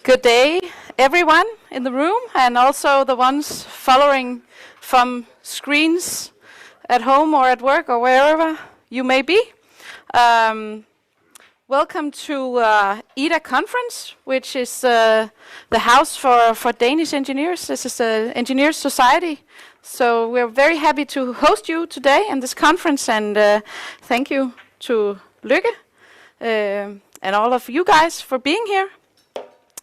Good day, everyone in the room, and also the ones following from screens at home or at work or wherever you may be. Welcome to EDA conference, which is the house for Danish engineers. This is the Engineers Society. So we're very happy to host you today in this conference, and thank you to Lykke and all of you guys for being here.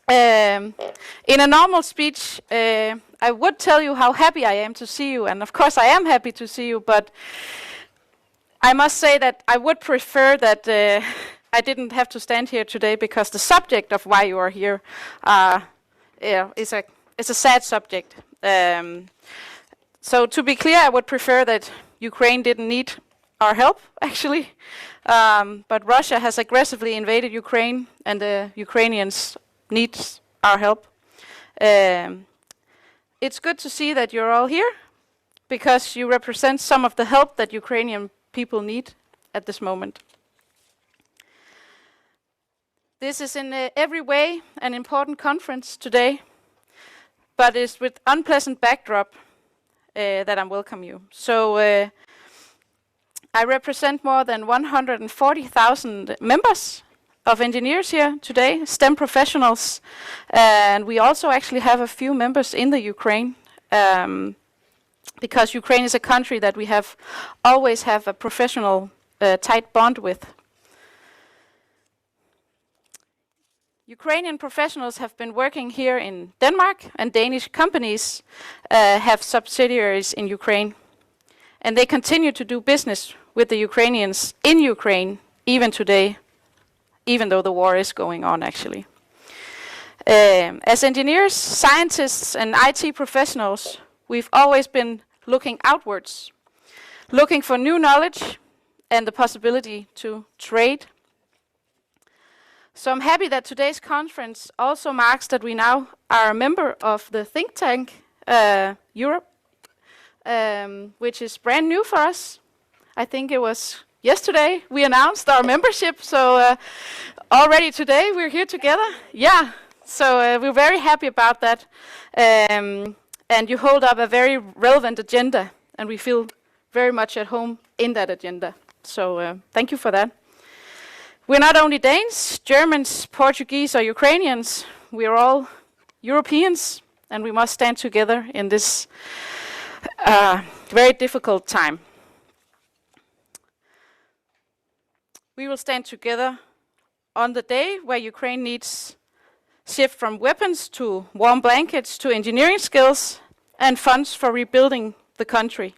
In a normal speech, I would tell you how happy I am to see you, and of course I am happy to see you, but I must say that I would prefer that I didn't have to stand here today, because the subject of why you are here is a sad subject. So to be clear, I would prefer that Ukraine didn't need our help, actually, but Russia has aggressively invaded Ukraine, and the Ukrainians needs our help. It's good to see that you're all here, because you represent some of the help that Ukrainian people need at this moment. This is in every way an important conference today, but it's with unpleasant backdrop that I welcome you. So I represent more than 140,000 members of engineers here today, STEM professionals, and we also actually have a few members in the Ukraine, because Ukraine is a country that we have always have a professional tight bond with. Ukrainian professionals have been working here in Denmark, and Danish companies have subsidiaries in Ukraine, and they continue to do business with the Ukrainians in Ukraine even today, even though the war is going on, actually. As engineers, scientists, and IT professionals, we've always been looking outwards, looking for new knowledge and the possibility to trade. So I'm happy that today's conference also marks that we now are a member of the Think Tank Europe, which is brand new for us. I think it was yesterday we announced our membership, so already today we're here together. Yeah, so we're very happy about that. And you hold up a very relevant agenda, and we feel very much at home in that agenda. So thank you for that. We're not only Danes, Germans, Portuguese, or Ukrainians. We're all Europeans, and we must stand together in this very difficult time. We will stand together on the day where Ukraine needs shift from weapons to warm blankets to engineering skills and funds for rebuilding the country.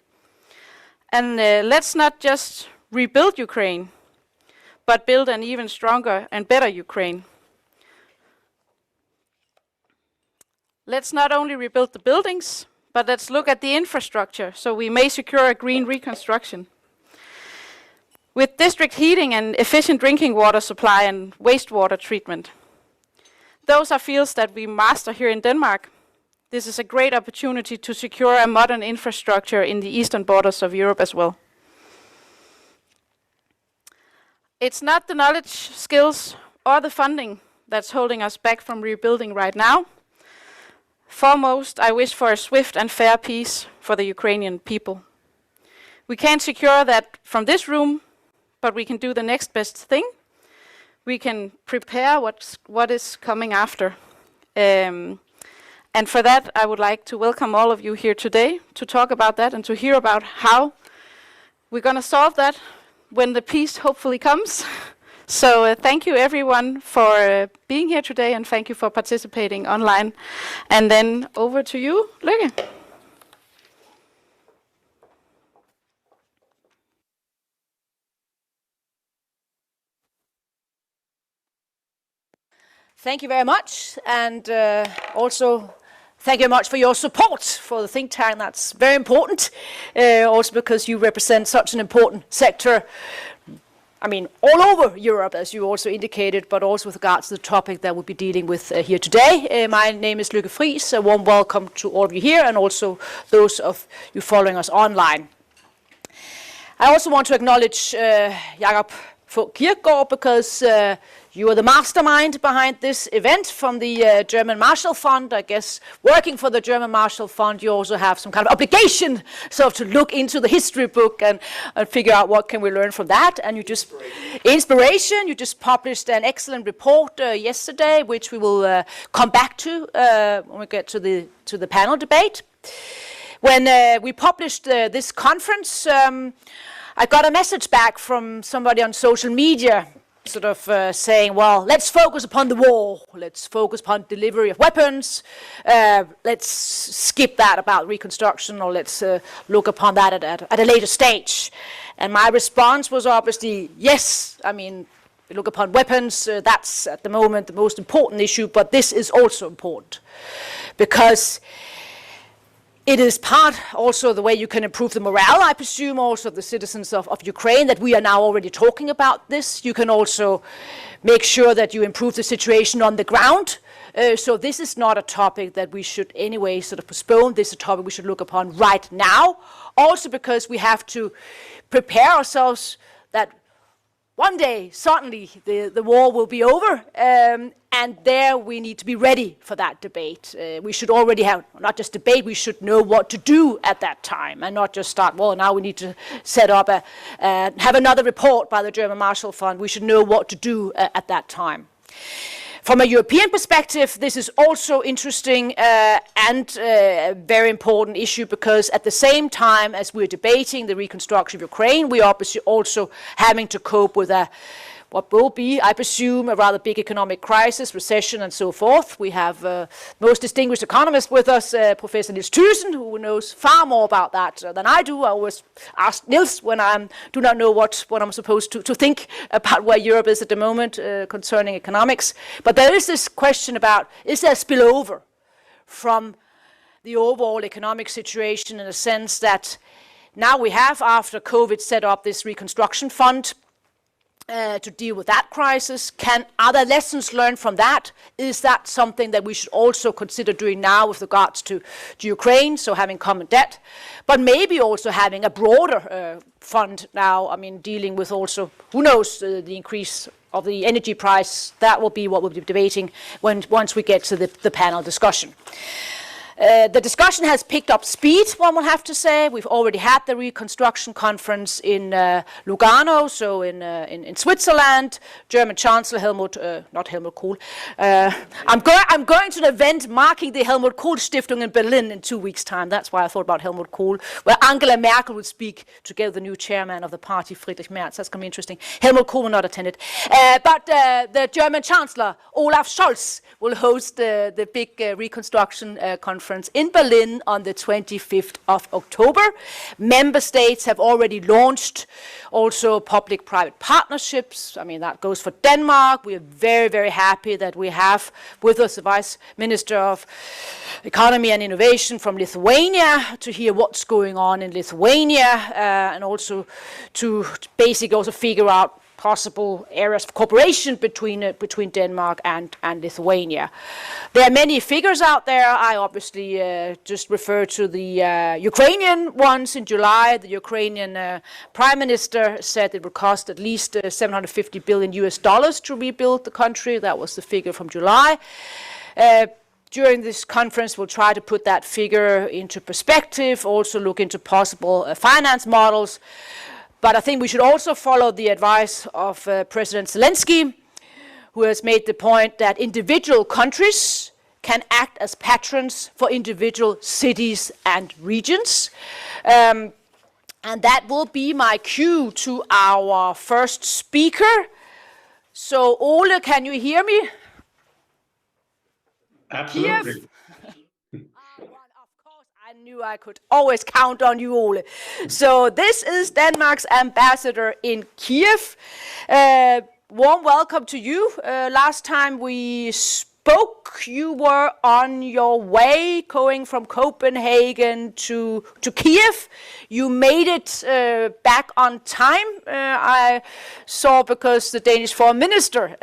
And let's not just rebuild Ukraine, but build an even stronger and better Ukraine. Let's not only rebuild the buildings, but let's look at the infrastructure so we may secure a green reconstruction. With district heating and efficient drinking water supply and wastewater treatment. Those are fields that we master here in Denmark. This is a great opportunity to secure a modern infrastructure in the eastern borders of Europe as well. It's not the knowledge, skills, or the funding that's holding us back from rebuilding right now. Foremost, I wish for a swift and fair peace for the Ukrainian people. We can't secure that from this room, but we can do the next best thing. We can prepare what is coming after. And for that, I would like to welcome all of you here today to talk about that and to hear about how we're going to solve that when the peace hopefully comes. So thank you everyone for being here today, and thank you for participating online. And then over to you, Lykke. Thank you very much, and also thank you very much for your support for the think tank. That's very important, also because you represent such an important sector, I mean, all over Europe, as you also indicated, but also with regards to the topic that we'll be dealing with here today. My name is Lykke Friis. A warm welcome to all of you here, and also those of you following us online. I also want to acknowledge Jakob Fogh Kirkegaard, because you are the mastermind behind this event from the German Marshall Fund. I guess working for the German Marshall Fund, you also have some kind of obligation sort of to look into the history book and figure out what can we learn from that. And you just, inspiration, you just published an excellent report yesterday, which we will come back to when we get to the panel debate. When we published this conference, I got a message back from somebody on social media sort of saying, well, let's focus upon the war, let's focus upon delivery of weapons, let's skip that about reconstruction, or let's look upon that at a later stage. And my response was obviously, yes, I mean, we look upon weapons, that's at the moment the most important issue, but this is also important, because it is part also the way you can improve the morale, I presume, also of the citizens of Ukraine, that we are now already talking about this. You can also make sure that you improve the situation on the ground. So this is not a topic that we should anyway sort of postpone. This is a topic we should look upon right now. Also because we have to prepare ourselves that one day, certainly, the war will be over, and there we need to be ready for that debate. We should already have, not just debate, we should know what to do at that time, and not just start, well, now we need to set up have another report by the German Marshall Fund. We should know what to do at that time. From a European perspective, this is also interesting and a very important issue, because at the same time as we're debating the reconstruction of Ukraine, we're obviously also having to cope with what will be, I presume, a rather big economic crisis, recession, and so forth. We have most distinguished economist with us, Professor Niels Thygesen, who knows far more about that than I do. I always ask Niels when I do not know what I'm supposed to think about where Europe is at the moment concerning economics. But there is this question about, is there a spillover from the overall economic situation, in a sense that now we have, after COVID, set up this reconstruction fund to deal with that crisis. Are there lessons learned from that? Is that something that we should also consider doing now with regards to Ukraine, so having common debt, but maybe also having a broader fund now, I mean, dealing with also, who knows, the increase of the energy price. That will be what we'll be debating once we get to the panel discussion. The discussion has picked up speed, one will have to say. We've already had the reconstruction conference in Lugano, so in Switzerland. German Chancellor not Helmut Kohl. I'm going to an event marking the Helmut Kohl Stiftung in Berlin in 2 weeks' time. That's why I thought about Helmut Kohl, where Angela Merkel would speak together with the new chairman of the party, Friedrich Merz. That's going to be interesting. Helmut Kohl will not attend it. But the German Chancellor, Olaf Scholz, will host the big reconstruction conference in Berlin on the 25th of October. Member states have already launched also public-private partnerships. I mean, that goes for Denmark. We are very, very happy that we have with us the Vice Minister of Economy and Innovation from Lithuania to hear what's going on in Lithuania, and also to basically also figure out possible areas of cooperation between Denmark and Lithuania. There are many figures out there. I obviously just refer to the Ukrainian ones. In July, the Ukrainian Prime Minister said it would cost at least $750 billion to rebuild the country. That was the figure from July. During this conference, we'll try to put that figure into perspective, also look into possible finance models. But I think we should also follow the advice of President Zelensky, who has made the point that individual countries can act as patrons for individual cities and regions. And that will be my cue to our first speaker. So, Ole, can you hear me? Absolutely. Kiev? I knew I could always count on you, Ole. So this is Denmark's ambassador in Kiev. Warm welcome to you. Last time we spoke, you were on your way going from Copenhagen to Kiev. You made it back on time, I saw, because the Danish Foreign Minister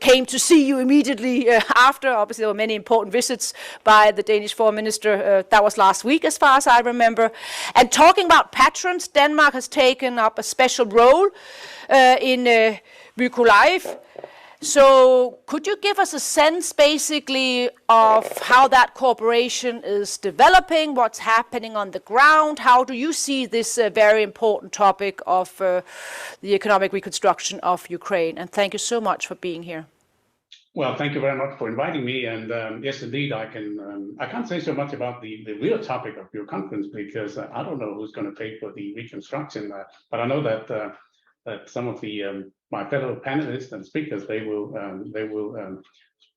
came to see you immediately after. Obviously, there were many important visits by the Danish Foreign Minister. That was last week, as far as I remember. And talking about patrons, Denmark has taken up a special role in Mykolaiv. So could you give us a sense basically of how that cooperation is developing, what's happening on the ground? How do you see this very important topic of the economic reconstruction of Ukraine? And thank you so much for being here. Well, thank you very much for inviting me. And yes, indeed, I can't say so much about the real topic of your conference because I don't know who's going to pay for the reconstruction. But I know that that some of the my fellow panelists and speakers they will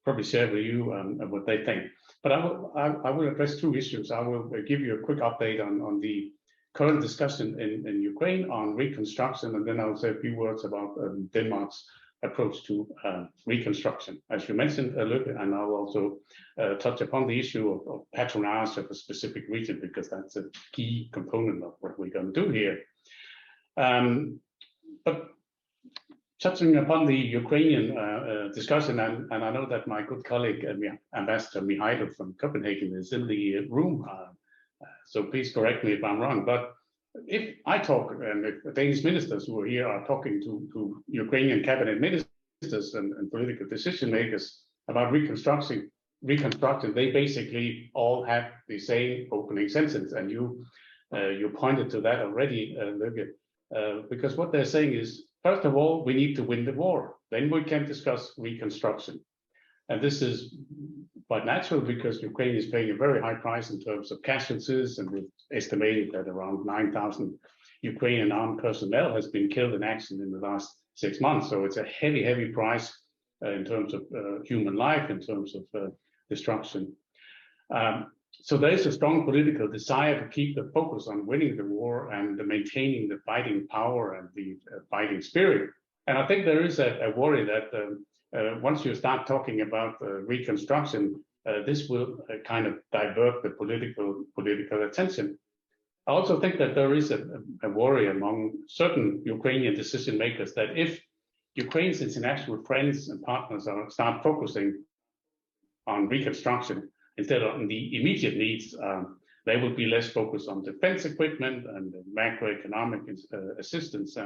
probably share with you what they think. But I will address two issues. I will give you a quick update on the current discussion in Ukraine on reconstruction, and then I'll say a few words about Denmark's approach to reconstruction, as you mentioned a little bit, and I'll also touch upon the issue of patronage of a specific region, because that's a key component of what we're going to do here. But touching upon the Ukrainian discussion, and I know that my good colleague, Ambassador Mihailo from Copenhagen, is in the room, so please correct me if I'm wrong, but if I talk, and if Danish ministers who are here are talking to Ukrainian cabinet ministers and political decision makers about reconstruction, they basically all have the same opening sentence, and you pointed to that already, Løkke, because what they're saying is, first of all, we need to win the war, then we can discuss reconstruction. And this is quite natural because Ukraine is paying a very high price in terms of casualties, and we've estimated that around 9,000 Ukrainian armed personnel has been killed in action in the last 6 months. So it's a heavy price in terms of human life, in terms of destruction. So there is a strong political desire to keep the focus on winning the war and maintaining the fighting power and the fighting spirit. And I think there is a worry that once you start talking about reconstruction, this will kind of divert the political attention. I also think that there is a worry among certain Ukrainian decision makers that if Ukraine's international friends and partners start focusing on reconstruction instead of on the immediate needs, they will be less focused on defense equipment and macroeconomic assistance.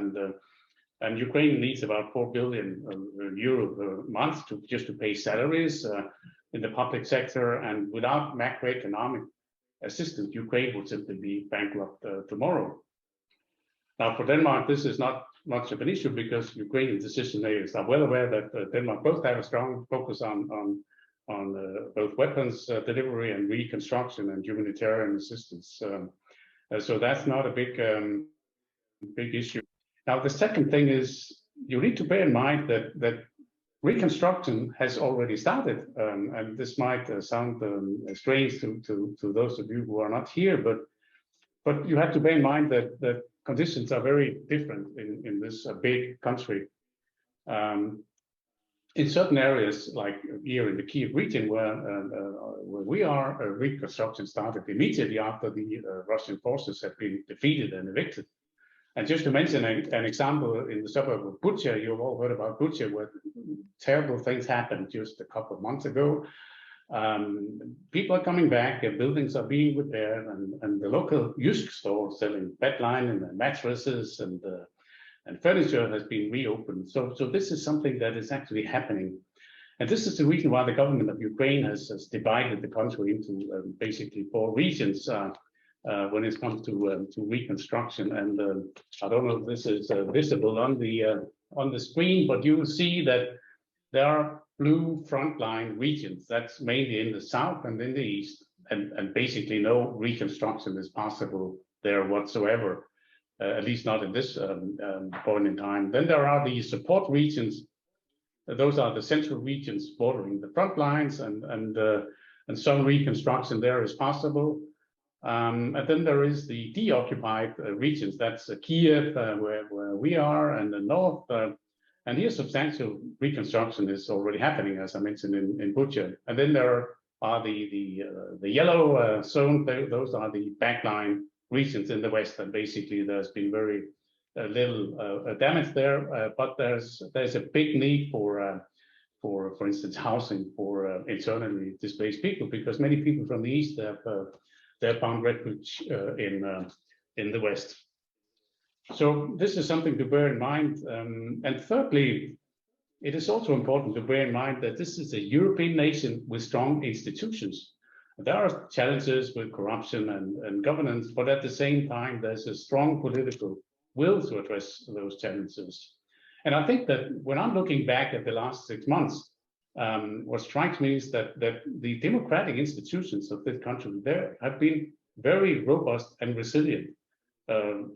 And Ukraine needs about 4 billion euro per month just to pay salaries in the public sector. And without macroeconomic assistance, Ukraine would simply be bankrupt tomorrow. Now, for Denmark, this is not much of an issue because Ukrainian decision makers are well aware that Denmark both have a strong focus on both weapons delivery and reconstruction and humanitarian assistance. So that's not a big issue. Now, the second thing is you need to bear in mind that reconstruction has already started, and this might sound strange to those of you who are not here, but you have to bear in mind that conditions are very different in this big country. In certain areas, like here in the Kiev region, where we are, reconstruction started immediately after the Russian forces had been defeated and evicted. And just to mention an example, in the suburb of Bucha, you've all heard about Bucha, where terrible things happened just a couple of months ago. People are coming back, buildings are being repaired, and the local Jysk store selling bed linen and mattresses and furniture has been reopened. So this is something that is actually happening. And this is the reason why the government of Ukraine has divided the country into basically 4 regions. When it comes to reconstruction, and I don't know if this is visible on the screen, but you will see that there are blue frontline regions. That's mainly in the south and in the east, and basically no reconstruction is possible there whatsoever, at least not at this point in time. Then there are the support regions. Those are the central regions bordering the front lines, and some reconstruction there is possible. And then there is the deoccupied regions. That's Kiev, where we are, and the north. And here substantial reconstruction is already happening, as I mentioned in Bucha. And then there are the yellow zone. Those are the backline regions in the west. And basically, there's been very little damage there. But there's a big need for instance, housing for internally displaced people, because many people from the east have found refuge in the West. So this is something to bear in mind. And thirdly, it is also important to bear in mind that this is a European nation with strong institutions. There are challenges with corruption and governance, but at the same time, there's a strong political will to address those challenges. And I think that when I'm looking back at the last 6 months, what strikes me is that the democratic institutions of this country there have been very robust and resilient.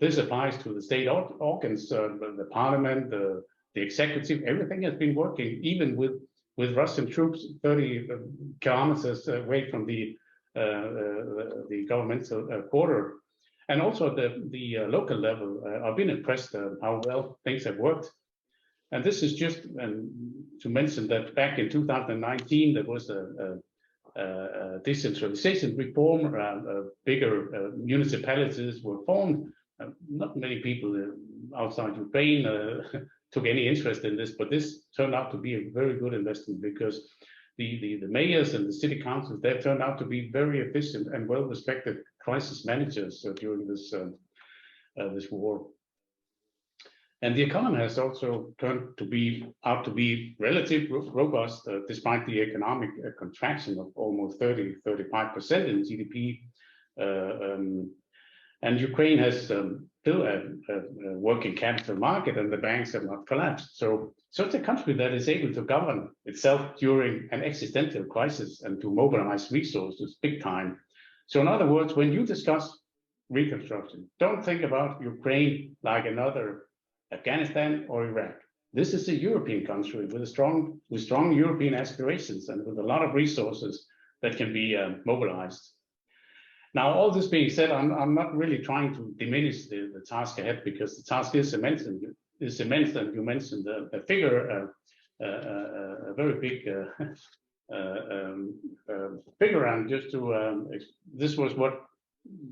This applies to the state organs, the parliament, the executive. Everything has been working, even with Russian troops 30 kilometers away from the governmental border. And also at the local level, I've been impressed how well things have worked. And this is just to mention that back in 2019, there was a decentralization reform. Bigger municipalities were formed. Not many people outside Ukraine took any interest in this, but this turned out to be a very good investment because the mayors and the city councils, they turned out to be very efficient and well-respected crisis managers during this war. And the economy has also turned out to be relatively robust, despite the economic contraction of almost 35% in GDP. And Ukraine has still a working capital market, and the banks have not collapsed. So it's a country that is able to govern itself during an existential crisis and to mobilize resources big time. So in other words, when you discuss reconstruction, don't think about Ukraine like another Afghanistan or Iraq. This is a European country with strong European aspirations and with a lot of resources that can be mobilized. Now, all this being said, I'm not really trying to diminish the task ahead, because the task is immense, and you mentioned a figure, a very big figure, and just to this was what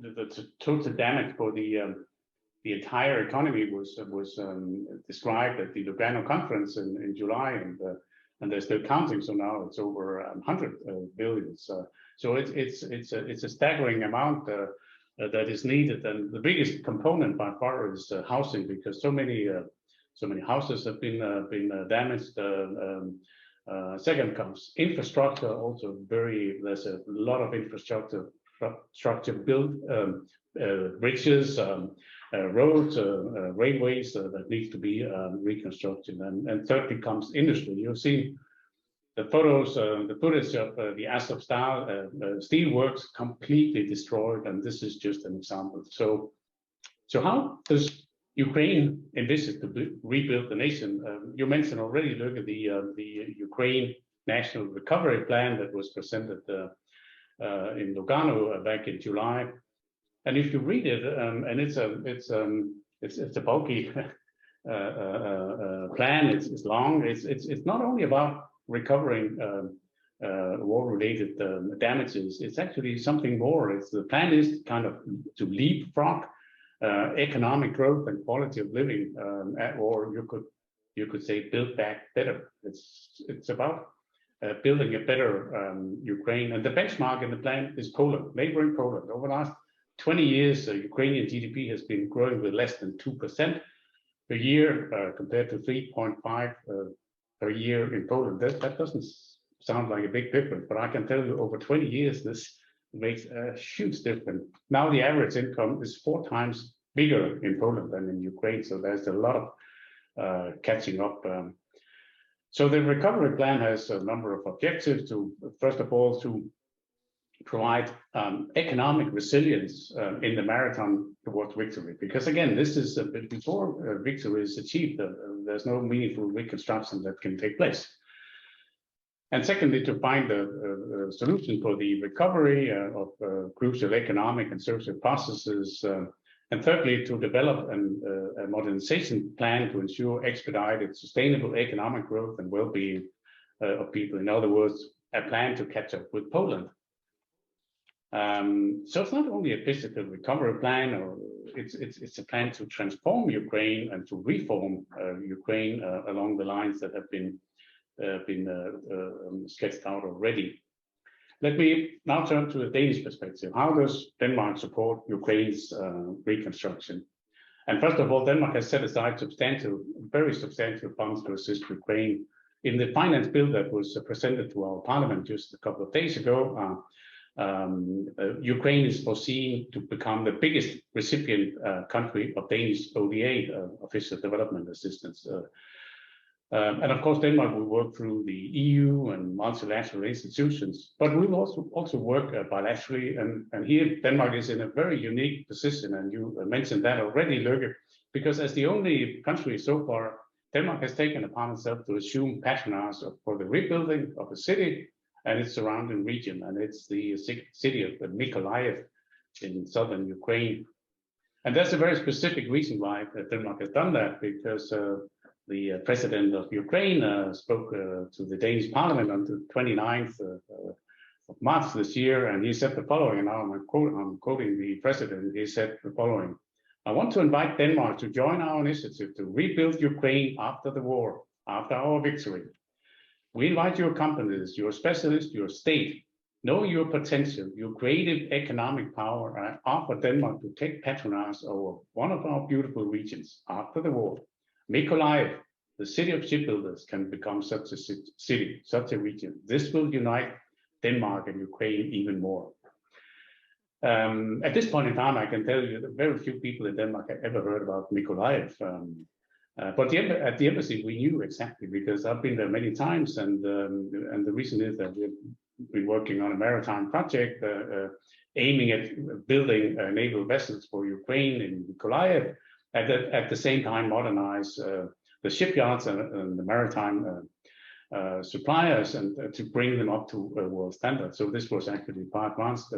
the total damage for the entire economy was described at the Lugano conference in July, and they're still counting. So now it's over 100 billion. So it's a staggering amount that is needed, and the biggest component by far is housing, because so many houses have been damaged. Second comes infrastructure. Also, there's a lot of infrastructure built, bridges, roads, railways that need to be reconstructed. And thirdly comes industry. You've seen the photos, the footage of the Azovstal steel works completely destroyed, and this is just an example. So how does Ukraine envisage to rebuild the nation? You mentioned already, look at the Ukraine National Recovery Plan that was presented in Lugano back in July. And if you read it, and it's a bulky plan. It's long. It's not only about recovering war-related damages. It's actually something more. The plan is kind of to leapfrog economic growth and quality of living, or you could say build back better. It's about building a better Ukraine, and the benchmark in the plan is Poland, neighboring Poland. Over the last 20 years, Ukrainian GDP has been growing with less than 2% per year, compared to 3.5 per year in Poland. That doesn't sound like a big difference, but I can tell you over 20 years, this makes a huge difference. Now the average income is 4 times bigger in Poland than in Ukraine, so there's a lot of catching up. So the recovery plan has a number of objectives. To first of all, to provide economic resilience in the marathon towards victory, because again, this is before victory is achieved, there's no meaningful reconstruction that can take place. And secondly, to find a solution for the recovery of crucial economic and social processes. And thirdly, to develop a modernization plan to ensure expedited, sustainable economic growth and well-being of people. In other words, a plan to catch up with Poland. So it's not only a physical recovery plan, or it's a plan to transform Ukraine and to reform Ukraine along the lines that have been sketched out already. Let me now turn to a Danish perspective. How does Denmark support Ukraine's reconstruction? And first of all, Denmark has set aside very substantial funds to assist Ukraine in the finance bill that was presented to our parliament just a couple of days ago, Ukraine is foreseen to become the biggest recipient country of Danish ODA, official development assistance. And of course, Denmark will work through the EU and multilateral institutions, but we'll also work bilaterally. And here, Denmark is in a very unique position, and you mentioned that already, Løkke, because as the only country so far, Denmark has taken upon itself to assume patronage for the rebuilding of the city and its surrounding region, and it's the city of Mykolaiv in southern Ukraine. And that's a very specific reason why Denmark has done that, because the president of Ukraine spoke to the Danish parliament on the 29th of March this year, and he said the following, and now I'm quoting the president, he said the following: "I want to invite Denmark to join our initiative to rebuild Ukraine after the war, after our victory. We invite your companies, your specialists, your state, know your potential, your creative economic power, and offer Denmark to take patronage over one of our beautiful regions after the war. Mykolaiv, the city of shipbuilders, can become such a city, such a region. This will unite Denmark and Ukraine even more." At this point in time, I can tell you that very few people in Denmark have ever heard about Mykolaiv. But at the embassy, we knew exactly, because I've been there many times, and the reason is that we've been working on a maritime project aiming at building naval vessels for Ukraine in Mykolaiv, at the same time modernize the shipyards and the maritime suppliers, and to bring them up to world standards. So this was actually far advanced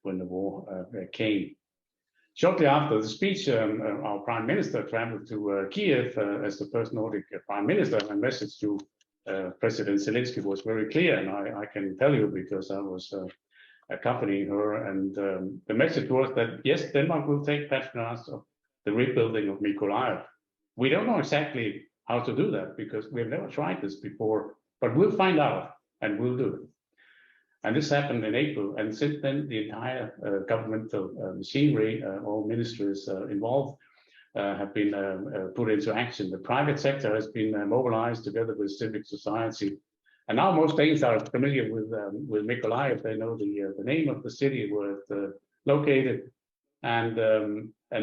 when the war came. Shortly after the speech, our Prime Minister traveled to Kiev as the first Nordic Prime Minister. And message to President Zelensky was very clear, and I can tell you because I was accompanying her. And the message was that yes, Denmark will take patronage of the rebuilding of Mykolaiv. We don't know exactly how to do that because we've never tried this before, but we'll find out and we'll do it. And this happened in April, and since then the entire governmental machinery, all ministries involved, have been put into action. The private sector has been mobilized together with civic society, and now most Danes are familiar with Mykolaiv. They know the name of the city where it's located, and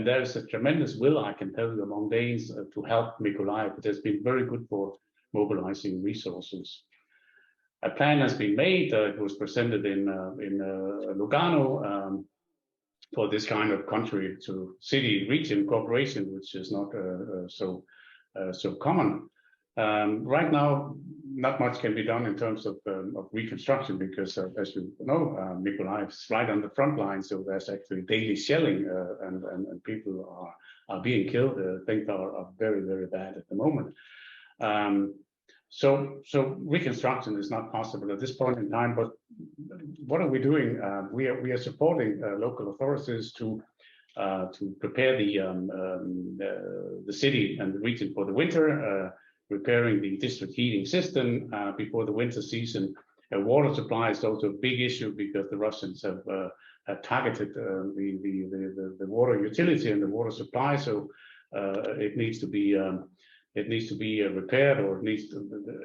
there's a tremendous will, I can tell you, among Danes to help Mykolaiv. It has been very good for mobilizing resources. A plan has been made. It was presented in Lugano for this kind of country to city region cooperation, which is not so common. Right now, not much can be done in terms of reconstruction because, as you know, Mykolaiv is right on the front line, so there's actually daily shelling, and people are being killed. Things are very, very bad at the moment. So reconstruction is not possible at this point in time. But what are we doing? We are supporting local authorities to prepare the city and the region for the winter, repairing the district heating system before the winter season. Water supply is also a big issue because the Russians have targeted the water utility and the water supply. So it needs to be repaired, or the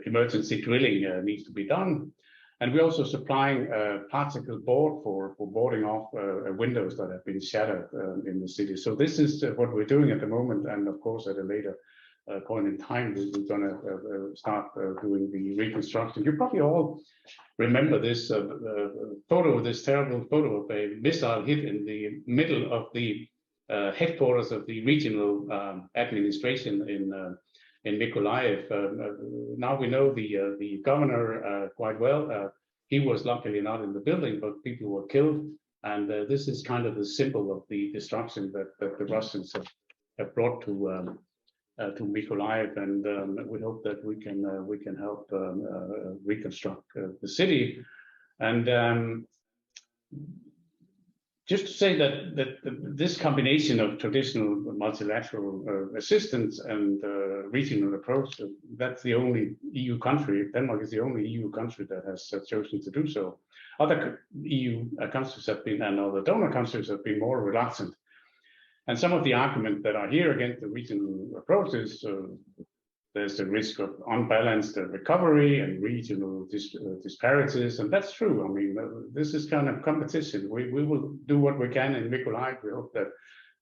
emergency drilling needs to be done. And we're also supplying particle board for boarding off windows that have been shattered in the city. So this is what we're doing at the moment. And of course, at a later point in time, we're going to start doing the reconstruction. You probably all remember this this terrible photo of a missile hit in the middle of the headquarters of the regional administration in Mykolaiv. Now we know the governor quite well. He was luckily not in the building, but people were killed. And this is kind of the symbol of the destruction that the Russians have brought to Mykolaiv. And we hope that we can help reconstruct the city. And just to say that this combination of traditional multilateral assistance and regional approach, that's the only EU country. Denmark is the only EU country that has chosen to do so. Other EU countries have been, and other donor countries have been more reluctant. And some of the arguments that are here against the regional approach is there's a risk of unbalanced recovery and regional disparities, and that's true. I mean, this is kind of competition. We will do what we can in Mykolaiv. We hope that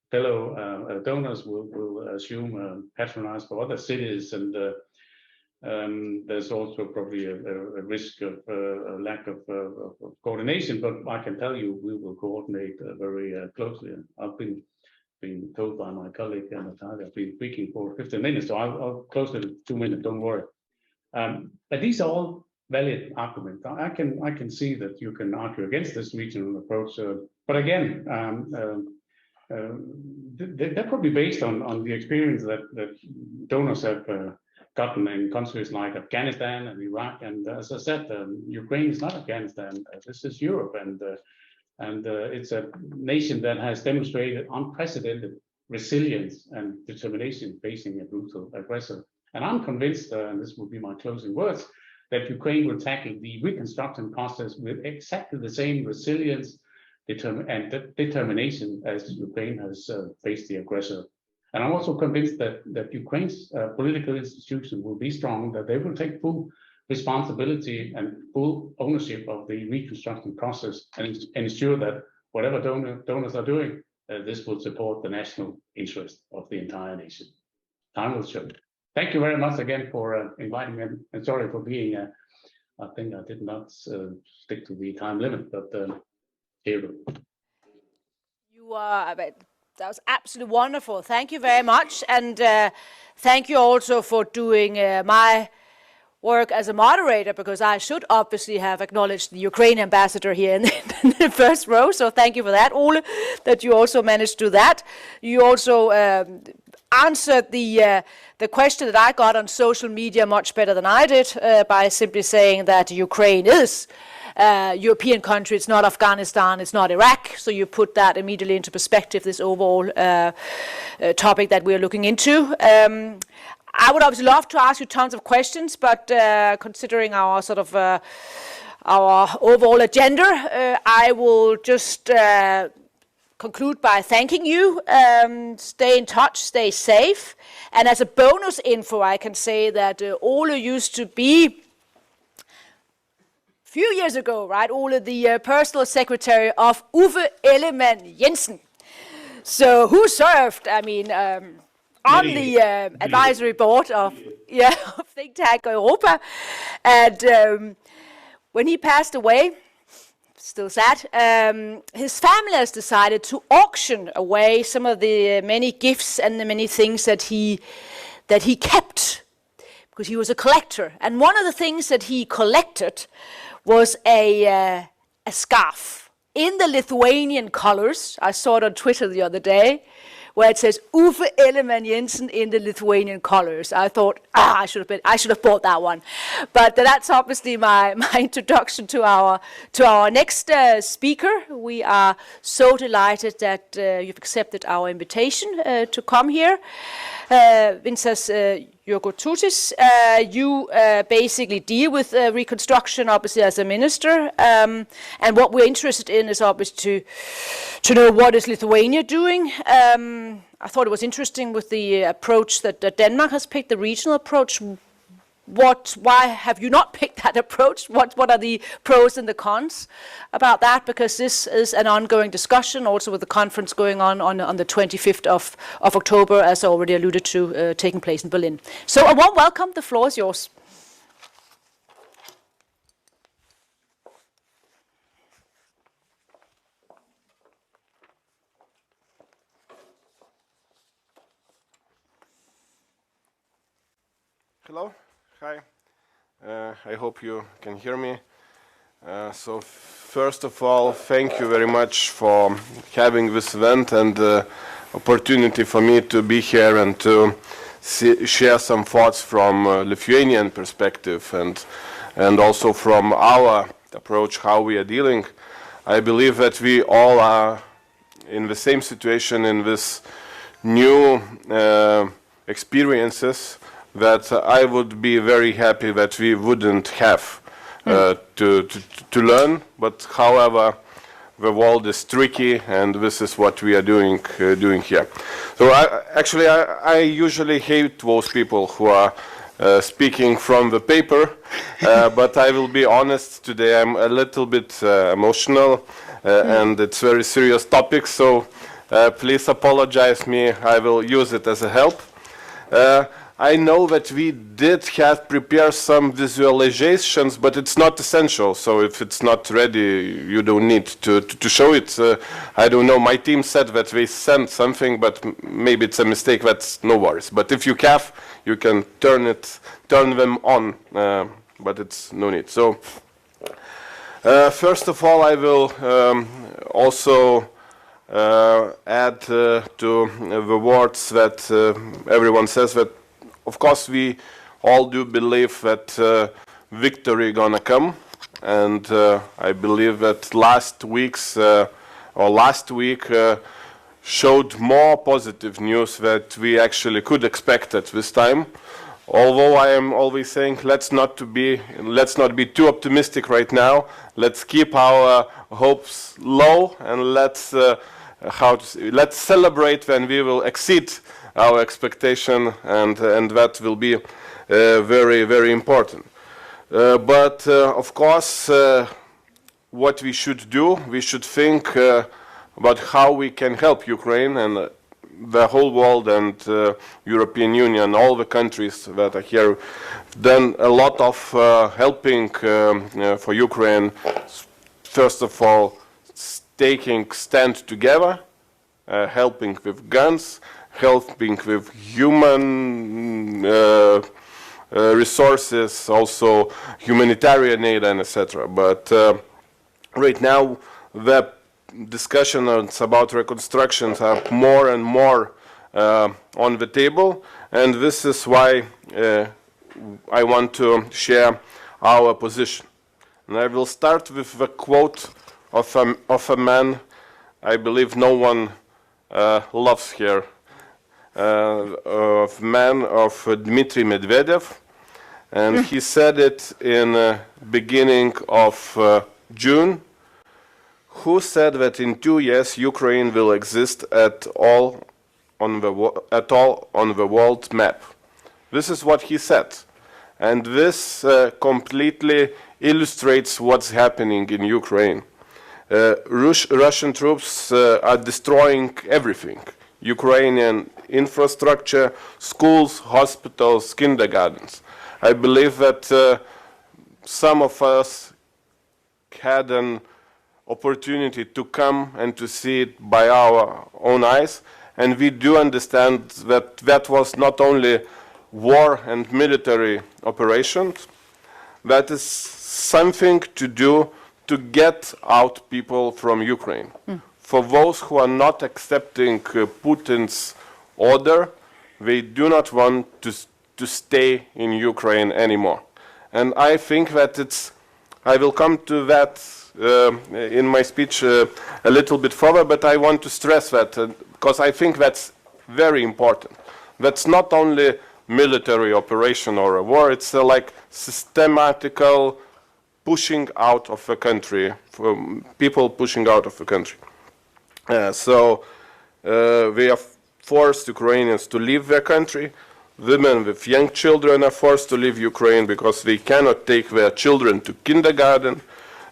fellow donors will assume patronize for other cities, and there's also probably a risk of a lack of coordination, but I can tell you we will coordinate very closely. I've been told by my colleague Natalia, I've been speaking for 15 minutes, so I'll close to 2 minutes, don't worry. But these are all valid arguments. I can see that you can argue against this regional approach, but again, they're probably based on the experience that donors have gotten in countries like Afghanistan and Iraq. And as I said, Ukraine is not Afghanistan. This is Europe, and it's a nation that has demonstrated unprecedented resilience and determination facing a brutal aggressor. And I'm convinced, and this will be my closing words, that Ukraine will tackle the reconstruction process with exactly the same resilience and determination as Ukraine has faced the aggressor. And I'm also convinced that Ukraine's political institutions will be strong, that they will take full responsibility and full ownership of the reconstruction process and ensure that whatever donors are doing, this will support the national interest of the entire nation. Time will show. Thank you very much again for inviting me, and sorry for being, I think I did not stick to the time limit, but here. You are, that was absolutely wonderful. Thank you very much. And thank you also for doing my work as a moderator, because I should obviously have acknowledged the Ukraine ambassador here in the first row. So thank you for that, Ole, that you also managed to do that. You also answered the question that I got on social media much better than I did by simply saying that Ukraine is European country, it's not Afghanistan, it's not Iraq. So you put that immediately into perspective, this overall topic that we're looking into. I would obviously love to ask you tons of questions, but considering our sort of our overall agenda, I will just conclude by thanking you. Stay in touch, stay safe. And as a bonus info, I can say that Ole used to be, few years ago, right, Ole, the personal secretary of Uffe Ellemann-Jensen. So who served, I mean, on the advisory board of Think Tank Europa. And when he passed away, still sad, his family has decided to auction away some of the many gifts and the many things that he kept, because he was a collector. And one of the things that he collected was a scarf in the Lithuanian colors. I saw it on Twitter the other day, where it says Uffe Ellemann-Jensen in the Lithuanian colors. I thought, I should have bought that one. But that's obviously my introduction to our next speaker. We are so delighted that you've accepted our invitation to come here. Vincas Jurgotutis, you basically deal with reconstruction, obviously, as a minister. And what we're interested in is obviously to know what is Lithuania doing. I thought it was interesting with the approach that Denmark has picked, the regional approach. Why have you not picked that approach? What are the pros and the cons about that? Because this is an ongoing discussion, also with the conference going on the 25th of October, as I already alluded to, taking place in Berlin. So a warm welcome. The floor is yours. Hello. Hi, I hope you can hear me. So first of all, thank you very much for having this event and the opportunity for me to be here and to share some thoughts from Lithuanian perspective and also from our approach, how we are dealing. I believe that we all are in the same situation in this new experiences that I would be very happy that we wouldn't have to learn. But however, the world is tricky, and this is what we are doing here. So I usually hate those people who are speaking from the paper, but I will be honest today. I'm a little bit emotional, and it's very serious topic. So please apologize me. I will use it as a help. I know that we did have prepared some visualizations, but it's not essential. So if it's not ready, you don't need to show it. I don't know. My team said that they sent something, but maybe it's a mistake. That's no worries. But if you have, you can turn them on. But it's no need. So first of all, I will also add to the words that everyone says that. Of course, we all do believe that victory gonna come, and I believe that last week showed more positive news that we actually could expect at this time. Although I am always saying let's not be too optimistic right now. Let's keep our hopes low, and let's celebrate when we will exceed our expectation, and that will be very, very important. But of course, what we should do, we should think about how we can help Ukraine and the whole world and European Union, all the countries that are here, done a lot of helping for Ukraine. First of all, taking stand together, helping with guns, helping with human resources, also humanitarian aid, and etc. But right now, the discussions about reconstructions are more and more on the table, and this is why I want to share our position. And I will start with the quote of a man I believe no one loves here. Of Dmitry Medvedev, and he said it in beginning of June. Who said that in 2 years Ukraine will exist at all on the world map? This is what he said, and this completely illustrates what's happening in Ukraine. Russian troops are destroying everything. Ukrainian infrastructure, schools, hospitals, kindergartens. I believe that some of us had an opportunity to come and to see it by our own eyes, and we do understand that that was not only war and military operations, that is something to do to get out people from Ukraine. For those who are not accepting Putin's order, they do not want to stay in Ukraine anymore. And I think that I will come to that in my speech a little bit further, but I want to stress that because I think that's very important. That's not only military operation or a war, it's like systematical pushing out of a country, people pushing out of a country. So we are forced Ukrainians to leave their country. Women with young children are forced to leave Ukraine because they cannot take their children to kindergarten,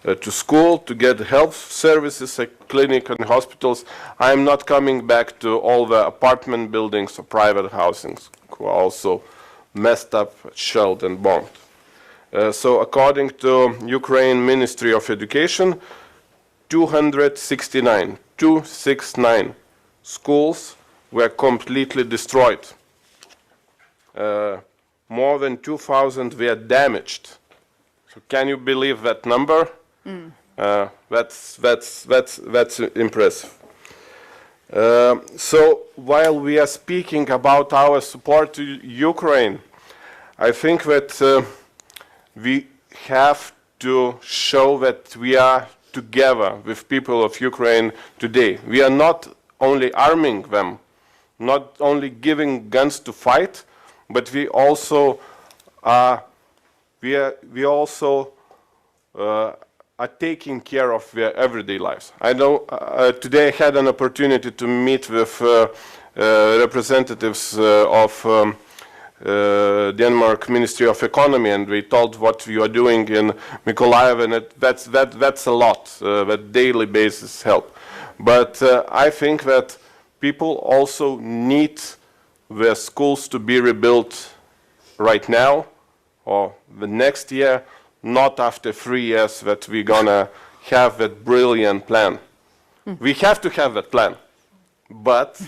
to school, to get health services, a clinic and hospitals. I am not coming back to all the apartment buildings or private housings who are also messed up, shelled and bombed. So according to Ukraine Ministry of Education, 269 schools were completely destroyed. More than 2,000 were damaged. So can you believe that number? That's impressive. So while we are speaking about our support to Ukraine, I think that we have to show that we are together with people of Ukraine today. We are not only arming them, not only giving guns to fight, but we also are taking care of their everyday lives. I know today I had an opportunity to meet with representatives of Denmark Ministry of Economy, and we told what we are doing in Mykolaiv, and that's a lot, that daily basis help. But I think that people also need the schools to be rebuilt right now or the next year, not after 3 years that we're gonna have that brilliant plan. We have to have that plan, but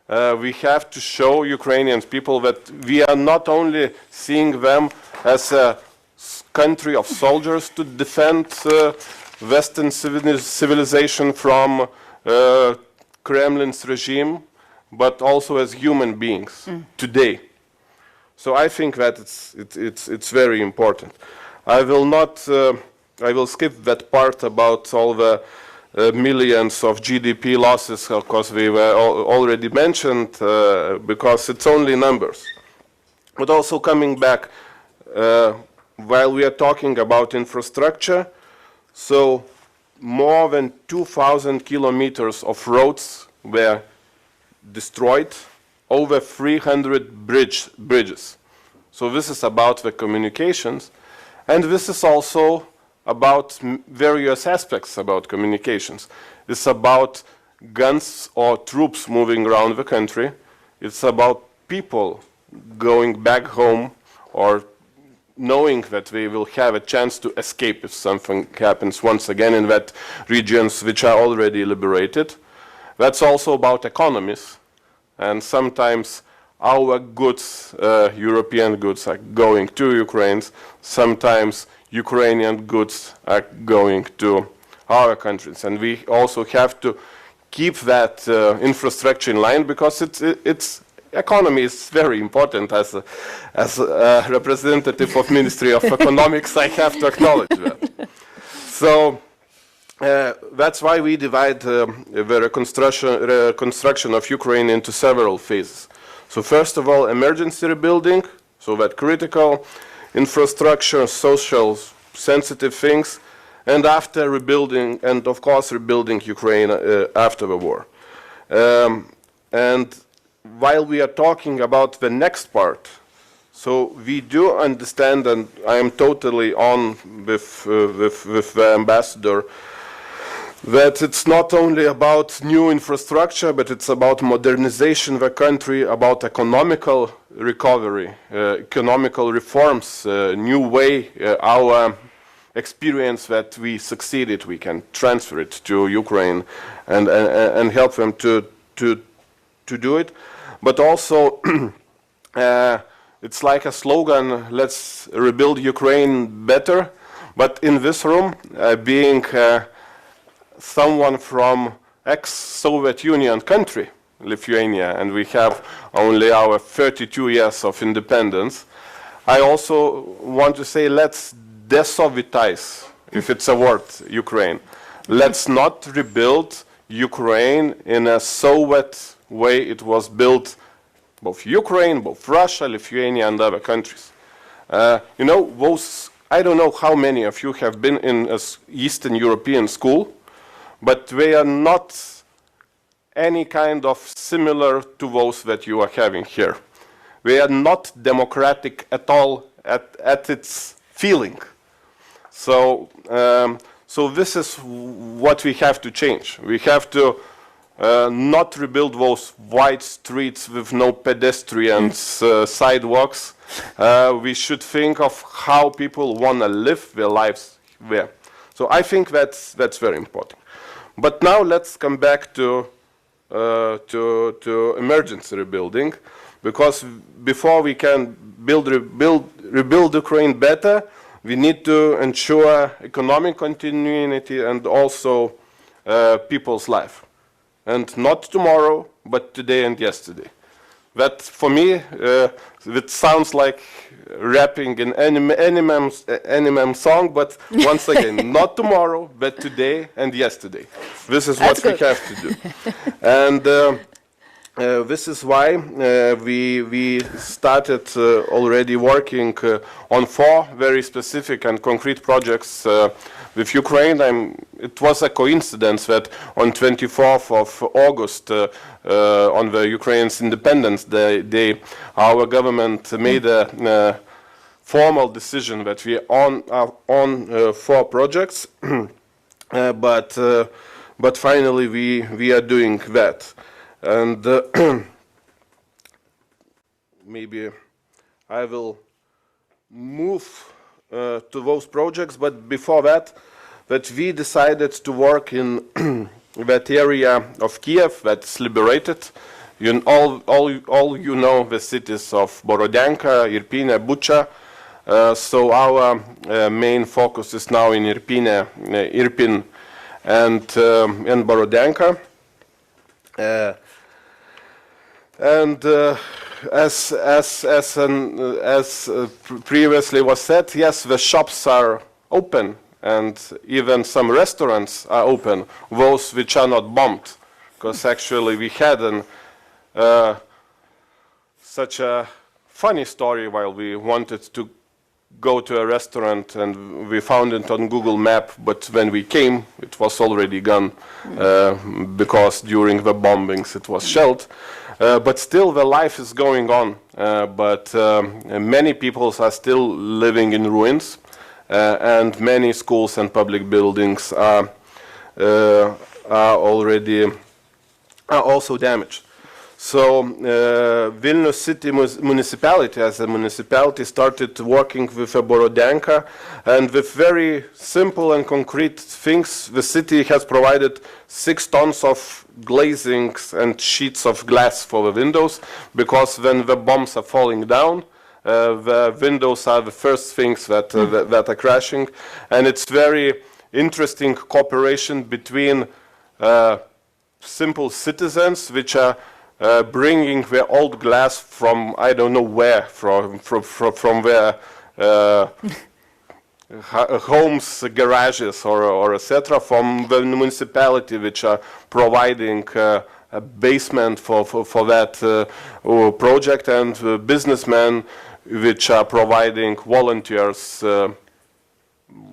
we have to show Ukrainian people that we are not only seeing them as a country of soldiers to defend Western civilization from Kremlin's regime, but also as human beings today. So I think that it's very important. I will skip that part about all the millions of GDP losses, of course we were already mentioned, because it's only numbers. But also coming back, while we are talking about infrastructure, so more than 2,000 kilometers of roads were destroyed, over 300 bridges. So this is about the communications, and this is also about various aspects about communications. It's about guns or troops moving around the country. It's about people going back home or knowing that they will have a chance to escape if something happens once again in that regions which are already liberated. That's also about economies. And sometimes our goods, European goods, are going to Ukraine. Sometimes Ukrainian goods are going to our countries. And we also have to keep that infrastructure in line, because it's economy is very important. As a representative of Ministry of Economics, I have to acknowledge that. So that's why we divide the reconstruction of Ukraine into several phases. So first of all, emergency rebuilding, so that critical infrastructure, social sensitive things, and after rebuilding, and of course rebuilding Ukraine after the war. And while we are talking about the next part, so we do understand, and I am totally on with the ambassador, that it's not only about new infrastructure, but it's about modernization of the country, about economical recovery, economical reforms, new way, our experience that we succeeded, we can transfer it to Ukraine and help them to do it. But also, it's like a slogan, let's rebuild Ukraine better. But in this room, being someone from ex-Soviet Union country, Lithuania, and we have only our 32 years of independence, I also want to say let's de-Sovietize, if it's a word, Ukraine. Let's not rebuild Ukraine in a Soviet way it was built, both Ukraine, both Russia, Lithuania, and other countries. You know, those, I don't know how many of you have been in an Eastern European school, but they are not any kind of similar to those that you are having here. They are not democratic at all at its feeling. So, so this is what we have to change. We have to not rebuild those wide streets with no pedestrians, sidewalks. We should think of how people want to live their lives there. So I think that's very important. But now let's come back to emergency rebuilding, because before we can rebuild Ukraine better, we need to ensure economic continuity and also people's life. And not tomorrow, but today and yesterday. That, for me, it sounds like rapping in Eminem song, but once again, not tomorrow, but today and yesterday. This is what we have to do. And This is why we started already working on 4 very specific and concrete projects with Ukraine. It was a coincidence that on 24th of August, on the Ukraine's Independence Day, our government made a formal decision that we are on 4 projects, but finally we are doing that. And maybe I will move to those projects, but before that we decided to work in that area of Kiev that's liberated. All you know the cities of Borodyanka, Irpin, Bucha. So our main focus is now in Irpin and Borodyanka. As previously was said, yes, the shops are open and even some restaurants are open, those which are not bombed, because actually we had such a funny story while we wanted to go to a restaurant and we found it on Google Map, but when we came it was already gone because during the bombings it was shelled. But still the life is going on, but many people are still living in ruins, and many schools and public buildings are also damaged. So Vilnius City Municipality as a municipality started working with Borodyanka, and with very simple and concrete things the city has provided 6 tons of glazings and sheets of glass for the windows, because when the bombs are falling down, the windows are the first things that are crashing. And it's very interesting cooperation between simple citizens which are bringing the old glass from I don't know where, from their homes, garages, or etc., from the municipality, which are providing a basement for that project, and businessmen which are providing volunteers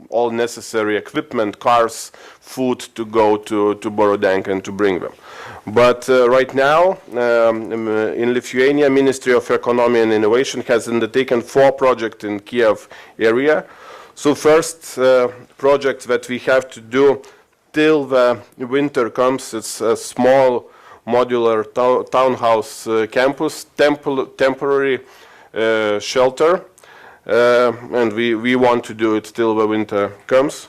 all necessary equipment, cars, food to go to Borodyanka and to bring them. But right now, in Lithuania, Ministry of Economy and Innovation has undertaken 4 projects in Kiev area. So first project that we have to do till the winter comes, it's a small modular townhouse campus, temporary shelter, and we want to do it till the winter comes.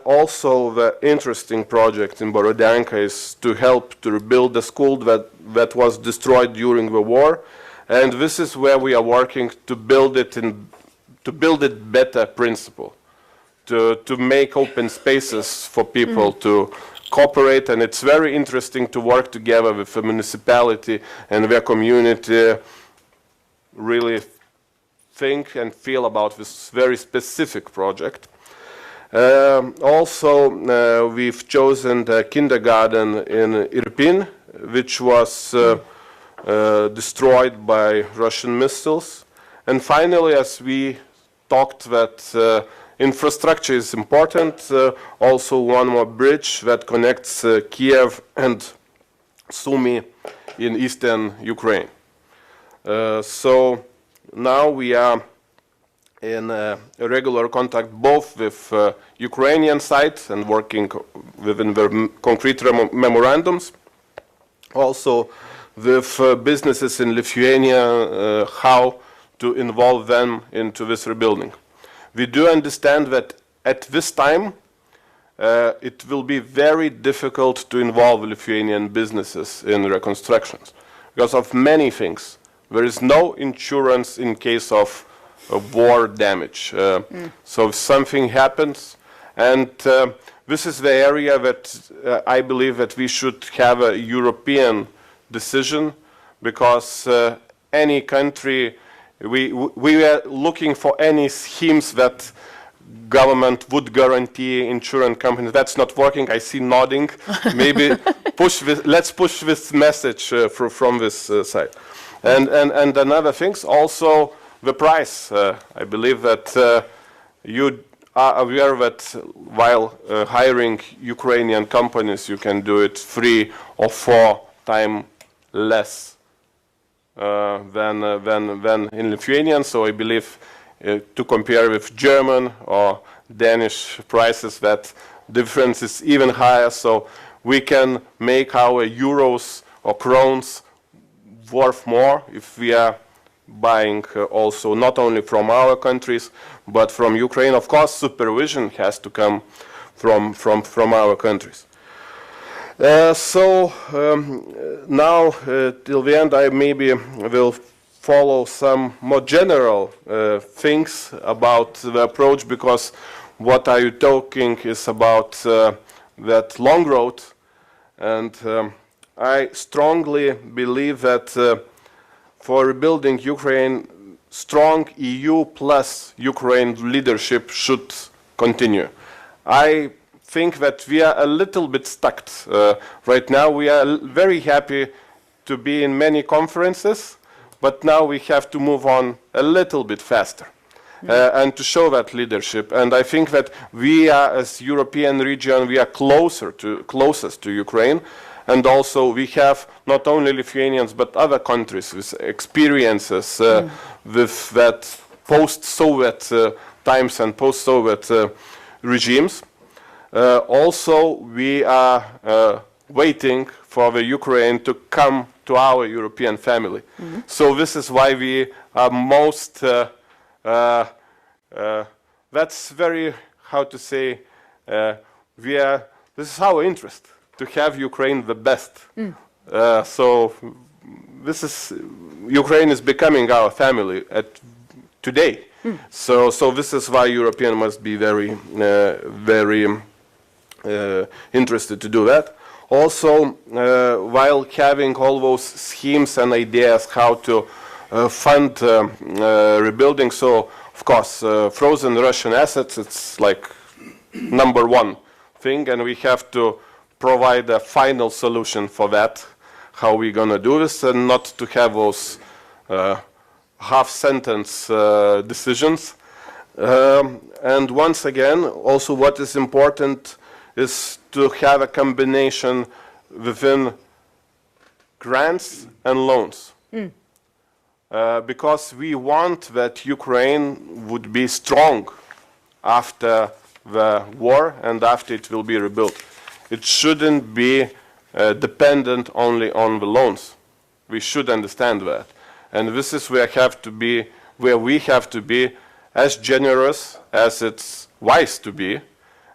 Also, the interesting project in Borodyanka is to help to rebuild the school that was destroyed during the war, and this is where we are working to build it better principle, to make open spaces for people to cooperate, and it's very interesting to work together with the municipality and their community, really think and feel about this very specific project. Also, we've chosen the kindergarten in Irpin, which was destroyed by Russian missiles. And finally, as we talked that infrastructure is important, also one more bridge that connects Kiev and Sumy in eastern Ukraine. So now we are in regular contact both with Ukrainian side and working within the concrete memorandums, also with businesses in Lithuania, how to involve them into this rebuilding. We do understand that at this time it will be very difficult to involve Lithuanian businesses in reconstructions because of many things. There is no insurance in case of war damage. So if something happens, and this is the area that I believe that we should have a European decision, because any country, we are looking for any schemes that government would guarantee insurance companies. That's not working. I see nodding. Maybe let's push this message from this side. And another things, also the price. I believe that you are aware that while hiring Ukrainian companies, you can do it 3 or 4 times less than in Lithuanian. So I believe to compare with German or Danish prices, that difference is even higher. So we can make our euros or crowns worth more if we are buying also not only from our countries but from Ukraine. Of course, supervision has to come from our countries. Now till the end, I maybe will follow some more general things about the approach, because what are you talking is about that long road, and I strongly believe that for rebuilding Ukraine, strong EU plus Ukraine leadership should continue. I think that we are a little bit stuck right now. We are very happy to be in many conferences, but now we have to move on a little bit faster and to show that leadership. And I think that we are, as European region, we are closest to Ukraine. And also we have not only Lithuanians but other countries with experiences with that post-Soviet times and post-Soviet regimes. Also we are waiting for the Ukraine to come to our European family. So this is why we are most, that's very, how to say, this is our interest, to have Ukraine the best. So this is, Ukraine is becoming our family today. So this is why European must be very, very interested to do that. Also, while having all those schemes and ideas how to fund rebuilding, so of course frozen Russian assets, it's like #1 thing, and we have to provide a final solution for that, how we're going to do this, and not to have those half-sentence decisions. And once again, also what is important is to have a combination within grants and loans. Because we want that Ukraine would be strong after the war and after it will be rebuilt. It shouldn't be dependent only on the loans. We should understand that. And this is where we have to be as generous as it's wise to be.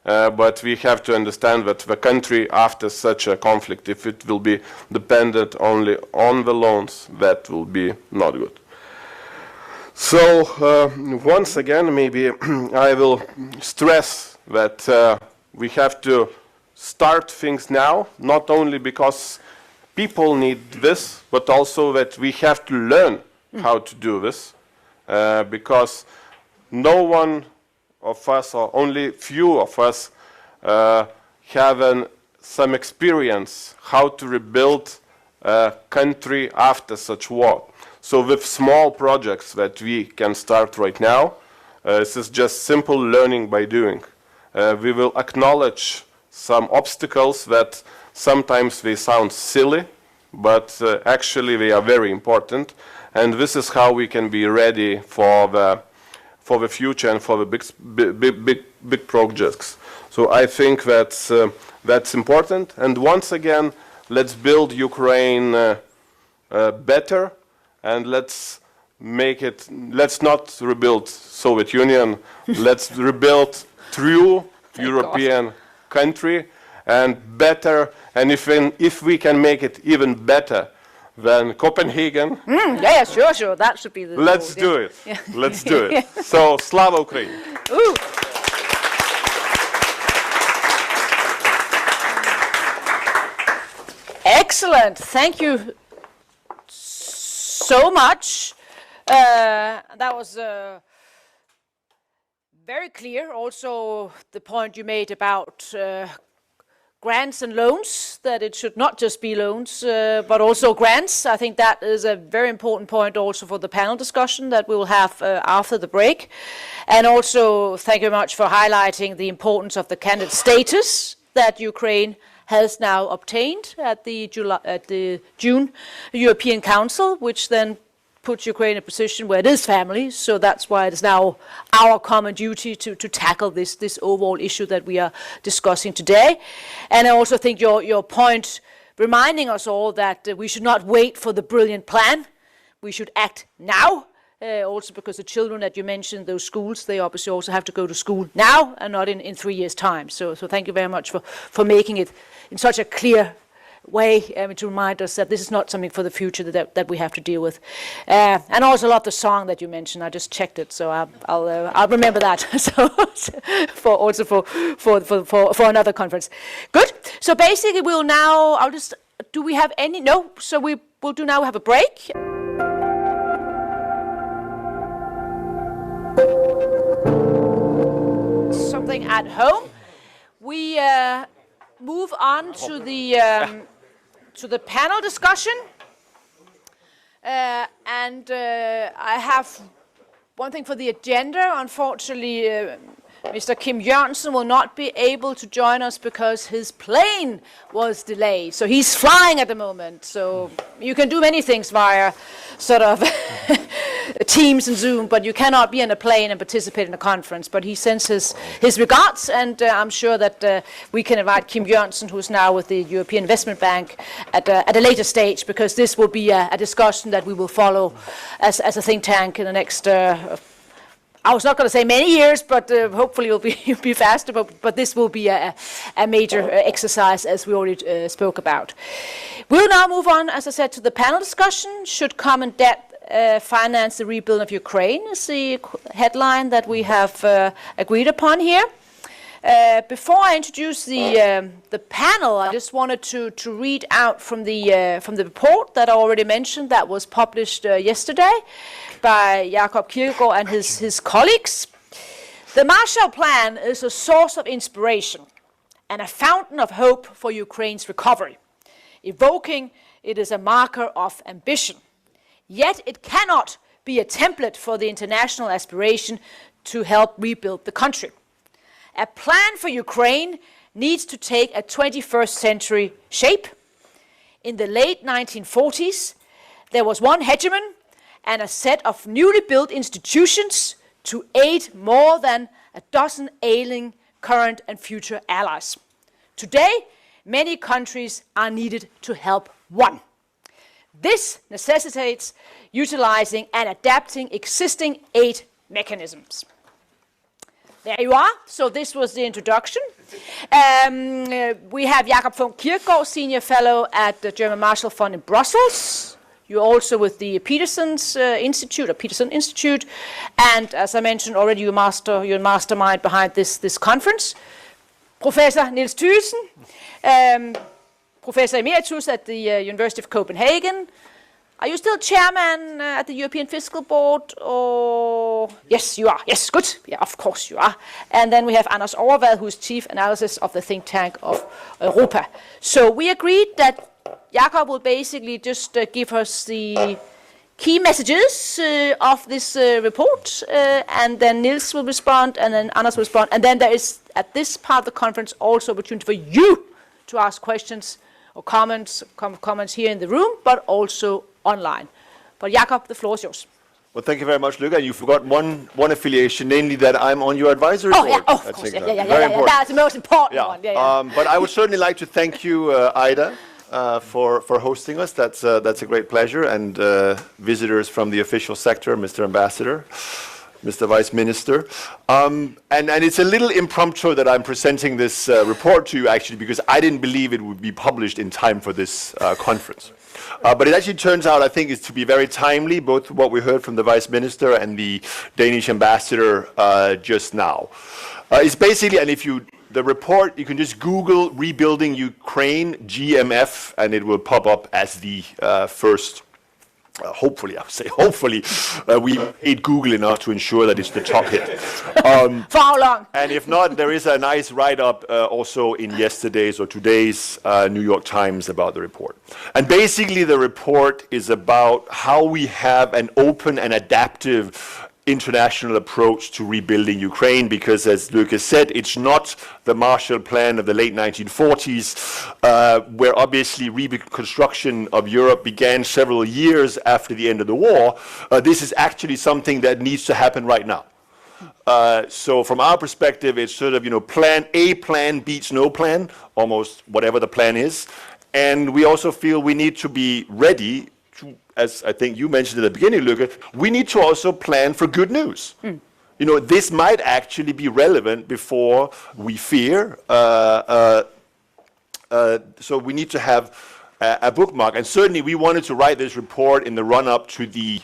But we have to understand that the country after such a conflict, if it will be dependent only on the loans, that will be not good. So once again, maybe I will stress that we have to start things now, not only because people need this, but also that we have to learn how to do this, because no one of us, or only few of us, have some experience how to rebuild a country after such war. So with small projects that we can start right now, this is just simple learning by doing. We will acknowledge some obstacles that sometimes they sound silly, but actually they are very important. And this is how we can be ready for the future and for the big projects. So I think that's important. And once again, let's build Ukraine better, and let's not rebuild Soviet Union. Let's rebuild true European country, and better. And if we can make it even better than Copenhagen, yeah, sure. That should be the. Let's do it. Yeah. Let's do it. So, Slava Ukraini. Ooh. Excellent. Thank you so much. That was Very clear. Also, the point you made about grants and loans, that it should not just be loans, but also grants. I think that is a very important point also for the panel discussion that we will have after the break. And also, thank you very much for highlighting the importance of the candidate status that Ukraine has now obtained at the June European Council, which then puts Ukraine in a position where it is family. So that's why it is now our common duty to tackle this overall issue that we are discussing today. And I also think your point reminding us all that we should not wait for the brilliant plan. We should act now. Also because the children that you mentioned, those schools, they obviously also have to go to school now and not in 3 years' time. So thank you very much for making it in such a clear way to remind us that this is not something for the future that we have to deal with. And also love the song that you mentioned. I just checked it, so I'll remember that. So for another conference. Good. So basically, we'll now. Do we have any? No. So we will do now have a break. Something at home. We move on to the panel discussion, and I have one thing for the agenda. Unfortunately, Mr. Kim Jørgensen will not be able to join us because his plane was delayed. So he's flying at the moment. So you can do many things via sort of Teams and Zoom, but you cannot be on a plane and participate in a conference. But he sends his regards, and I'm sure that we can invite Kim Jørgensen, who is now with the European Investment Bank, at a later stage, because this will be a discussion that we will follow as a think tank in the next I was not going to say many years, but hopefully it'll be faster. But this will be a major exercise, as we already spoke about. We'll now move on, as I said, to the panel discussion. Should common debt finance the rebuilding of Ukraine? Is the headline that we have agreed upon here. Before I introduce the panel, I just wanted to read out from the report that I already mentioned that was published yesterday by Jakob Kierkegaard and his colleagues. The Marshall Plan is a source of inspiration and a fountain of hope for Ukraine's recovery. Evoking it is a marker of ambition. Yet it cannot be a template for the international aspiration to help rebuild the country. A plan for Ukraine needs to take a 21st century shape. In the late 1940s, there was one hegemon and a set of newly built institutions to aid more than a dozen ailing current and future allies. Today, many countries are needed to help one. This necessitates utilizing and adapting existing aid mechanisms. There you are. So this was the introduction. We have Jakob Kierkegaard, Senior Fellow at the German Marshall Fund in Brussels. You're also with the Peterson Institute. And as I mentioned already, you're mastermind behind this conference. Professor Niels Thygesen, Professor Emeritus at the University of Copenhagen. Are you still chairman at the European Fiscal Board? Or yes, you are. Yes, good. Yeah, of course you are. And then we have Anders Overvad, who is chief analyst of the Think Tank of Europa. So we agreed that Jakob will basically just give us the key messages of this report, and then Niels will respond, and then Anders will respond. And then there is, at this part of the conference, also opportunity for you to ask questions or comments here in the room, but also online. But Jakob, the floor is yours. Well, thank you very much, Luca. You forgot one affiliation, namely that I'm on your advisory board. Yeah, of course. Yeah. That's the most important one. But I would certainly like to thank you, Ida, for hosting us. That's a great pleasure. And visitors from the official sector, Mr. Ambassador, Mr. Vice Minister. And it's a little impromptu that I'm presenting this report to you, actually, because I didn't believe it would be published in time for this conference. But it actually turns out, I think, is to be very timely, both what we heard from the Vice Minister and the Danish Ambassador just now. It's basically, and the report, you can just Google Rebuilding Ukraine, GMF, and it will pop up as the first hopefully, I would say, hopefully, we paid Google enough to ensure that it's the top hit. For how long? And if not, there is a nice write-up also in yesterday's or today's New York Times about the report. And basically, the report is about how we have an open and adaptive international approach to rebuilding Ukraine, because as Lucas said, it's not the Marshall Plan of the late 1940s, where obviously reconstruction of Europe began several years after the end of the war. This is actually something that needs to happen right now. So from our perspective, it's sort of, plan beats no plan, almost whatever the plan is. And we also feel we need to be ready to, as I think you mentioned at the beginning, Luca, we need to also plan for good news. This might actually be relevant before we fear. So we need to have a bookmark. And certainly we wanted to write this report in the run-up to the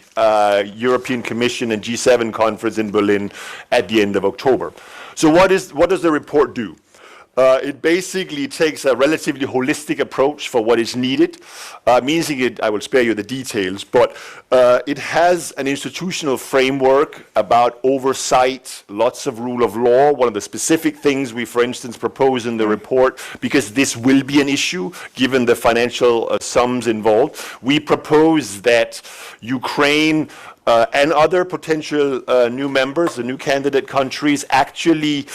European Commission and G7 conference in Berlin at the end of October. So what does the report do? It basically takes a relatively holistic approach for what is needed, meaning I will spare you the details, but it has an institutional framework about oversight, lots of rule of law. One of the specific things we, for instance, propose in the report, because this will be an issue given the financial sums involved, we propose that Ukraine and other potential new members, the new candidate countries, actually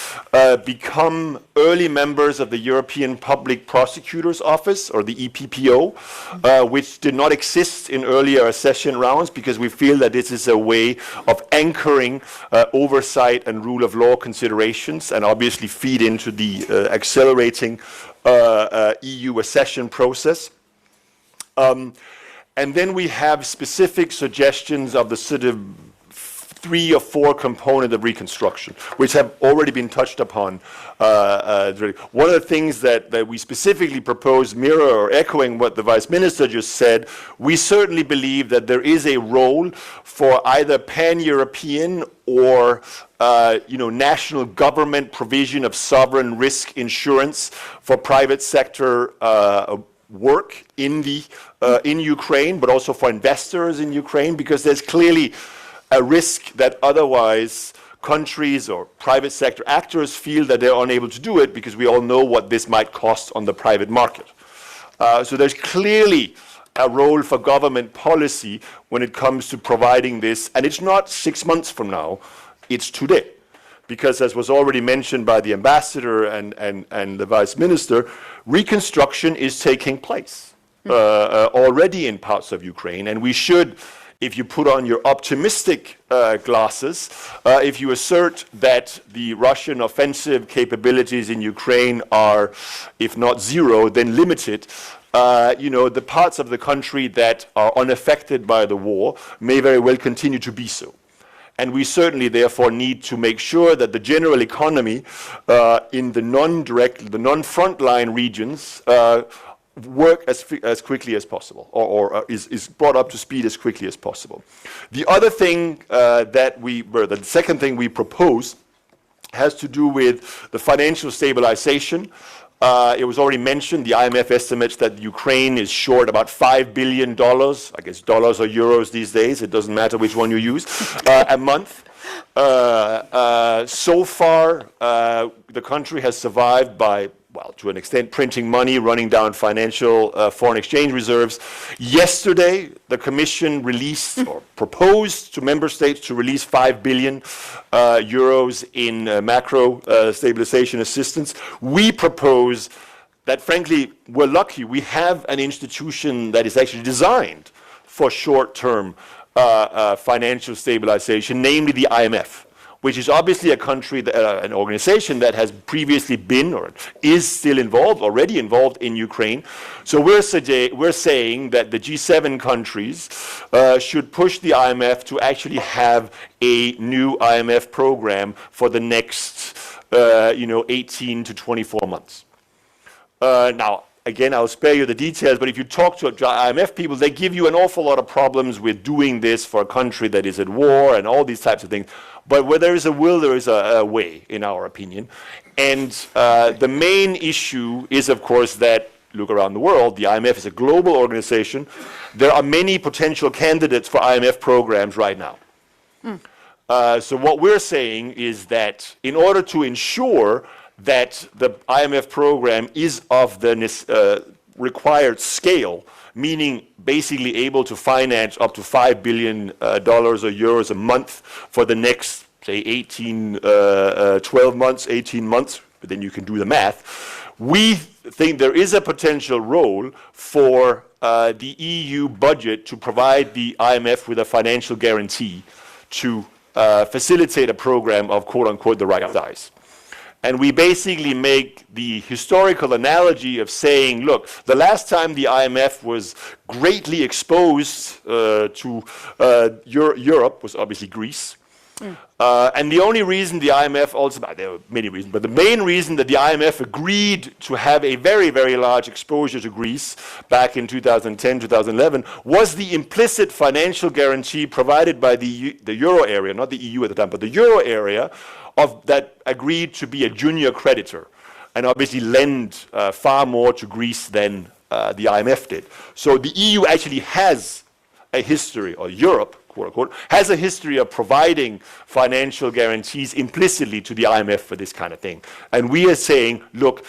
become early members of the European Public Prosecutor's Office, or the EPPO, which did not exist in earlier accession rounds, because we feel that this is a way of anchoring oversight and rule of law considerations, and obviously feed into the accelerating EU accession process. And then we have specific suggestions of the sort of 3 or 4 components of reconstruction, which have already been touched upon. One of the things that we specifically propose, mirror or echoing what the Vice Minister just said, we certainly believe that there is a role for either pan-European or national government provision of sovereign risk insurance for private sector work in Ukraine, but also for investors in Ukraine, because there's clearly a risk that otherwise countries or private sector actors feel that they're unable to do it, because we all know what this might cost on the private market. So there's clearly a role for government policy when it comes to providing this, and it's not 6 months from now, it's today. Because as was already mentioned by the ambassador and the vice minister, reconstruction is taking place already in parts of Ukraine. And we should, if you put on your optimistic glasses, if you assert that the Russian offensive capabilities in Ukraine are, if not zero, then limited, the parts of the country that are unaffected by the war may very well continue to be so. And we certainly, therefore, need to make sure that the general economy in the non-frontline regions work as quickly as possible, or is brought up to speed as quickly as possible. The other thing the second thing we propose has to do with the financial stabilization. It was already mentioned, the IMF estimates that Ukraine is short about $5 billion, I guess dollars or euros these days, it doesn't matter which one you use, a month. So far, the country has survived by, well, to an extent, printing money, running down financial foreign exchange reserves. Yesterday, the Commission released or proposed to member states to release 5 billion euros in macro stabilization assistance. We propose that, frankly, we're lucky. We have an institution that is actually designed for short-term financial stabilization, namely the IMF, which is obviously a country, an organization that has previously been or is still already involved in Ukraine. So we're saying that the G7 countries should push the IMF to actually have a new IMF program for the next, 18 to 24 months. Now, again, I'll spare you the details, but if you talk to IMF people, they give you an awful lot of problems with doing this for a country that is at war and all these types of things. But where there is a will, there is a way, in our opinion. And the main issue is, of course, that look around the world, the IMF is a global organization. There are many potential candidates for IMF programs right now. So what we're saying is that in order to ensure that the IMF program is of the required scale, meaning basically able to finance up to $5 billion or euros a month for the next, say, 12 months, 18 months, but then you can do the math. We think there is a potential role for the EU budget to provide the IMF with a financial guarantee to facilitate a program of quote-unquote the right size. And we basically make the historical analogy of saying, look, the last time the IMF was greatly exposed to Europe was obviously Greece. And the only reason the IMF also, there were many reasons, but the main reason that the IMF agreed to have a very, very large exposure to Greece back in 2010, 2011, was the implicit financial guarantee provided by the Euro area, not the EU at the time, but the Euro area, that agreed to be a junior creditor and obviously lend far more to Greece than the IMF did. So the EU actually has a history, or Europe, quote unquote, has a history of providing financial guarantees implicitly to the IMF for this kind of thing. And we are saying, look,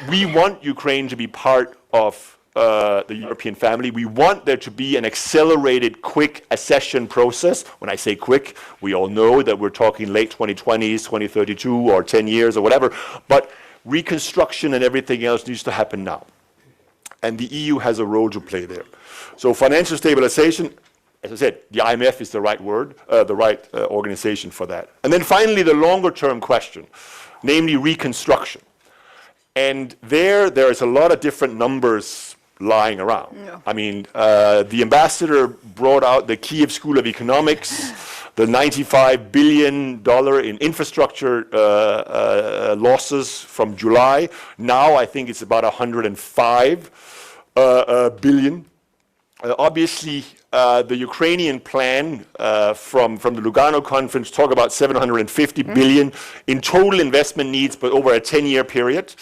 we want Ukraine to be part of the European family. We want there to be an accelerated, quick accession process. When I say quick, we all know that we're talking late 2020s, 2032, or 10 years, or whatever. But reconstruction and everything else needs to happen now. And the EU has a role to play there. So financial stabilization, as I said, the IMF is the right word, the right organization for that. And then finally, the longer-term question, namely reconstruction. And there is a lot of different numbers lying around. Yeah. I mean, the ambassador brought out the Kiev School of Economics, the $95 billion in infrastructure losses from July. Now I think it's about $105 billion. Obviously, the Ukrainian plan from the Lugano conference talk about $750 billion in total investment needs, but over a 10-year period.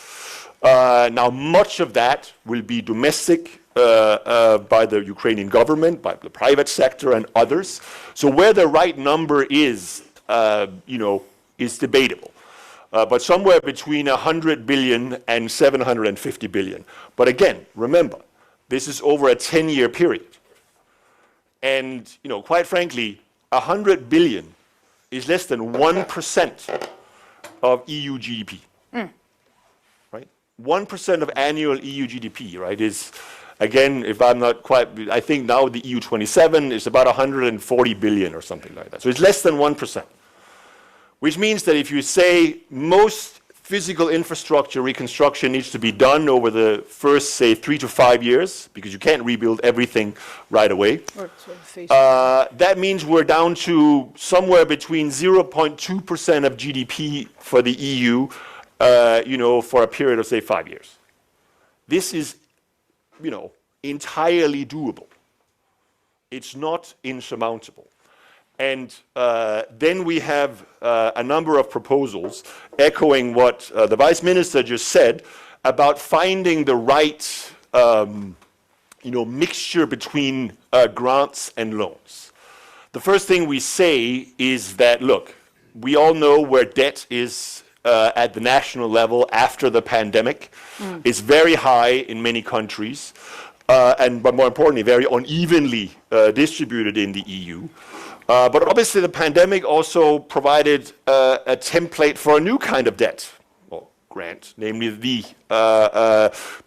Now, much of that will be domestic by the Ukrainian government, by the private sector, and others. So where the right number is, is debatable. But somewhere between 100 billion and 750 billion. But again, remember, this is over a 10-year period. And, quite frankly, 100 billion is less than 1% of EU GDP. Right? 1% of annual EU GDP, right, is, again, if I'm not quite, I think now the EU 27 is about 140 billion or something like that. So it's less than 1%. Which means that if you say most physical infrastructure reconstruction needs to be done over the first, say, 3 to 5 years, because you can't rebuild everything right away. That means we're down to somewhere between 0.2% of GDP for the EU, for a period of, say, 5 years. This is, entirely doable. It's not insurmountable. And then we have a number of proposals echoing what the Vice Minister just said about finding the right, mixture between grants and loans. The first thing we say is that, look, we all know where debt is at the national level after the pandemic. It's very high in many countries, but more importantly, very unevenly distributed in the EU. But obviously the pandemic also provided a template for a new kind of debt, or grant, namely the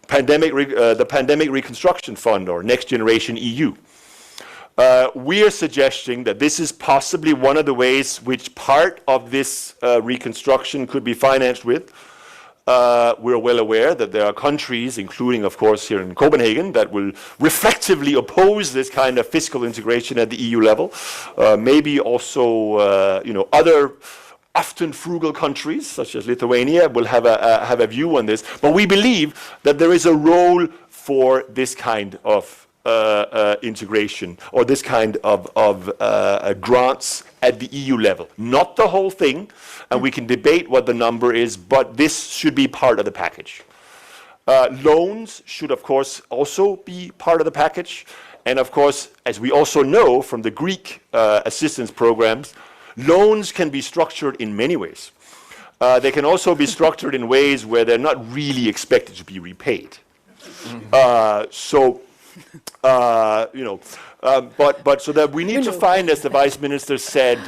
Pandemic Reconstruction Fund, or Next Generation EU. We are suggesting that this is possibly one of the ways which part of this reconstruction could be financed with. We're well aware that there are countries, including, of course, here in Copenhagen, that will reflectively oppose this kind of fiscal integration at the EU level. Maybe also, other often frugal countries, such as Lithuania, will have a view on this. But we believe that there is a role for this kind of integration, or this kind of grants at the EU level. Not the whole thing, and we can debate what the number is, but this should be part of the package. Loans should, of course, also be part of the package. And of course, as we also know from the Greek assistance programs, loans can be structured in many ways. They can also be structured in ways where they're not really expected to be repaid. But so that we need to find, as the Vice Minister said,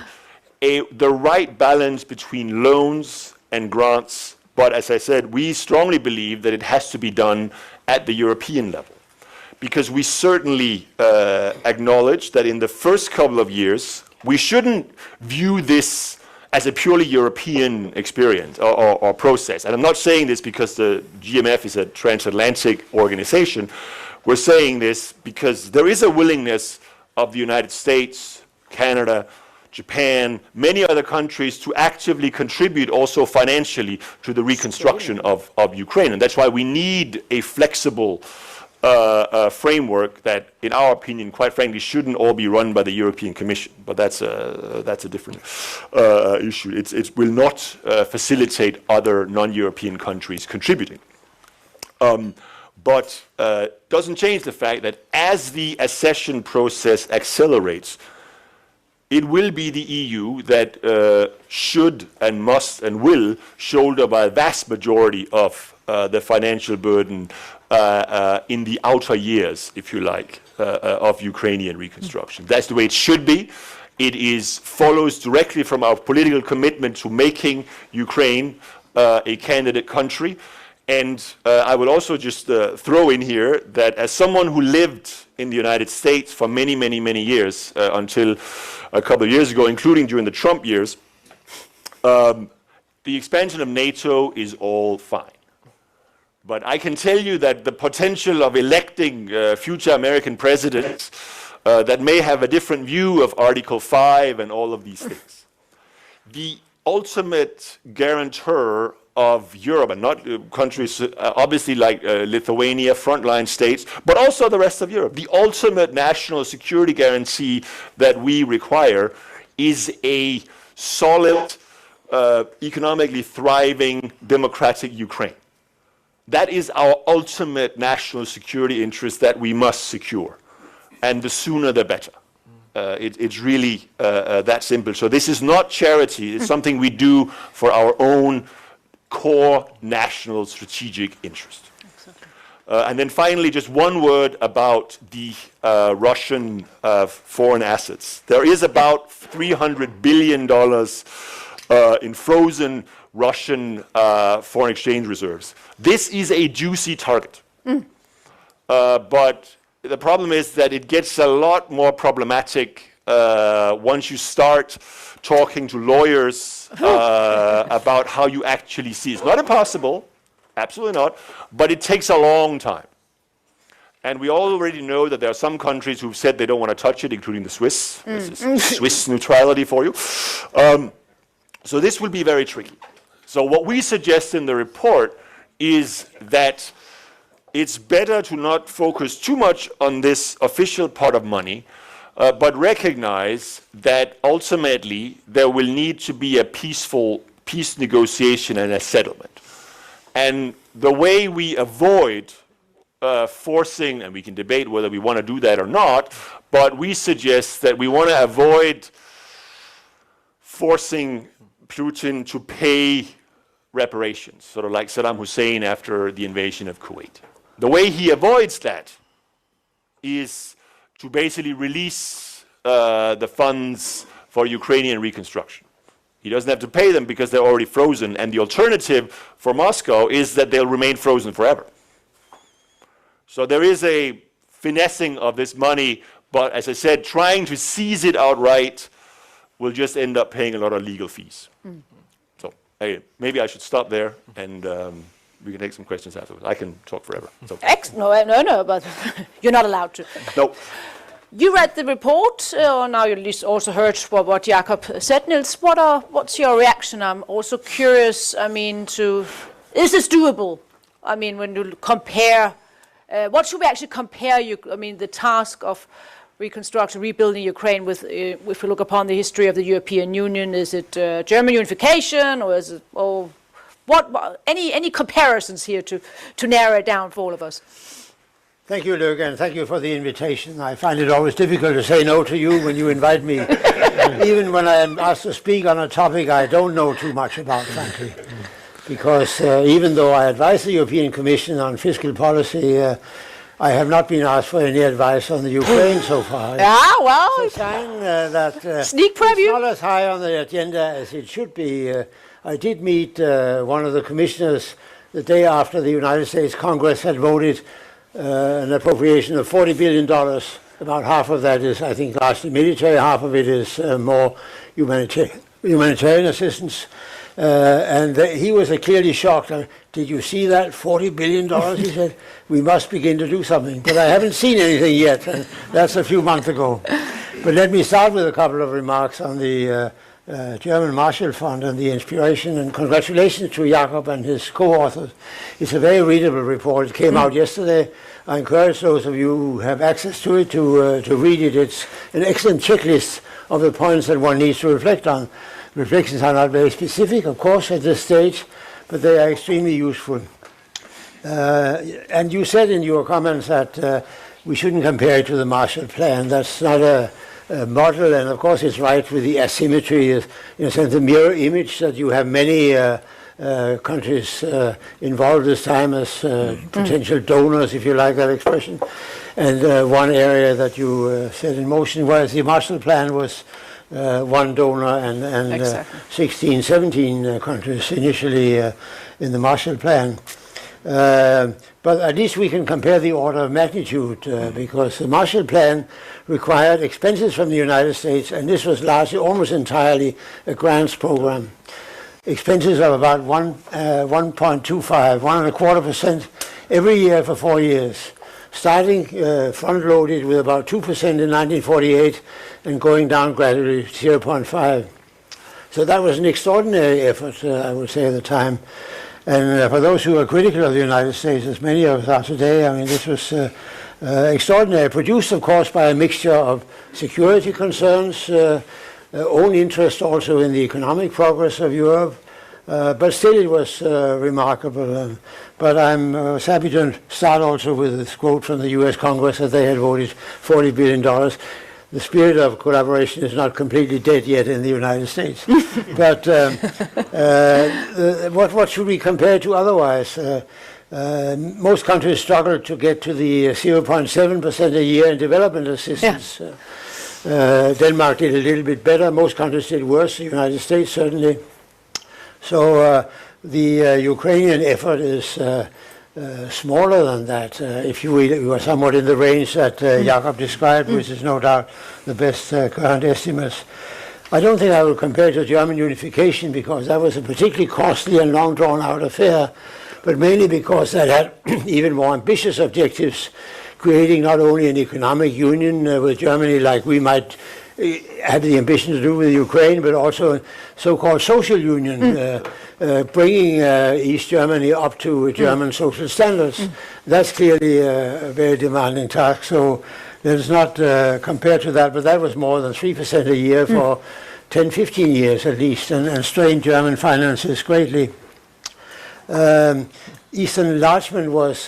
the right balance between loans and grants. But as I said, we strongly believe that it has to be done at the European level. Because we certainly acknowledge that in the first couple of years, we shouldn't view this as a purely European experience or process. And I'm not saying this because the GMF is a transatlantic organization. We're saying this because there is a willingness of the United States, Canada, Japan, many other countries to actively contribute also financially to the reconstruction of Ukraine. And that's why we need a flexible framework that, in our opinion, quite frankly, shouldn't all be run by the European Commission. But that's a different issue. It will not facilitate other non-European countries contributing. But doesn't change the fact that as the accession process accelerates, it will be the EU that should and must and will shoulder by a vast majority of the financial burden in the outer years, if you like, of Ukrainian reconstruction. That's the way it should be. It follows directly from our political commitment to making Ukraine a candidate country. And I will also just throw in here that as someone who lived in the United States for many, many, many years, until a couple of years ago, including during the Trump years, the expansion of NATO is all fine. But I can tell you that the potential of electing future American presidents that may have a different view of Article 5 and all of these things. The ultimate guarantor of Europe, and not countries obviously like Lithuania, frontline states, but also the rest of Europe. The ultimate national security guarantee that we require is a solid, economically thriving, democratic Ukraine. That is our ultimate national security interest that we must secure. And the sooner the better. It's really that simple. So this is not charity. It's something we do for our own core national strategic interest. And then finally, just one word about the Russian foreign assets. There is about $300 billion in frozen Russian foreign exchange reserves. This is a juicy target. But the problem is that it gets a lot more problematic once you start talking to lawyers about how you actually see it. It's not impossible, absolutely not, but it takes a long time. And we already know that there are some countries who've said they don't want to touch it, including the Swiss. This is Swiss neutrality for you. So this will be very tricky. So what we suggest in the report is that it's better to not focus too much on this official pot of money, but recognize that ultimately there will need to be a peaceful peace negotiation and a settlement. And the way we avoid forcing, and we can debate whether we want to do that or not, but we suggest that we want to avoid forcing Putin to pay reparations, sort of like Saddam Hussein after the invasion of Kuwait. The way he avoids that is to basically release the funds for Ukrainian reconstruction. He doesn't have to pay them because they're already frozen, and the alternative for Moscow is that they'll remain frozen forever. So there is a finessing of this money, but as I said, trying to seize it outright will just end up paying a lot of legal fees. So maybe I should stop there, and we can take some questions afterwards. I can talk forever. So. No, but you're not allowed to. No. You read the report, or now you at least also heard what Jakob said, Niels. What's your reaction? I'm also curious, is this doable? When you compare, what should we actually compare, the task of reconstruction, rebuilding Ukraine with, if we look upon the history of the European Union, is it German unification, or is it, what any comparisons here to narrow it down for all of us? Thank you, Luke, and thank you for the invitation. I find it always difficult to say no to you when you invite me. Even when I am asked to speak on a topic I don't know too much about, frankly. Because even though I advise the European Commission on fiscal policy, I have not been asked for any advice on the Ukraine so far. Well, it's a sign that sneak preview. It's not as high on the agenda as it should be. I did meet one of the commissioners the day after the United States Congress had voted an appropriation of $40 billion. About half of that is, I think, largely military, half of it is more humanitarian assistance. And he was clearly shocked. Did you see that $40 billion? He said, we must begin to do something. But I haven't seen anything yet. And that's a few months ago. But let me start with a couple of remarks on the German Marshall Fund and the inspiration. And congratulations to Jakob and his co-authors. It's a very readable report. It came out yesterday. I encourage those of you who have access to it to read it. It's an excellent checklist of the points that one needs to reflect on. Reflections are not very specific, of course, at this stage, but they are extremely useful. And you said in your comments that we shouldn't compare it to the Marshall Plan. That's not a model, and of course it's right with the asymmetry, in a sense, the mirror image that you have many countries involved this time as potential donors, if you like that expression. And one area that you set in motion was the Marshall Plan was one donor and Exactly. 16, 17 countries initially in the Marshall Plan. But at least we can compare the order of magnitude because the Marshall Plan required expenses from the United States, and this was largely, almost entirely, a grants program. Expenses of about 1.25% every year for 4 years, starting front-loaded with about 2% in 1948 and going down gradually 0.5. So that was an extraordinary effort, I would say, at the time. And for those who are critical of the United States, as many of us are today, I mean, this was extraordinary, produced, of course, by a mixture of security concerns, own interest also in the economic progress of Europe, but still it was remarkable. But I'm happy to start also with this quote from the U.S. Congress that they had voted $40 billion. The spirit of collaboration is not completely dead yet in the United States. But what should we compare to otherwise? Most countries struggle to get to the 0.7% a year in development assistance. Yeah. Denmark did a little bit better. Most countries did worse, the United States certainly. So the Ukrainian effort is smaller than that, if you were somewhat in the range that Jakob described, which is no doubt the best current estimates. I don't think I will compare it to German unification because that was a particularly costly and long drawn out affair, but mainly because that had even more ambitious objectives, creating not only an economic union with Germany like we might have the ambition to do with Ukraine, but also a so-called social union, bringing East Germany up to German social standards. That's clearly a very demanding task. So let us not compare to that, but that was more than 3% a year for 10, 15 years at least, and strained German finances greatly. Eastern enlargement was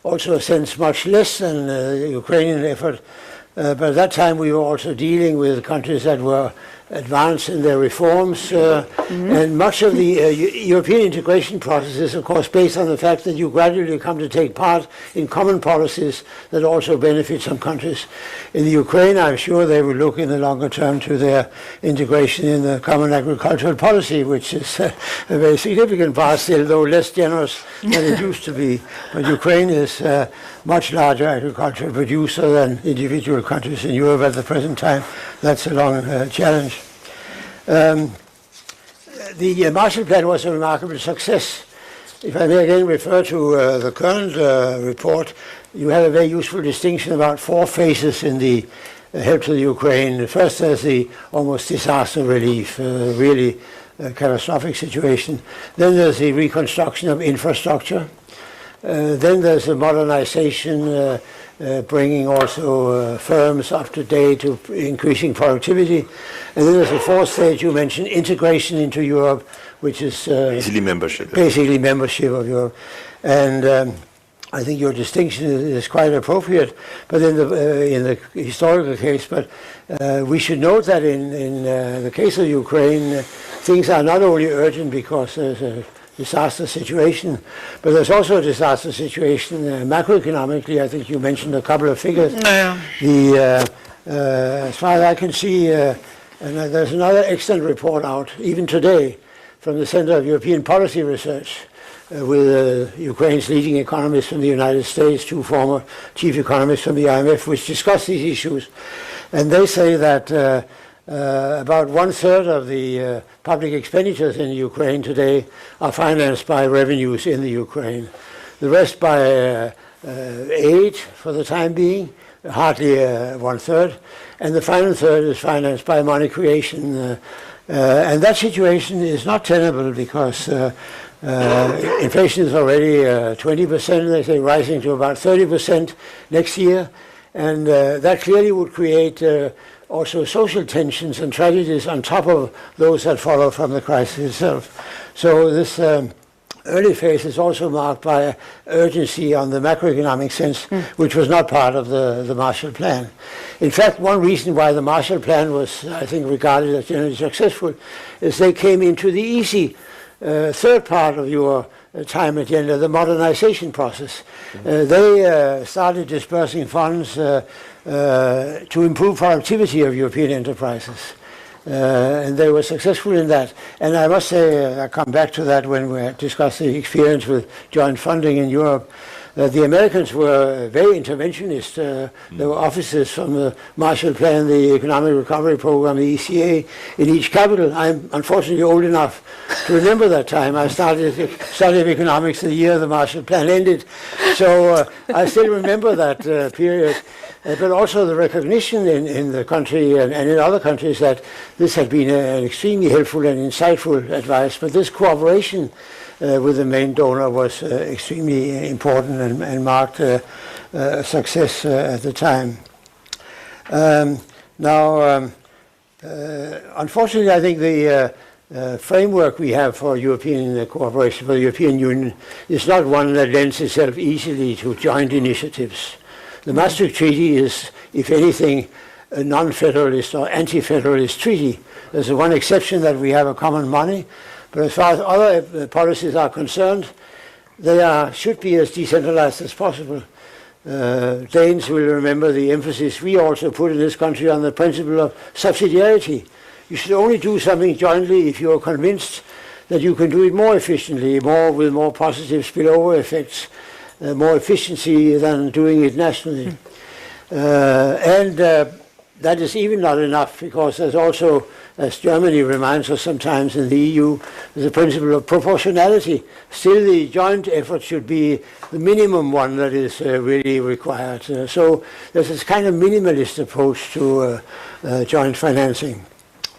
also a sense much less than the Ukrainian effort. But at that time we were also dealing with countries that were advanced in their reforms, and much of the European integration process is, of course, based on the fact that you gradually come to take part in common policies that also benefit some countries. In the Ukraine, I'm sure they will look in the longer term to their integration in the common agricultural policy, which is a very significant part still, though less generous than it used to be. But Ukraine is a much larger agricultural producer than individual countries in Europe at the present time. That's a long challenge. The Marshall Plan was a remarkable success. If I may again refer to the current report, you have a very useful distinction about 4 phases in the help to the Ukraine. First, there's the almost disaster relief, really catastrophic situation. Then there's the reconstruction of infrastructure. Then there's the modernization, bringing also firms up to date to increasing productivity. And then there's the 4th stage you mentioned, integration into Europe, which is Basically membership. basically membership of Europe. And I think your distinction is quite appropriate, but in the historical case. But we should note that in the case of Ukraine, things are not only urgent because there's a disaster situation, but there's also a disaster situation macroeconomically. I think you mentioned a couple of figures. Yeah. As far as I can see, and there's another excellent report out even today from the Center of European Policy Research with Ukraine's leading economists from the United States, two former chief economists from the IMF, which discuss these issues. And they say that about 1/3 of the public expenditures in Ukraine today are financed by revenues in the Ukraine. The rest by aid for the time being, hardly 1/3. And the final third is financed by money creation. And that situation is not tenable because inflation is already 20%, they say, rising to about 30% next year. And that clearly would create also social tensions and tragedies on top of those that follow from the crisis itself. So this early phase is also marked by urgency on the macroeconomic sense, which was not part of the Marshall Plan. In fact, one reason why the Marshall Plan was, I think, regarded as generally successful is they came into the easy third part of your time agenda, the modernization process. They started dispersing funds to improve productivity of European enterprises. And they were successful in that. And I must say, I come back to that when we discuss the experience with joint funding in Europe. The Americans were very interventionist. There were offices from the Marshall Plan, the Economic Recovery Program, the ECA, in each capital. I'm unfortunately old enough to remember that time. I started study of economics the year the Marshall Plan ended. So I still remember that period. But also the recognition in the country and in other countries that this had been an extremely helpful and insightful advice. But this cooperation with the main donor was extremely important and marked success at the time. Now, unfortunately, I think the framework we have for European cooperation, for the European Union, is not one that lends itself easily to joint initiatives. The Maastricht Treaty is, if anything, a non-federalist or anti-federalist treaty. There's one exception that we have a common money, but as far as other policies are concerned, they should be as decentralized as possible. Danes will remember the emphasis we also put in this country on the principle of subsidiarity. You should only do something jointly if you are convinced that you can do it more efficiently, with more positive spillover effects, more efficiency than doing it nationally. And that is even not enough because there's also, as Germany reminds us sometimes in the EU, there's a principle of proportionality. Still, the joint effort should be the minimum one that is really required. So there's this kind of minimalist approach to joint financing.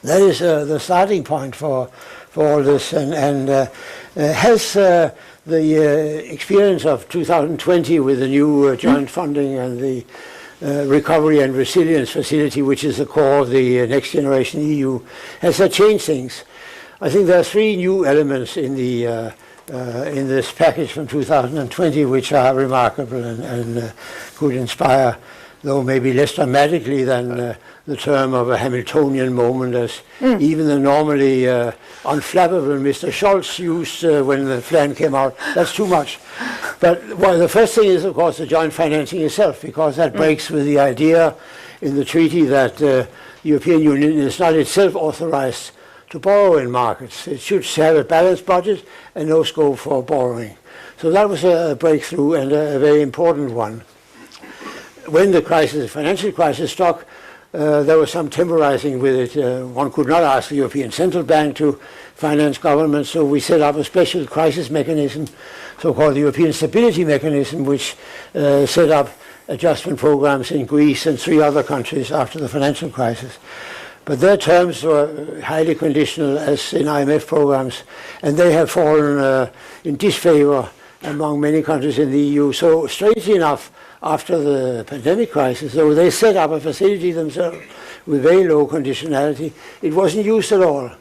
That is the starting point for all this, and has the experience of 2020 with the new joint funding and the Recovery and Resilience Facility, which is the core of the Next Generation EU, has that changed things? I think there are three new elements in this package from 2020 which are remarkable and could inspire, though maybe less dramatically than the term of a Hamiltonian moment, as even the normally unflappable Mr. Scholz used when the plan came out. That's too much. But the first thing is, of course, the joint financing itself, because that breaks with the idea in the treaty that the European Union is not itself authorized to borrow in markets. It should have a balanced budget and no scope for borrowing. So that was a breakthrough and a very important one. When the financial crisis struck, there was some temporizing with it. One could not ask the European Central Bank to finance governments, so we set up a special crisis mechanism, so-called the European Stability Mechanism, which set up adjustment programs in Greece and 3 other countries after the financial crisis. But their terms were highly conditional, as in IMF programs, and they have fallen in disfavor among many countries in the EU. So, strangely enough, after the pandemic crisis, though they set up a facility themselves with very low conditionality, it wasn't used at all,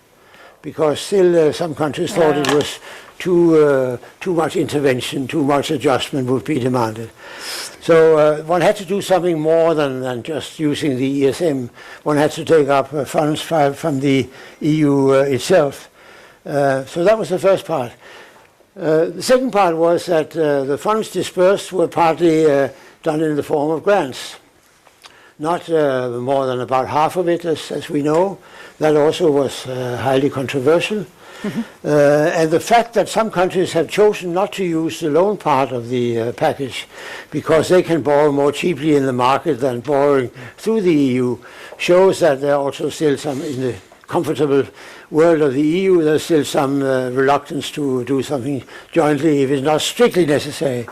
because still some countries thought it was too much intervention, too much adjustment would be demanded. So one had to do something more than just using the ESM. One had to take up funds from the EU itself. So that was the first part. The second part was that the funds dispersed were partly done in the form of grants. Not more than about half of it, as we know. That also was highly controversial. And the fact that some countries have chosen not to use the loan part of the package because they can borrow more cheaply in the market than borrowing through the EU shows that there are also still some, in the comfortable world of the EU, there's still some reluctance to do something jointly if it's not strictly necessary.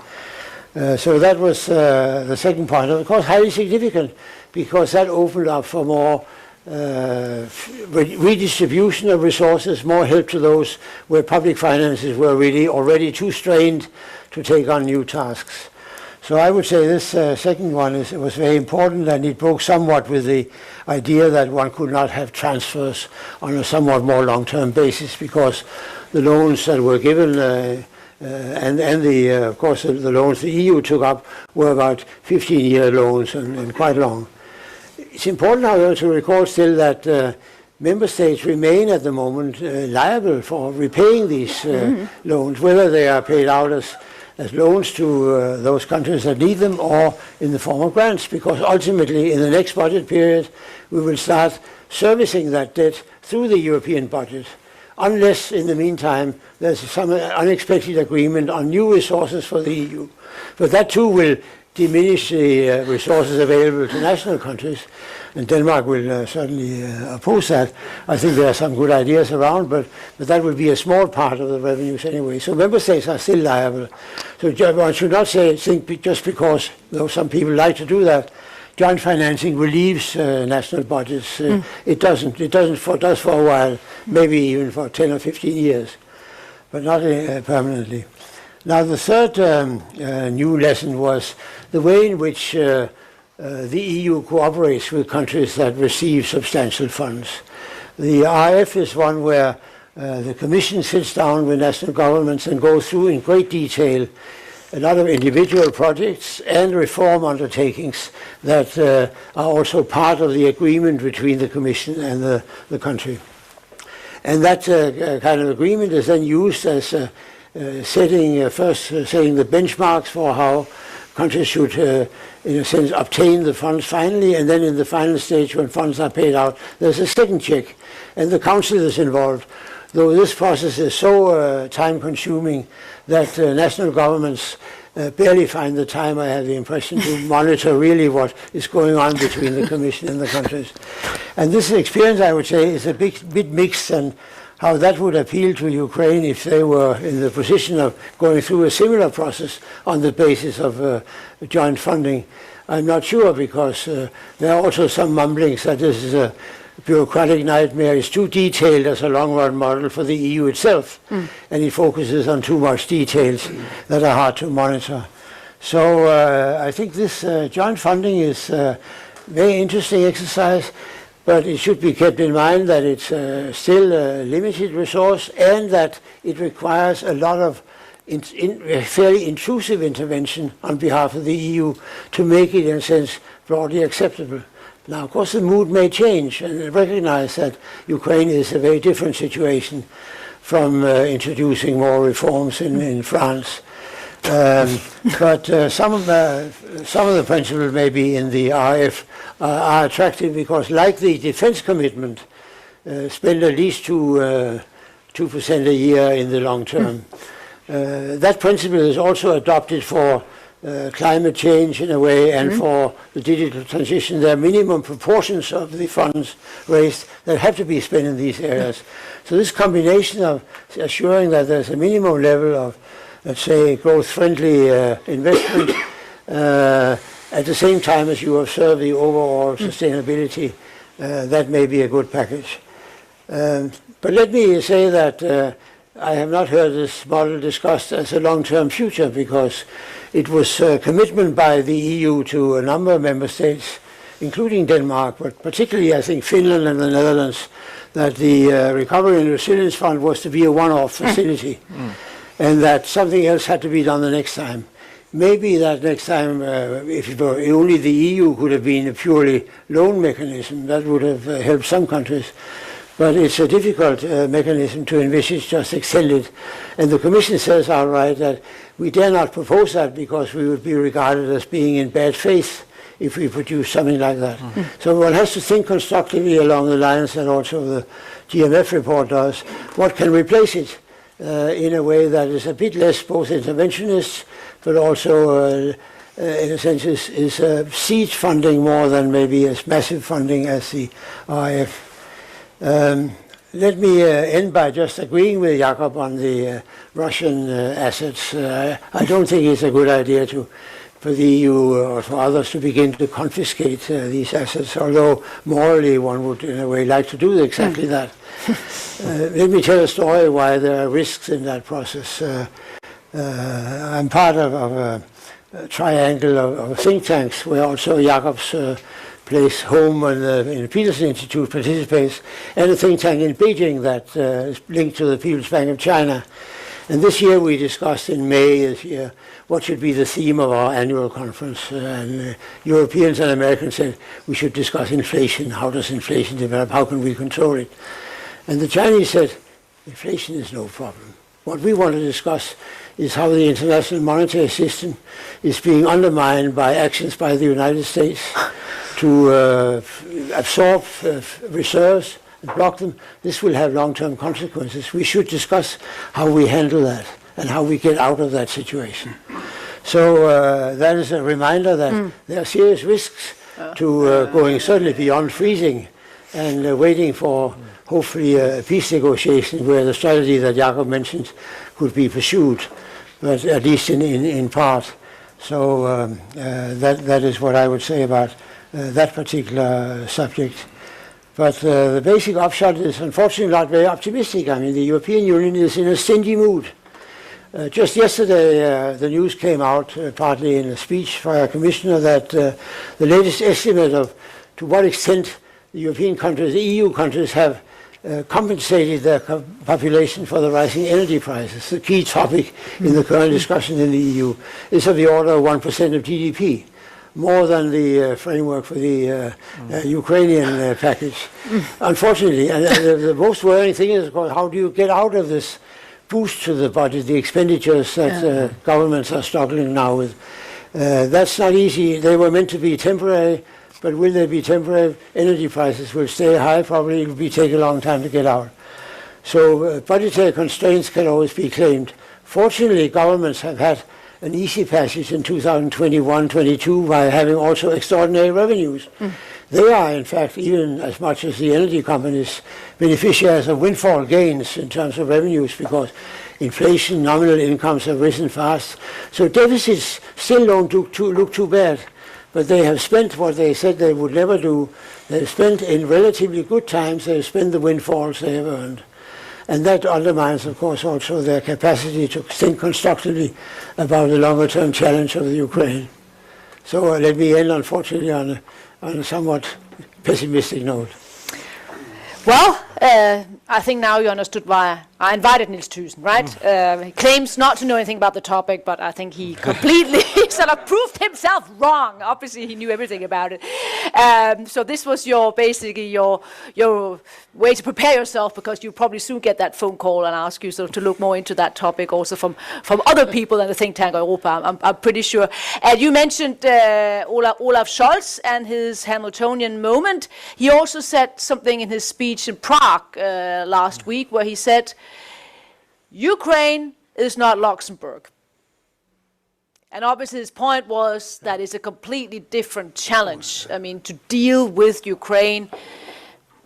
So that was the second part, of course highly significant because that opened up for more redistribution of resources, more help to those where public finances were really already too strained to take on new tasks. So I would say this second one was very important, and it broke somewhat with the idea that one could not have transfers on a somewhat more long-term basis because the loans that were given and of course the loans the EU took up were about 15-year loans and quite long. It's important, however, to recall still that member states remain at the moment liable for repaying these loans, whether they are paid out as loans to those countries that need them or in the form of grants, because ultimately in the next budget period we will start servicing that debt through the European budget, unless in the meantime there's some unexpected agreement on new resources for the EU. But that too will diminish the resources available to national countries, and Denmark will certainly oppose that. I think there are some good ideas around, but that will be a small part of the revenues anyway. So member states are still liable. So one should not think just because, though some people like to do that, joint financing relieves national budgets. It doesn't. It does for a while, maybe even for 10 or 15 years, but not permanently. Now the third new lesson was the way in which the EU cooperates with countries that receive substantial funds. The RF is one where the Commission sits down with national governments and goes through in great detail a lot of individual projects and reform undertakings that are also part of the agreement between the Commission and the country. And that kind of agreement is then used as setting the benchmarks for how countries should, in a sense, obtain the funds finally, and then in the final stage when funds are paid out, there's a second check, and the Council is involved. Though this process is so time-consuming that national governments barely find the time, I have the impression, to monitor really what is going on between the Commission and the countries. And this experience, I would say, is a bit mixed, and how that would appeal to Ukraine if they were in the position of going through a similar process on the basis of joint funding. I'm not sure, because there are also some mumblings that this is a bureaucratic nightmare. It's too detailed as a long-run model for the EU itself, and it focuses on too much details that are hard to monitor. So I think this joint funding is a very interesting exercise. But it should be kept in mind that it's still a limited resource, and that it requires a lot of fairly intrusive intervention on behalf of the EU to make it, in a sense, broadly acceptable. Now, of course, the mood may change, and recognize that Ukraine is a very different situation from introducing more reforms in France. But some of the principles maybe in the RF are attractive because, like the defense commitment, spend at least 2% a year in the long term. That principle is also adopted for climate change in a way, and for the digital transition. There are minimum proportions of the funds raised that have to be spent in these areas. So this combination of assuring that there's a minimum level of, let's say, growth-friendly investment, at the same time as you observe the overall sustainability, that may be a good package. But let me say that I have not heard this model discussed as a long-term future, because it was a commitment by the EU to a number of member states including Denmark, but particularly I think Finland and the Netherlands, that the Recovery and Resilience Fund was to be a one-off facility, and that something else had to be done the next time. Maybe that next time, if it were only the EU could have been a purely loan mechanism, that would have helped some countries. But it's a difficult mechanism to envisage, just extend it. And the Commission says outright that we dare not propose that because we would be regarded as being in bad faith if we produce something like that. So one has to think constructively along the lines that also the GMF report does. What can replace it in a way that is a bit less both interventionist, but also in a sense is seed funding more than maybe as massive funding as the RF. Let me end by just agreeing with Jakob on the Russian assets. I don't think it's a good idea for the EU or for others to begin to confiscate these assets, although morally one would in a way like to do exactly that. Let me tell a story why there are risks in that process. I'm part of a triangle of think tanks where also Jakob's place home in the Peterson Institute participates, and a think tank in Beijing that is linked to the People's Bank of China. And this year we discussed in May this year what should be the theme of our annual conference. And Europeans and Americans said we should discuss inflation. How does inflation develop? How can we control it? And the Chinese said inflation is no problem. What we want to discuss is how the international monetary system is being undermined by actions by the United States to absorb reserves and block them. This will have long-term consequences. We should discuss how we handle that and how we get out of that situation. So that is a reminder that there are serious risks to going certainly beyond freezing and waiting for hopefully a peace negotiation where the strategy that Jakob mentioned could be pursued, but at least in part. So that is what I would say about that particular subject. But the basic upshot is unfortunately not very optimistic. I mean, the European Union is in a stingy mood. Just yesterday, the news came out, partly in a speech by a commissioner, that the latest estimate of to what extent the European countries, the EU countries, have compensated their population for the rising energy prices. The key topic in the current discussion in the EU is of the order of 1% of GDP, more than the framework for the Ukrainian package. Unfortunately, and the most worrying thing is, of course, how do you get out of this boost to the budget, the expenditures that governments are struggling now with? That's not easy. They were meant to be temporary, but will they be temporary? Energy prices will stay high. Probably it will take a long time to get out. So budgetary constraints can always be claimed. Fortunately, governments have had an easy passage in 2021-22 by having also extraordinary revenues. They are, in fact, even as much as the energy companies, beneficiaries of windfall gains in terms of revenues because inflation, nominal incomes have risen fast. So deficits still don't look too bad, but they have spent what they said they would never do. They've spent in relatively good times, they've spent the windfalls they have earned. And that undermines, of course, also their capacity to think constructively about the longer-term challenge of the Ukraine. So let me end, unfortunately, on a somewhat pessimistic note. Well, I think now you understood why I invited Niels Thyssen, right? He claims not to know anything about the topic, but I think he completely sort of proved himself wrong. Obviously, he knew everything about it. So this was basically your way to prepare yourself, because you probably soon get that phone call and ask you sort of to look more into that topic also from other people than the Think Tank Europa, I'm pretty sure. And you mentioned Olaf Scholz and his Hamiltonian moment. He also said something in his speech in Prague last week where he said, Ukraine is not Luxembourg. And obviously his point was that it's a completely different challenge. I mean, to deal with Ukraine,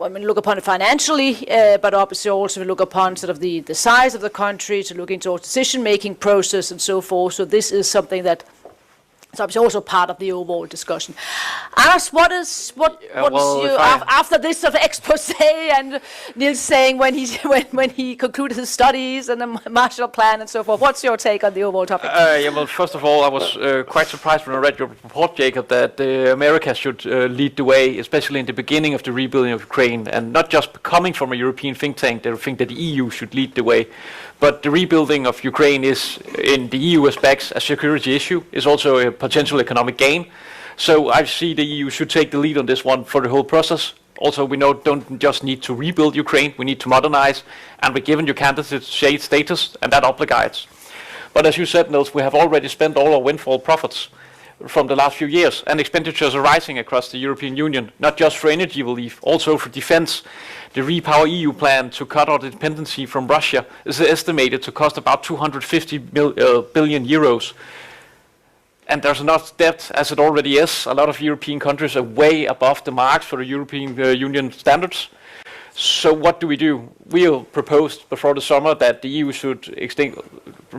I mean, look upon it financially, but obviously also look upon sort of the size of the country, to look into our decision-making process and so forth. So this is something that So it's also part of the overall discussion. Anders, after this sort of expose and Niels saying when he concluded his studies and the Marshall Plan and so forth, what's your take on the overall topic? Well, first of all, I was quite surprised when I read your report, Jacob, that America should lead the way, especially in the beginning of the rebuilding of Ukraine, and not just coming from a European think tank. They think that the EU should lead the way. But the rebuilding of Ukraine is, in the EU aspects, a security issue, is also a potential economic gain. So I see the EU should take the lead on this one for the whole process. Also, we don't just need to rebuild Ukraine, we need to modernize, and we're given your candidate status, and that obligates. But as you said, Niels, we have already spent all our windfall profits from the last few years, and expenditures are rising across the European Union, not just for energy relief, also for defense. The Repower EU plan to cut our dependency from Russia is estimated to cost about 250 billion euros. And there's enough debt as it already is. A lot of European countries are way above the marks for the European Union standards. So what do? We'll propose before the summer that the EU should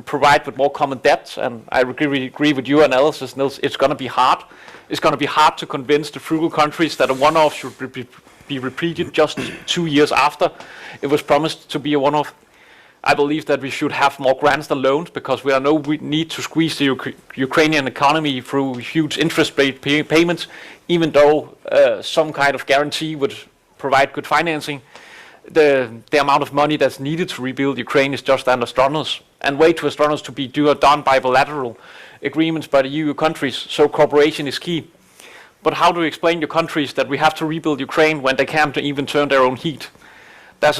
provide with more common debt, and I agree with your analysis, Niels. It's going to be hard. It's going to be hard to convince the frugal countries that a one-off should be repeated just 2 years after it was promised to be a one-off. I believe that we should have more grants than loans, because we need to squeeze the Ukrainian economy through huge interest rate payments, even though some kind of guarantee would provide good financing. The amount of money that's needed to rebuild Ukraine is just astronomous, and way too astronomous to be done by bilateral agreements by the EU countries, so cooperation is key. But how do we explain to countries that we have to rebuild Ukraine when they can't even turn their own heat? There's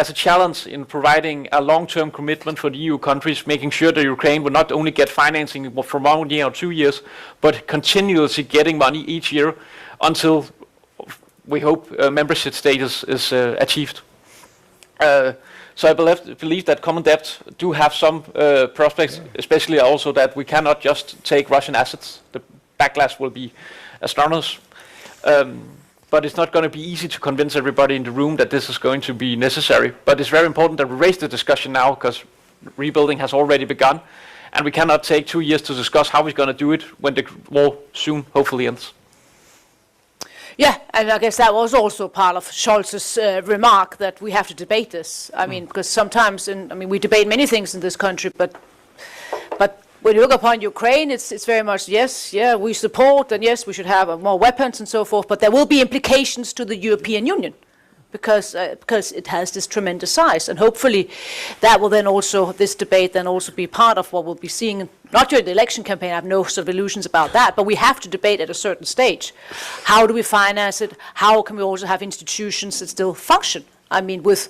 a challenge in providing a long-term commitment for the EU countries, making sure that Ukraine will not only get financing for 1 year or 2 years, but continuously getting money each year until we hope membership status is achieved. So I believe that common debt do have some prospects, especially also that we cannot just take Russian assets. The backlash will be astronomous. But it's not going to be easy to convince everybody in the room that this is going to be necessary. But it's very important that we raise the discussion now, because rebuilding has already begun, and we cannot take 2 years to discuss how we're going to do it when the war soon hopefully ends. Yeah, and I guess that was also part of Scholz's remark, that we have to debate this. I mean, because sometimes, we debate many things in this country, but when you look upon Ukraine, it's very much, yes, yeah, we support, and yes, we should have more weapons and so forth, but there will be implications to the European Union, because it has this tremendous size, and hopefully that will then also, this debate then also be part of what we'll be seeing, not during the election campaign, I have no sort of illusions about that, but we have to debate at a certain stage. How do we finance it? How can we also have institutions that still function? I mean, with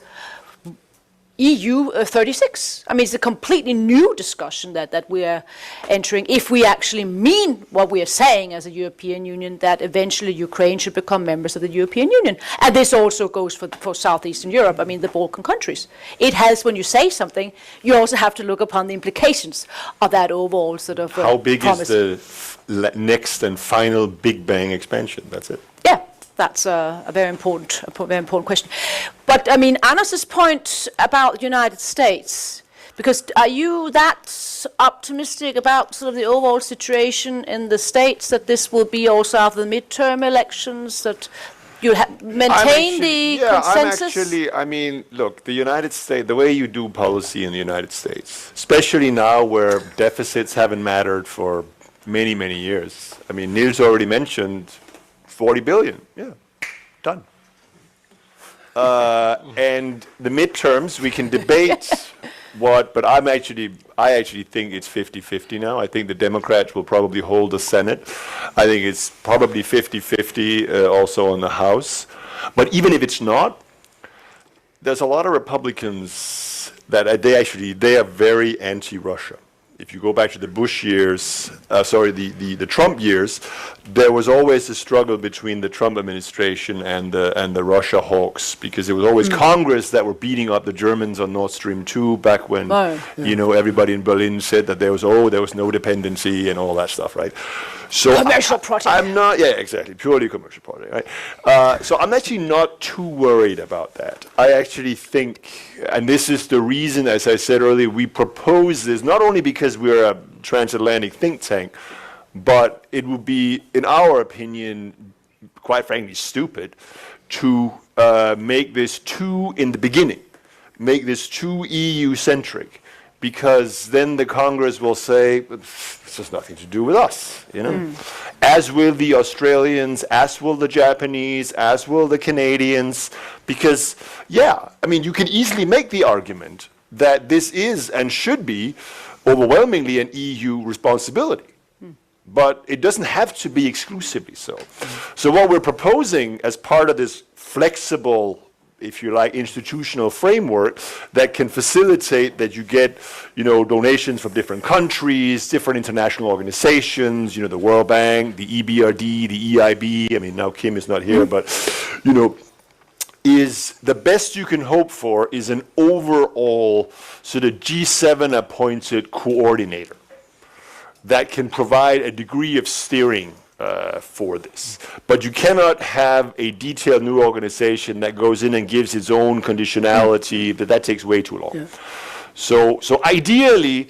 EU 36. I mean, it's a completely new discussion that we are entering, if we actually mean what we are saying as a European Union, that eventually Ukraine should become members of the European Union. And this also goes for Southeastern Europe, I mean, the Balkan countries. It has, when you say something, you also have to look upon the implications of that overall sort of How big promise. is the next and final Big Bang expansion? That's it. Yeah. That's a very important question. But I mean, Anders' point about the United States, because are you that optimistic about sort of the overall situation in the States, that this will be also after the midterm elections, that you maintain the consensus? Look, the United States, the way you do policy in the United States, especially now where deficits haven't mattered for many, many years. I mean, Niels already mentioned 40 billion, yeah, done. And the midterms, we can debate but I actually think it's 50-50 now. I think the Democrats will probably hold the Senate. I think it's probably 50-50 also in the House. But even if it's not, there's a lot of Republicans that they are very anti-Russia. If you go back to the Bush years, the Trump years, there was always a struggle between the Trump administration and the Russia hawks, because it was always Congress that were beating up the Germans on Nord Stream 2 back when everybody in Berlin said that there was no dependency and all that stuff, right? So commercial project. Exactly, purely commercial project, right? So I'm actually not too worried about that. I actually think, and this is the reason, as I said earlier, we propose this not only because we're a transatlantic think tank, but it would be, in our opinion, quite frankly, stupid to make this too, in the beginning, make this too EU-centric, because then the Congress will say, this has nothing to do with us, you know? As will the Australians, as will the Japanese, as will the Canadians, because, yeah, I mean, you can easily make the argument that this is and should be overwhelmingly an EU responsibility. But it doesn't have to be exclusively so. So what we're proposing as part of this flexible, if you like, institutional framework that can facilitate that you get, you know, donations from different countries, different international organizations, you know, the World Bank, the EBRD, the EIB, I mean, now Kim is not here, but, you know, is the best you can hope for is an overall sort of G7 appointed coordinator that can provide a degree of steering for this. But you cannot have a detailed new organization that goes in and gives its own conditionality, that takes way too long. Yeah. So ideally,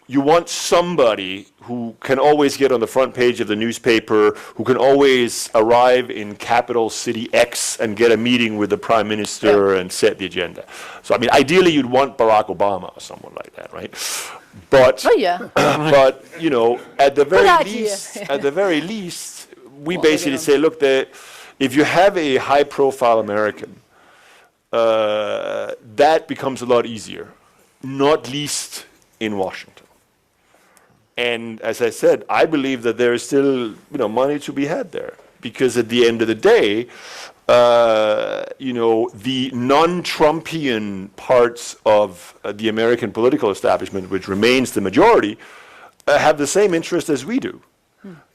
you want somebody who can always get on the front page of the newspaper, who can always arrive in capital city X and get a meeting with the prime minister and set the agenda. So I mean, ideally you'd want Barack Obama or someone like that, right? But, but you know, at the very least, we basically say, look, if you have a high-profile American, that becomes a lot easier, not least in Washington. And as I said, I believe that there is still, you know, money to be had there, because at the end of the day, you know, the non-Trumpian parts of the American political establishment, which remains the majority, have the same interest as we do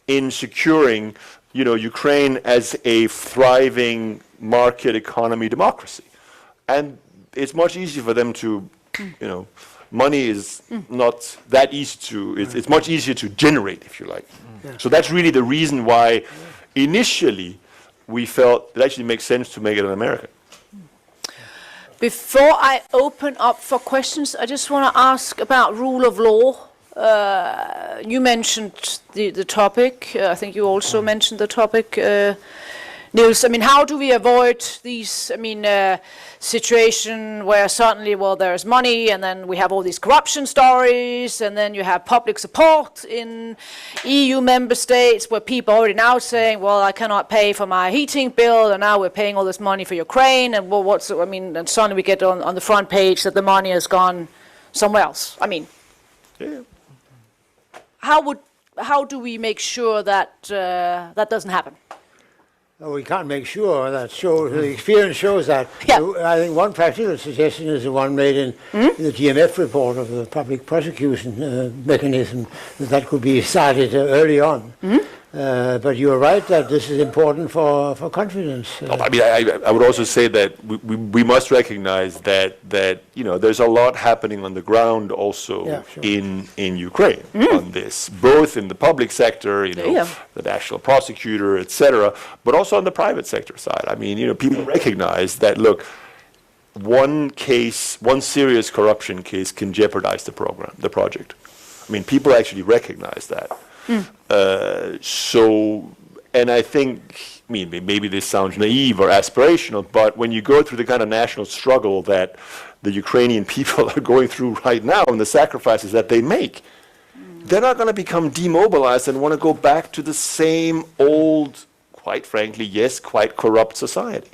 in securing, you know, Ukraine as a thriving market economy democracy. And it's much easier for them to, you know, money is not that easy to, it's much easier to generate, if you like. So that's really the reason why initially we felt it actually makes sense to make it in America. Before I open up for questions, I just want to ask about rule of law. You mentioned the topic. I think you also mentioned the topic, Niels. I mean, how do we avoid these, I mean, situation where suddenly, well, there's money, and then we have all these corruption stories, and then you have public support in EU member states where people are already now saying, well, I cannot pay for my heating bill, and now we're paying all this money for Ukraine, and well, and suddenly we get on the front page that the money has gone somewhere else. I mean, how do we make sure that that doesn't happen? No, we can't make sure. The experience shows that. I think one practical suggestion is the one made in the GMF report of the public prosecution mechanism, that could be started early on. But you're right that this is important for confidence. I mean, I would also say that we must recognize that you know, there's a lot happening on the ground also in Ukraine on this, both in the public sector, you know, the national prosecutor, etc., but also on the private sector side. I mean, you know, people recognize that, look, one serious corruption case can jeopardize the project. I mean, people actually recognize that. And I think, I mean, maybe this sounds naive or aspirational, but when you go through the kind of national struggle that the Ukrainian people are going through right now and the sacrifices that they make, they're not going to become demobilized and want to go back to the same old, quite frankly, yes, quite corrupt society.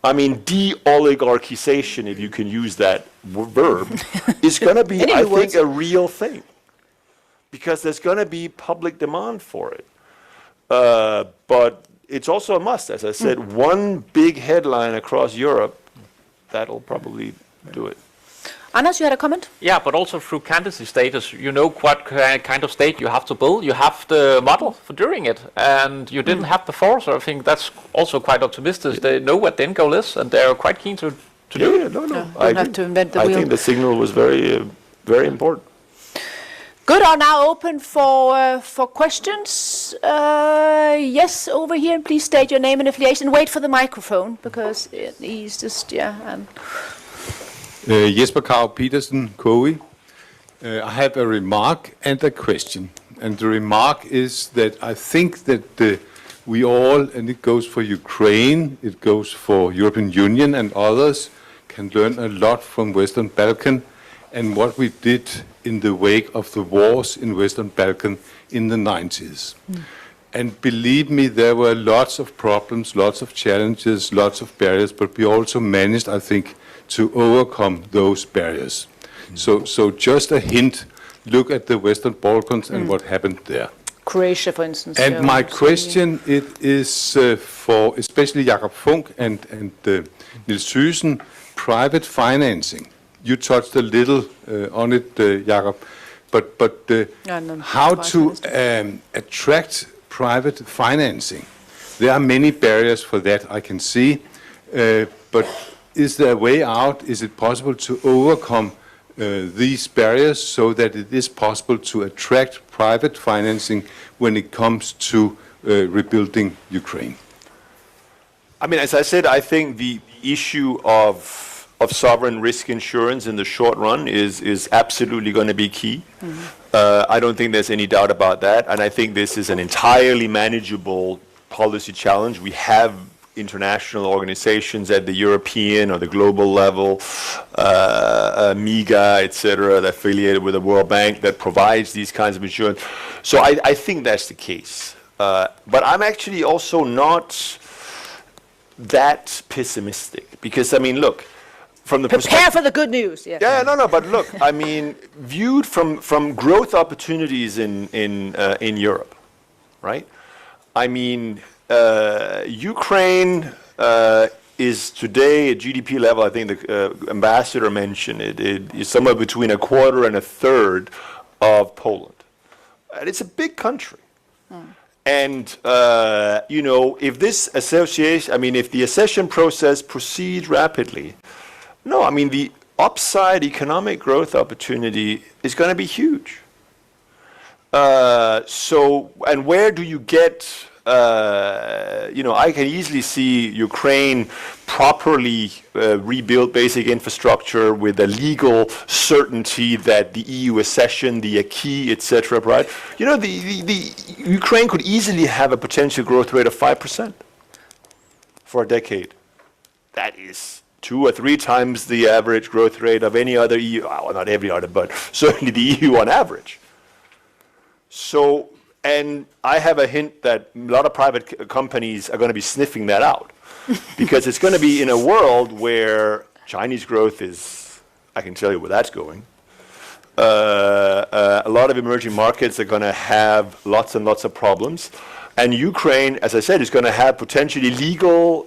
I mean, de-oligarchization, if you can use that verb, is going to be, I think, a real thing. Because there's going to be public demand for it. But it's also a must, as I said. One big headline across Europe, that'll probably do it. Anders, you had a comment? Yeah, but also through candidacy status, you know what kind of state you have to build. You have the model for doing it, and you didn't have before, so I think that's also quite optimistic. They know what the end goal is, and they're quite keen to do it. I have to invent the wheel. I think the signal was very, very important. Good. I'm now open for questions. Yes, over here. Please state your name and affiliation. Wait for the microphone because he's just Jesper Krag Petersen, COWI. I have a remark and a question. and the remark is that I think that we all, and it goes for Ukraine, it goes for European Union and others, can learn a lot from Western Balkan and what we did in the wake of the wars in Western Balkan in the 90s. And believe me, there were lots of problems, lots of challenges, lots of barriers, but we also managed, I think, to overcome those barriers. So just a hint, look at the Western Balkans and what happened there. Croatia, for instance. And my question it is for especially Jakob Funk and Niels Thyssen, private financing. You touched a little on it, Jakob, but how to attract private financing. There are many barriers for that, I can see, but is there a way out? Is it possible to overcome these barriers so that it is possible to attract private financing when it comes to rebuilding Ukraine? I mean, as I said, I think the issue of sovereign risk insurance in the short run is absolutely going to be key. I don't think there's any doubt about that, and I think this is an entirely manageable policy challenge. We have international organizations at the European or the global level, MIGA, etc., affiliated with the World Bank that provides these kinds of insurance. So I think that's the case. But I'm actually also not that pessimistic because, I mean, look, from the Prepare for the good news. Yeah. Yeah, no, but look, I mean, viewed from growth opportunities in Europe, right? I mean, Ukraine is today at GDP level, I think the ambassador mentioned it is somewhere between a quarter and a third of Poland. And it's a big country. And, you know, if this association, I mean, if the accession process proceeds rapidly, no, I mean, the upside economic growth opportunity is going to be huge. So, and where do you get, you know, I can easily see Ukraine properly rebuild basic infrastructure with a legal certainty that the EU accession, the acquis, etc., right? You know, the Ukraine could easily have a potential growth rate of 5% for a decade. That is 2 or 3 times the average growth rate of any other EU, well, not every other, but certainly the EU on average. So, and I have a hint that a lot of private companies are going to be sniffing that out because it's going to be in a world where Chinese growth is, I can tell you where that's going. A lot of emerging markets are going to have lots and lots of problems. And Ukraine, as I said, is going to have potentially legal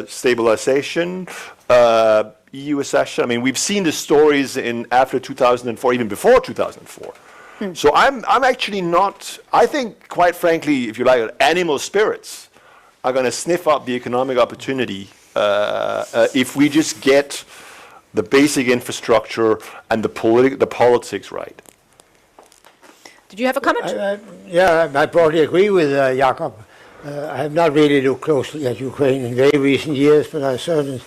stabilization, EU accession. I mean, we've seen the stories in after 2004, even before 2004. So I'm actually not, I think, quite frankly, if you like, animal spirits are going to sniff up the economic opportunity if we just get the basic infrastructure and the politics right. Did you have a comment? Yeah, I broadly agree with Jakob. I have not really looked closely at Ukraine in very recent years, but I served as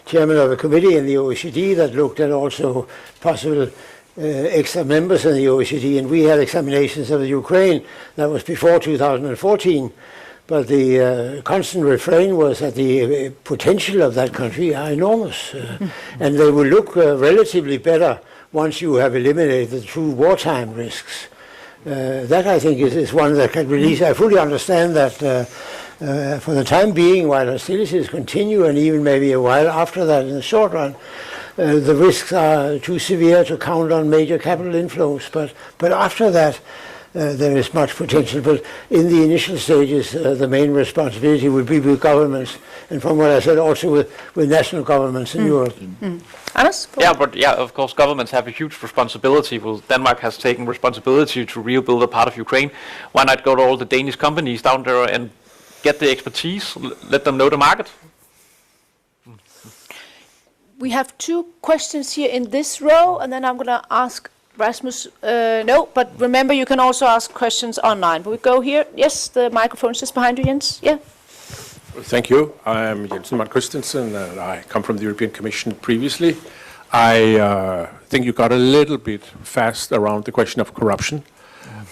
chairman of a committee in the OECD that looked at also possible extra members in the OECD, and we had examinations of the Ukraine. That was before 2014, but the constant refrain was that the potential of that country are enormous, and they will look relatively better once you have eliminated the true wartime risks. That, I think, is one that can release. I fully understand that for the time being, while hostilities continue, and even maybe a while after that in the short run, the risks are too severe to count on major capital inflows. But after that, there is much potential. But in the initial stages, the main responsibility will be with governments, and from what I said, also with national governments in Europe. Anders? Yeah, but yeah, of course, governments have a huge responsibility. Well, Denmark has taken responsibility to rebuild a part of Ukraine. Why not go to all the Danish companies down there and get the expertise, let them know the market? We have 2 questions here in this row, and then I'm going to ask Rasmus. No, but remember, you can also ask questions online. But we go here. Yes, the microphone's just behind you, Jens. Yeah. Thank you. I'm Jensen Mark Christensen, and I come from the European Commission previously. I think you got a little bit fast around the question of corruption.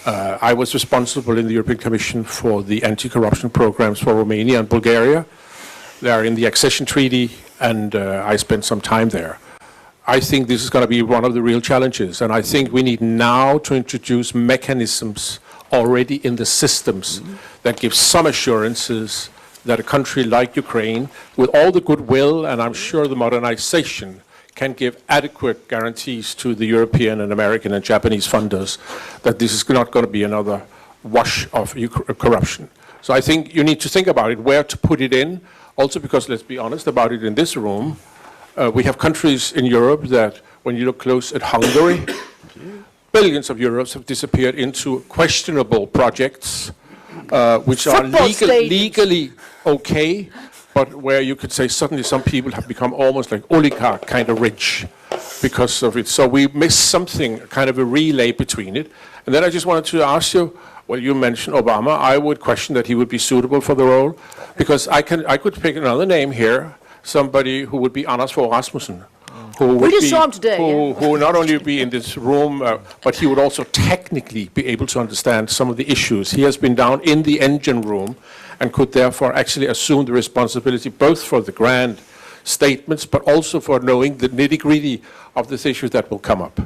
I was responsible in the European Commission for the anti-corruption programs for Romania and Bulgaria. They are in the accession treaty, and I spent some time there. I think this is going to be one of the real challenges, and I think we need now to introduce mechanisms already in the systems that give some assurances that a country like Ukraine, with all the goodwill and I'm sure the modernization, can give adequate guarantees to the European and American and Japanese funders that this is not going to be another wash of corruption. So I think you need to think about it, where to put it in. Also because, let's be honest about it in this room, we have countries in Europe that, when you look close at Hungary, billions of euros have disappeared into questionable projects, which are legally okay, but where you could say suddenly some people have become almost like oligarch kind of rich because of it. So we miss something, kind of a relay between it. And then I just wanted to ask you, well, you mentioned Obama. I would question that he would be suitable for the role, because I could pick another name here, somebody who would be Anders Fogh Rasmussen. We just saw him today. Who would not only be in this room, but he would also technically be able to understand some of the issues. He has been down in the engine room and could therefore actually assume the responsibility both for the grand statements, but also for knowing the nitty-gritty of these issues that will come up.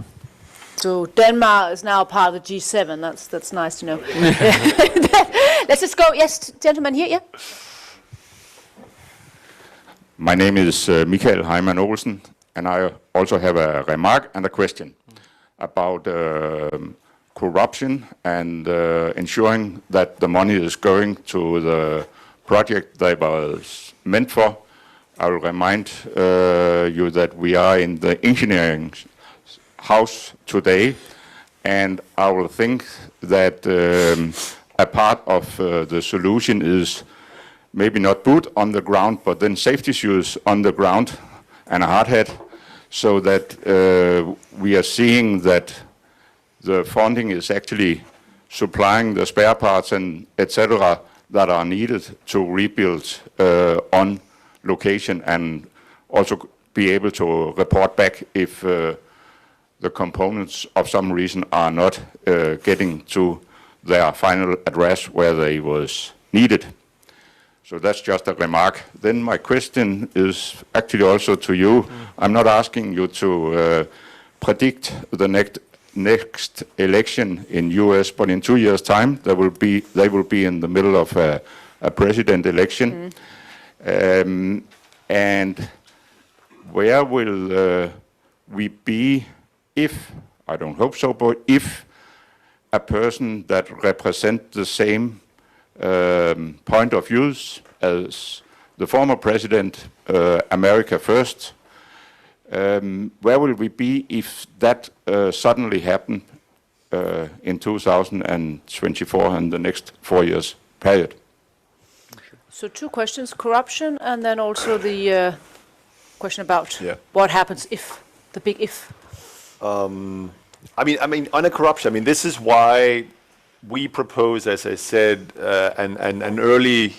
So Denmark is now part of the G7. That's nice to know. Let's just go. Yes, gentleman here. Yeah. My name is Michael Heimann Olsen, and I also have a remark and a question about corruption and ensuring that the money is going to the project they was meant for. I will remind you that we are in the engineering house today, and I will think that a part of the solution is maybe not boot on the ground, but then safety shoes on the ground and a hard hat, so that we are seeing that the funding is actually supplying the spare parts and etc. that are needed to rebuild on location, and also be able to report back if the components of some reason are not getting to their final address where they was needed. So that's just a remark. Then my question is actually also to you. I'm not asking you to predict the next election in US, but in 2 years' time, they will be in the middle of a president election. And where will we be if, I don't hope so, but if a person that represents the same point of views as the former president, America First, where will we be if that suddenly happened in 2024 and the next 4 years period? So 2 questions, corruption, and then also the question about what happens if, the big if. I mean, on a corruption, this is why we propose, as I said, an early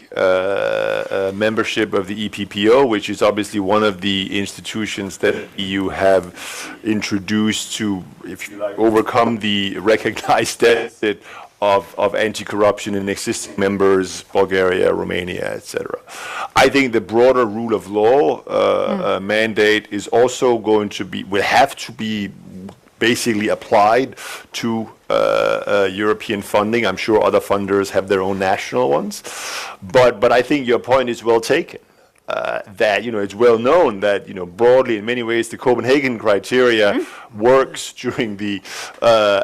membership of the EPPO, which is obviously one of the institutions that the EU have introduced to, if you like, overcome the recognized deficit of anti-corruption in existing members, Bulgaria, Romania, etc. I think the broader rule of law mandate is also going to be, will have to be basically applied to European funding. I'm sure other funders have their own national ones, but I think your point is well taken. That it's well known that broadly in many ways the Copenhagen criteria works during the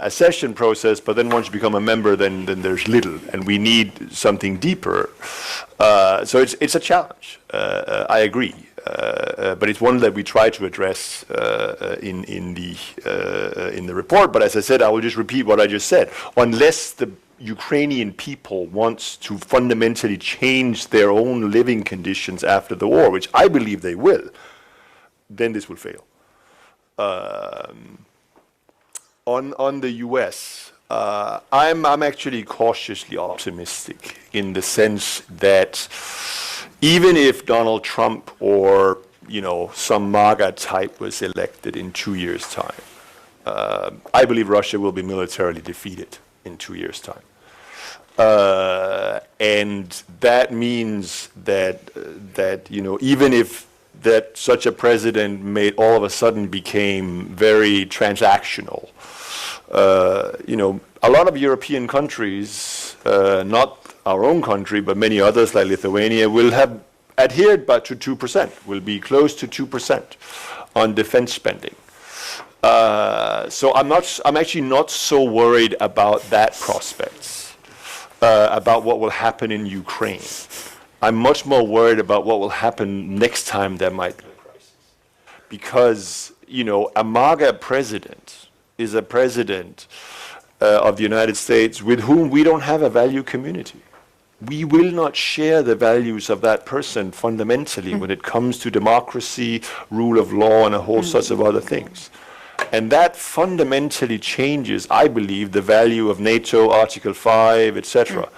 accession process, but then once you become a member, then there's little, and we need something deeper. So it's a challenge. I agree. But it's one that we try to address in the report. But as I said, I will just repeat what I just said. Unless the Ukrainian people wants to fundamentally change their own living conditions after the war, which I believe they will, then this will fail. On the US, I'm actually cautiously optimistic in the sense that even if Donald Trump or some MAGA type was elected in 2 years' time, I believe Russia will be militarily defeated in 2 years' time. And that means that even if that such a president all of a sudden became very transactional, a lot of European countries, not our own country, but many others like Lithuania, will have adhered but to 2%, will be close to 2% on defense spending. So I'm actually not so worried about that prospects, about what will happen in Ukraine. I'm much more worried about what will happen next time there might be a crisis. Because, a MAGA president is a president of the United States with whom we don't have a value community. We will not share the values of that person fundamentally when it comes to democracy, rule of law, and a whole sorts of other things. And that fundamentally changes, I believe, the value of NATO, Article 5, etc.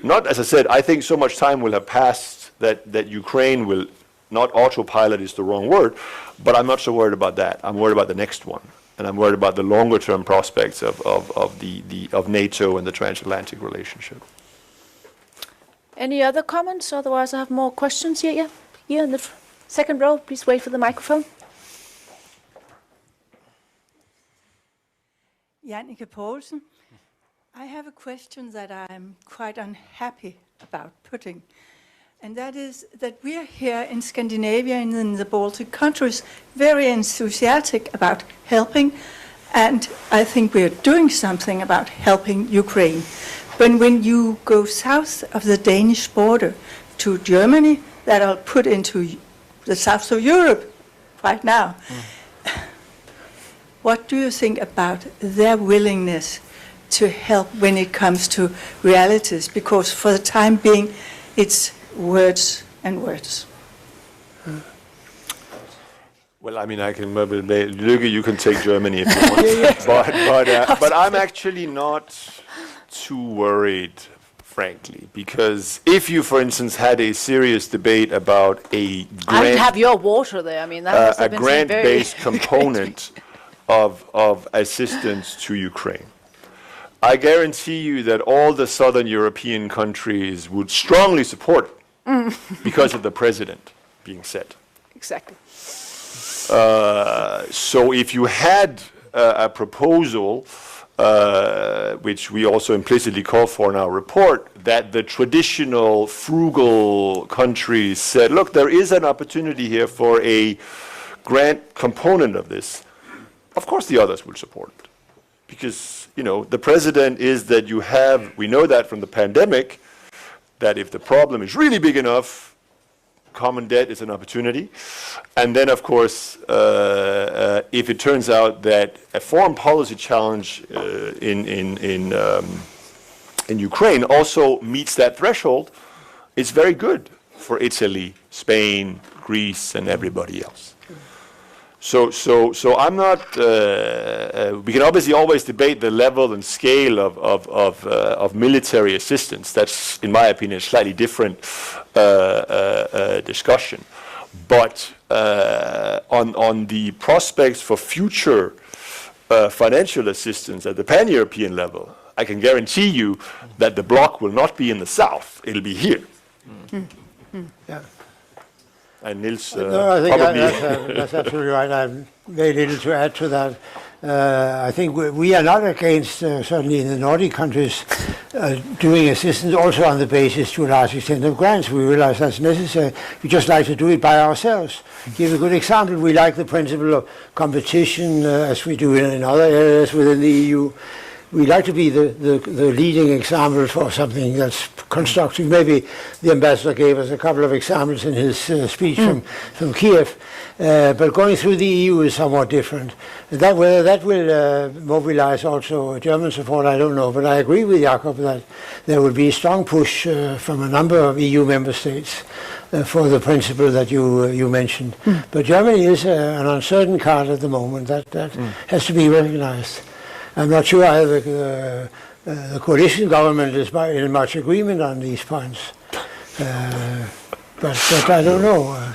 Not, as I said, I think so much time will have passed that Ukraine will, not autopilot is the wrong word, but I'm not so worried about that. I'm worried about the next one. And I'm worried about the longer term prospects of NATO and the transatlantic relationship. Any other comments? Otherwise, I have more questions here. Yeah, here in the second row. Please wait for the microphone. Jannicke Poulsen. I have a question that I'm quite unhappy about putting. And that is that we are here in Scandinavia and in the Baltic countries very enthusiastic about helping. And I think we are doing something about helping Ukraine. But when you go south of the Danish border to Germany, that are put into the south of Europe right now, what do you think about their willingness to help when it comes to realities? Because for the time being, it's words and words. Well, I mean, I can maybe, Lykke, you can take Germany if you want. But I'm actually not too worried, frankly, because if you, for instance, had a serious debate about a grant, I have your water there. I mean, that must have been grant-based component of assistance to Ukraine, I guarantee you that all the southern European countries would strongly support it because of the president being set. Exactly. So if you had a proposal, which we also implicitly call for in our report, that the traditional frugal countries said, look, there is an opportunity here for a grant component of this, of course the others will support it. Because, the precedent is that you have, we know that from the pandemic, that if the problem is really big enough, common debt is an opportunity. And then, of course, if it turns out that a foreign policy challenge in Ukraine also meets that threshold, it's very good for Italy, Spain, Greece, and everybody else. So I'm not. We can obviously always debate the level and scale of military assistance. That's, in my opinion, a slightly different discussion. But on the prospects for future financial assistance at the pan-European level, I can guarantee you that the bloc will not be in the south; it'll be here. Yeah. And Niels, no, I think probably that's absolutely right. I have very little to add to that. I think we are not against, certainly in the Nordic countries, doing assistance also on the basis to a large extent of grants. We realize that's necessary. We just like to do it by ourselves. Give a good example. We like the principle of competition, as we do in other areas within the EU. We like to be the leading example for something that's constructive. Maybe the ambassador gave us a couple of examples in his speech from Kiev. But going through the EU is somewhat different. Whether that will mobilize also German support, I don't know. But I agree with Jakob that there will be a strong push from a number of EU member states for the principle that you mentioned. But Germany is an uncertain card at the moment. That has to be recognized. I'm not sure either the coalition government is in much agreement on these points. But I don't know.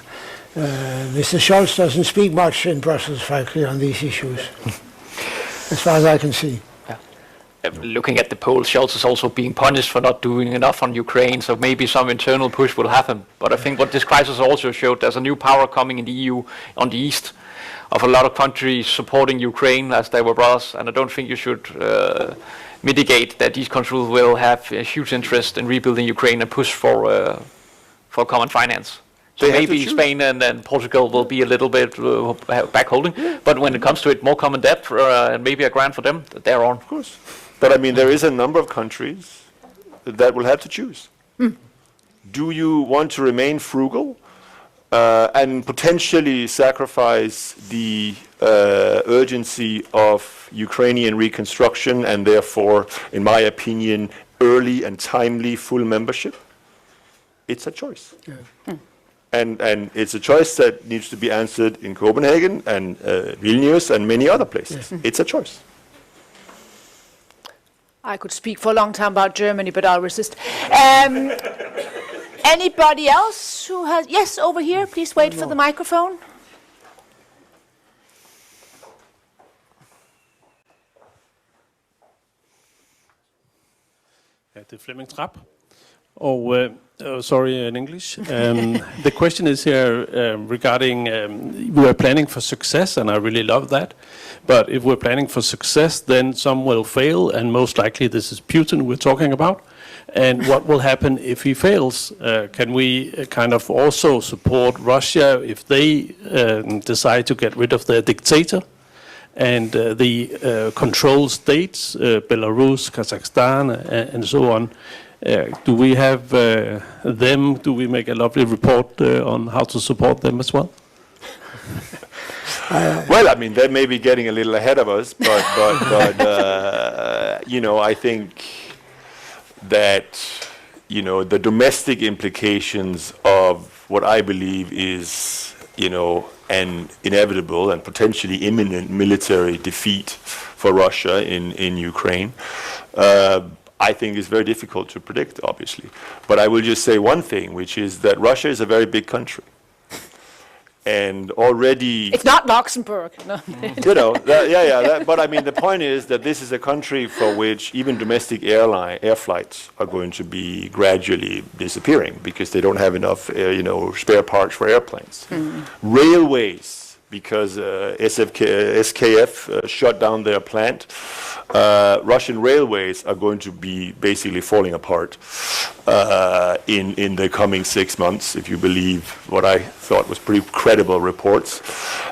Mr. Scholz doesn't speak much in Brussels, frankly, on these issues, as far as I can see. looking at the polls, Scholz is also being punished for not doing enough on Ukraine, so maybe some internal push will happen. But I think what this crisis also showed, there's a new power coming in the EU on the east, of a lot of countries supporting Ukraine as they were brothers, and I don't think you should mitigate that these countries will have a huge interest in rebuilding Ukraine and push for common finance. So maybe Spain and then Portugal will be a little bit backholding, but when it comes to it, more common debt and maybe a grant for them, they're on. Of course. But I mean, there is a number of countries that will have to choose. Do you want to remain frugal and potentially sacrifice the urgency of Ukrainian reconstruction and therefore, in my opinion, early and timely full membership? It's a choice. And it's a choice that needs to be answered in Copenhagen and Vilnius and many other places. It's a choice. I could speak for a long time about Germany, but I'll resist. Anybody else who has... Yes, over here. Please wait for the microphone. Ja, det er Flemming Trapp. Sorry in English. The question is here regarding we are planning for success, and I really love that. But if we're planning for success, then some will fail, and most likely this is Putin we're talking about. And what will happen if he fails? Can we kind of also support Russia if they decide to get rid of their dictator? And the control states, Belarus, Kazakhstan, and so on, do we have them? Do we make a lovely report on how to support them as well? Well, I mean, they may be getting a little ahead of us, but you know, I think that, you know, the domestic implications of what I believe is, you know, an inevitable and potentially imminent military defeat for Russia in Ukraine, I think is very difficult to predict, obviously. But I will just say one thing, which is that Russia is a very big country. And already... It's not Luxembourg. No. You know, but I mean, the point is that this is a country for which even domestic air flights are going to be gradually disappearing because they don't have enough, you know, spare parts for airplanes. Railways, because SKF shut down their plant, Russian railways are going to be basically falling apart in the coming 6 months, if you believe what I thought was pretty credible reports.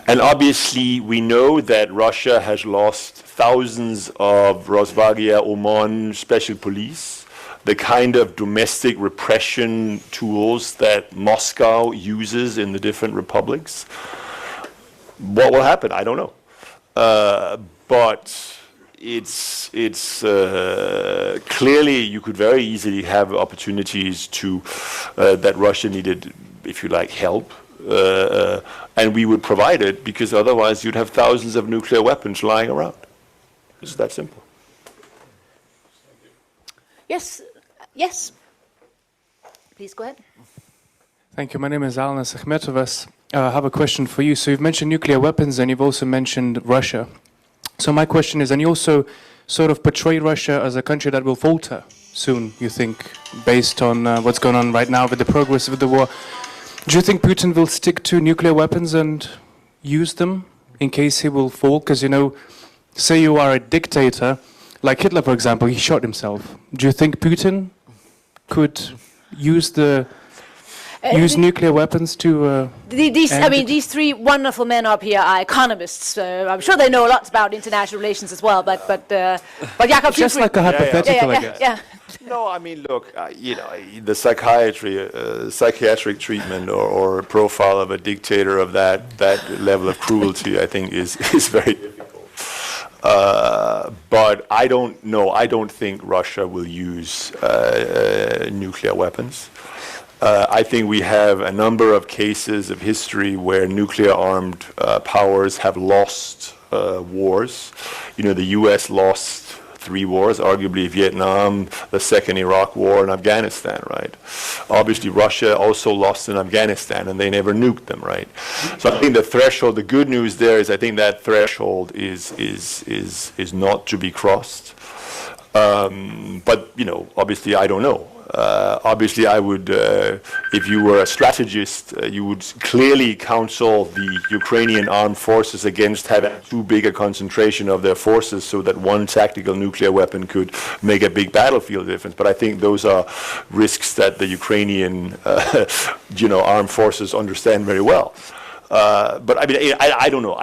And obviously, we know that Russia has lost thousands of Rosvagia OMON special police, the kind of domestic repression tools that Moscow uses in the different republics. What will happen? I don't know. But it's clearly you could very easily have opportunities to that Russia needed, if you like, help, and we would provide it because otherwise you'd have thousands of nuclear weapons lying around. It's that simple. Yes, yes. Please go ahead. Thank you. My name is Alnas Akhmetovas. I have a question for you. So you've mentioned nuclear weapons and you've also mentioned Russia. So my question is, and you also sort of portray Russia as a country that will falter soon, you think, based on what's going on right now with the progress of the war. Do you think Putin will stick to nuclear weapons and use them in case he will fall? Because, you know, say you are a dictator, like Hitler, for example, he shot himself. Do you think Putin could use nuclear weapons to... these three wonderful men up here are economists. I'm sure they know lots about international relations as well. But Jakob, just like a hypothetical, I guess. Yeah. No, I mean, look, you know, the psychiatric treatment or profile of a dictator of that level of cruelty, I think, is very difficult. But I don't know. I don't think Russia will use nuclear weapons. I think we have a number of cases of history where nuclear-armed powers have lost wars. You know, the U.S. lost 3 wars, arguably Vietnam, the second Iraq war, and Afghanistan, right? Obviously, Russia also lost in Afghanistan, and they never nuked them, right? So I think the threshold, the good news there is I think that threshold is not to be crossed. But, obviously I don't know. Obviously I would, if you were a strategist, you would clearly counsel the Ukrainian armed forces against having too big a concentration of their forces so that one tactical nuclear weapon could make a big battlefield difference. But I think those are risks that the Ukrainian, armed forces understand very well. But I mean, I don't know.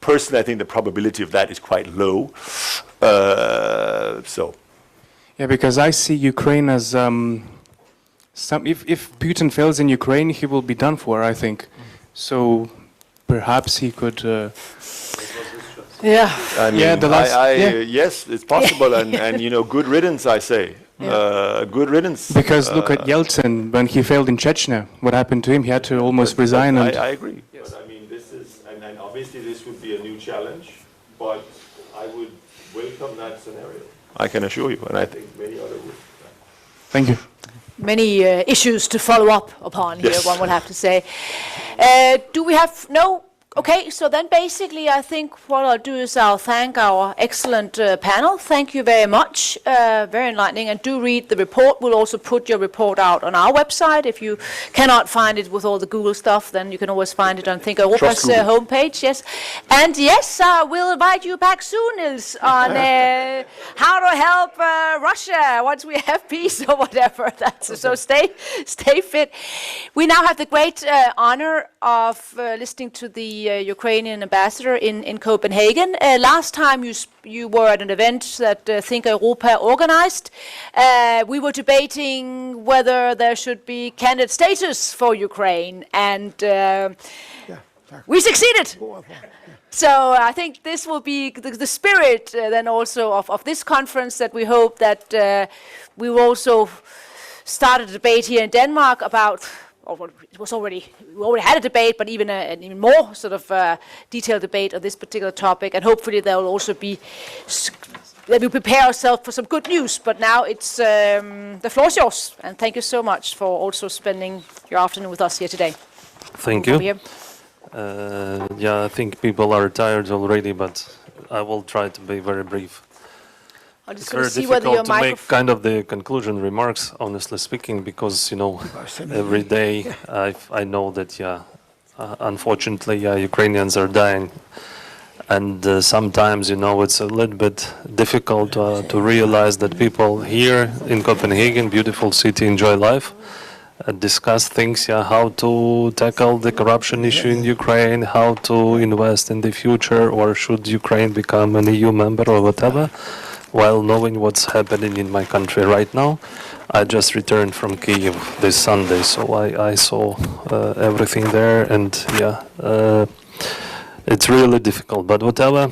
Personally, I think the probability of that is quite low. Yeah, because I see Ukraine as if Putin fails in Ukraine, he will be done for, I think. So perhaps he could. Yeah. I mean, yes, it's possible, and good riddance, I say. Good riddance. Because look at Yeltsin when he failed in Chechnya. What happened to him? He had to almost resign. I agree. Yes. But I mean, this is, and obviously this would be a new challenge, but I would welcome that scenario. I can assure you, and I think many others would. Thank you. Many issues to follow up upon here, one would have to say. Do we have no? Okay, so then basically I think what I'll do is I'll thank our excellent panel. Thank you very much, very enlightening, and do read the report. We'll also put your report out on our website. If you cannot find it with all the Google stuff, then you can always find it on Think Europa's homepage, yes. And yes, we'll invite you back soon, Niels, on how to help Russia once we have peace or whatever. So stay fit. We now have the great honor of listening to the Ukrainian ambassador in Copenhagen. Last time you were at an event that Think Europa organized. We were debating whether there should be candidate status for Ukraine, and we succeeded. So I think this will be the spirit then also of this conference, that we hope that we will also start a debate here in Denmark about. We already had a debate, but even an even more sort of detailed debate on this particular topic, and hopefully there will also be that we prepare ourselves for some good news. But now it's the floor is yours, and thank you so much for also spending your afternoon with us here today. Thank you. I think people are tired already, but I will try to be very brief. It's very difficult to make kind of the conclusion remarks, honestly speaking, because, every day I know that, unfortunately, Ukrainians are dying. And sometimes, it's a little bit difficult to realize that people here in Copenhagen, beautiful city, enjoy life, discuss things, how to tackle the corruption issue in Ukraine, how to invest in the future, or should Ukraine become an EU member or whatever. While knowing what's happening in my country right now. I just returned from Kyiv this Sunday, so I saw everything there, and it's really difficult. But whatever,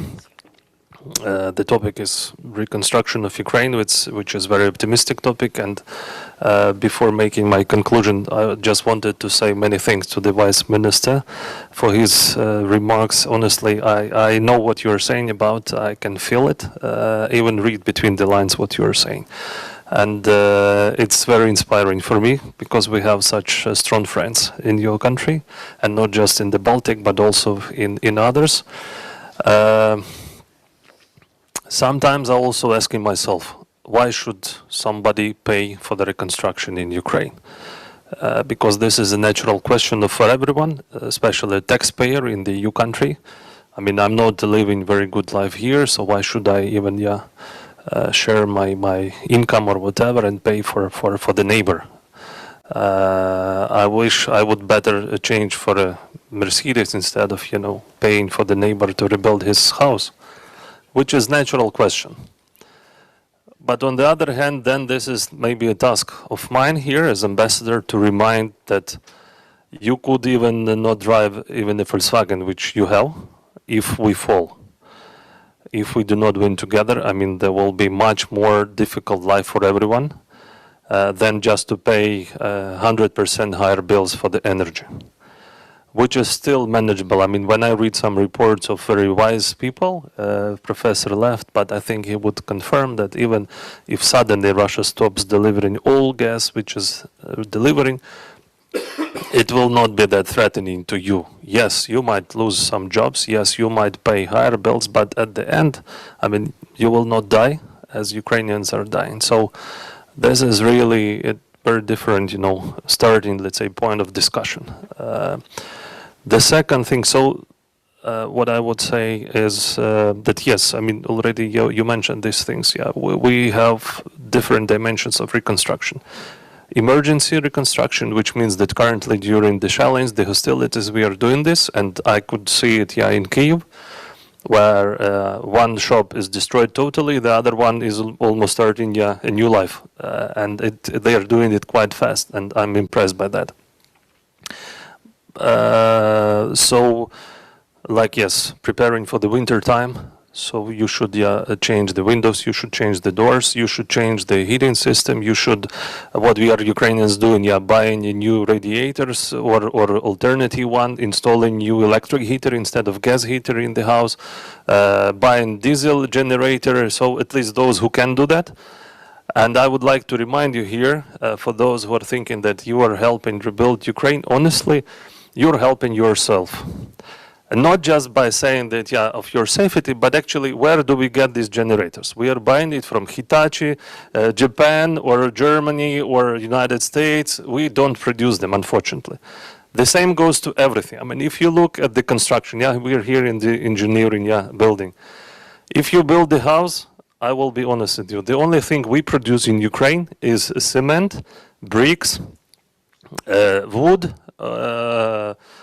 the topic is reconstruction of Ukraine, which is a very optimistic topic. And before making my conclusion, I just wanted to say many thanks to the Vice Minister for his remarks. Honestly, I know what you're saying about, I can feel it, even read between the lines what you're saying. And it's very inspiring for me, because we have such strong friends in your country, and not just in the Baltic, but also in others. Sometimes I'm also asking myself, why should somebody pay for the reconstruction in Ukraine? Because this is a natural question for everyone, especially a taxpayer in the EU country. I mean, I'm not living very good life here, so why should I even share my income or whatever and pay for the neighbor? I wish I would better change for a Mercedes instead of paying for the neighbor to rebuild his house, which is natural question. But on the other hand, then this is maybe a task of mine here as ambassador to remind that you could even not drive even a Volkswagen, which you have, if we fall. If we do not win together, I mean, there will be much more difficult life for everyone than just to pay 100% higher bills for the energy, which is still manageable. I mean, when I read some reports of very wise people, professor left, but I think he would confirm that even if suddenly Russia stops delivering all gas which is delivering, it will not be that threatening to you. Yes, you might lose some jobs. Yes, you might pay higher bills, but at the end, I mean, you will not die, as Ukrainians are dying. So this is really a very different, starting, let's say, point of discussion. The second thing, what I would say is that yes, I mean, already you mentioned these things. Yeah, we have different dimensions of reconstruction. Emergency reconstruction, which means that currently during the challenge, the hostilities, we are doing this, and I could see it in Kyiv, where one shop is destroyed totally, the other one is almost starting a new life, and they are doing it quite fast, and I'm impressed by that. Yes, preparing for the winter time. So you should change the windows, you should change the doors, you should change the heating system, you should, what we are Ukrainians doing, buying new radiators or alternative one, installing new electric heater instead of gas heater in the house, buying diesel generator, so at least those who can do that. And I would like to remind you here, for those who are thinking that you are helping rebuild Ukraine, honestly, you're helping yourself. And not just by saying that, of your safety, but actually, where do we get these generators? We are buying it from Hitachi, Japan, or Germany, or United States. We don't produce them, unfortunately. The same goes to everything. I mean, if you look at the construction, we are here in the engineering building. If you build the house, I will be honest with you, the only thing we produce in Ukraine is cement, bricks, wood,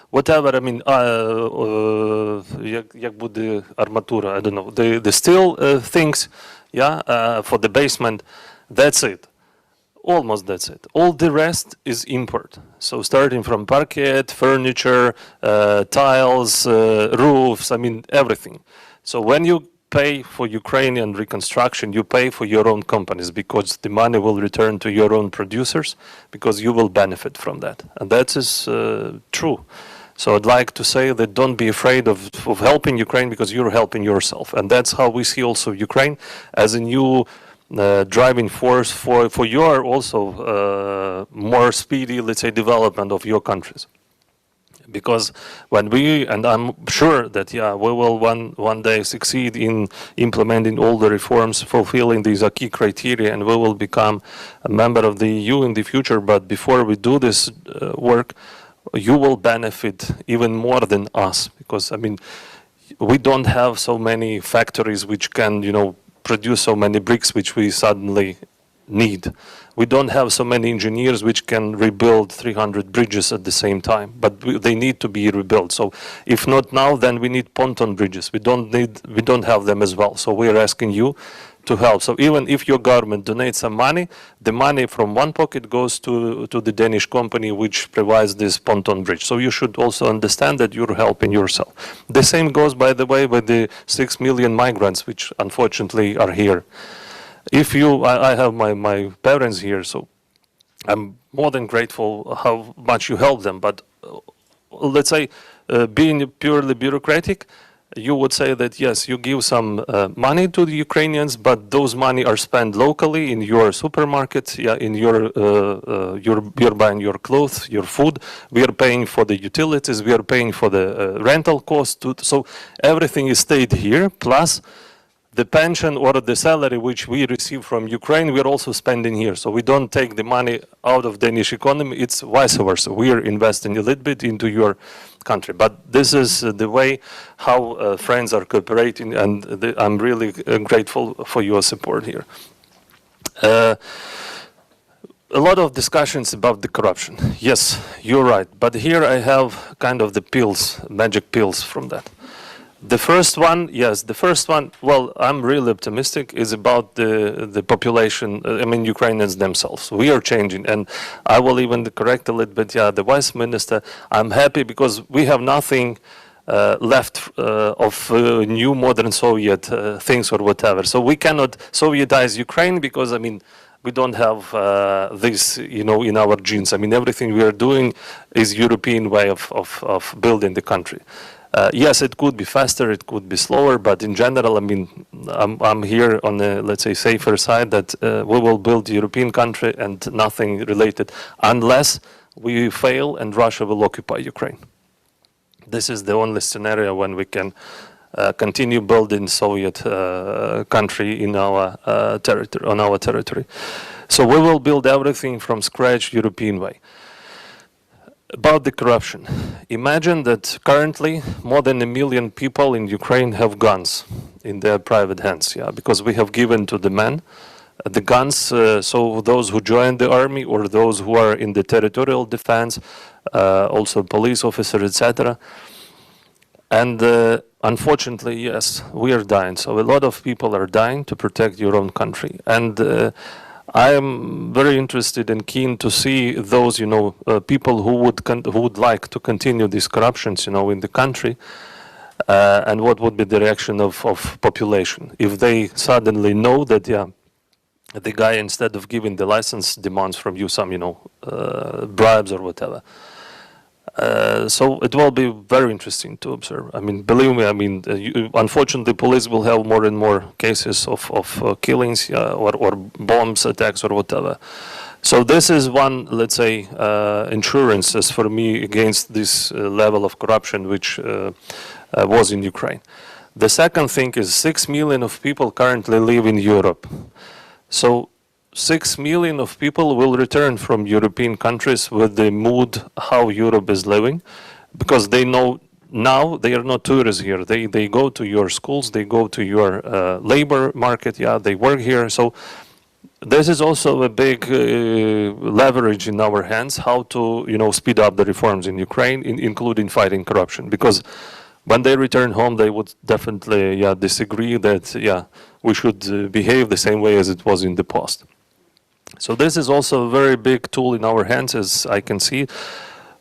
whatever, I mean, як буде арматура, I don't know, the steel things, for the basement, that's it. Almost that's it. All the rest is import. So starting from parquet, furniture, tiles, roofs, I mean, everything. So when you pay for Ukrainian reconstruction, you pay for your own companies because the money will return to your own producers because you will benefit from that. And that is true. So I'd like to say that don't be afraid of helping Ukraine because you're helping yourself. And that's how we see also Ukraine as a new driving force for your also more speedy, let's say, development of your countries. Because when we, and I'm sure that, we will one day succeed in implementing all the reforms, fulfilling these key criteria, and we will become a member of the EU in the future. But before we do this work, you will benefit even more than us. Because, I mean, we don't have so many factories which can, produce so many bricks which we suddenly need. We don't have so many engineers which can rebuild 300 bridges at the same time, but they need to be rebuilt. So if not now, then we need pontoon bridges. We don't have them as well. So we're asking you to help. So even if your government donates some money, the money from one pocket goes to the Danish company which provides this pontoon bridge. So you should also understand that you're helping yourself. The same goes, by the way, with the 6 million migrants which unfortunately are here. If I have my parents here, so I'm more than grateful how much you help them. But let's say, being purely bureaucratic, you would say that yes, you give some money to the Ukrainians, but those money are spent locally in your supermarket, in you're buying your clothes, your food. We are paying for the utilities, we are paying for the rental costs. So everything is stayed here, plus the pension or the salary which we receive from Ukraine, we're also spending here. So we don't take the money out of Danish economy, it's vice versa. We are investing a little bit into your country. But this is the way how friends are cooperating, and I'm really grateful for your support here. A lot of discussions about the corruption. Yes, you're right. But here I have kind of the pills, magic pills from that. The first one, well, I'm really optimistic, is about the population, I mean, Ukrainians themselves. We are changing, and I will even correct a little bit, the Vice Minister, I'm happy because we have nothing left of new modern Soviet things or whatever. So we cannot Sovietize Ukraine because, I mean, we don't have this, in our genes. I mean, everything we are doing is European way of building the country. Yes, it could be faster, it could be slower, but in general, I mean, I'm here on the, let's say, safer side that we will build a European country and nothing related, unless we fail and Russia will occupy Ukraine. This is the only scenario when we can continue building Soviet country in our territory, on our territory. So we will build everything from scratch, European way. About the corruption, imagine that currently more than 1 million people in Ukraine have guns in their private hands, yeah, because we have given to the men the guns, so those who join the army or those who are in the territorial defense, also police officers, etc. And unfortunately, yes, we are dying. So a lot of people are dying to protect your own country. And I am very interested and keen to see those, people who would like to continue these corruptions, in the country, and what would be the reaction of population if they suddenly know that, the guy, instead of giving the license, demands from you some, bribes or whatever. So it will be very interesting to observe. I mean, believe me, unfortunately, police will have more and more cases of killings or bombs attacks or whatever. So this is one, let's say, insurance as for me against this level of corruption which was in Ukraine. The second thing is 6 million of people currently live in Europe. So 6 million of people will return from European countries with the mood how Europe is living, because they know now they are not tourists here. They go to your schools, they go to your labor market, they work here. So this is also a big leverage in our hands how to speed up the reforms in Ukraine, including fighting corruption. Because when they return home, they would definitely disagree that we should behave the same way as it was in the past. So this is also a very big tool in our hands, as I can see.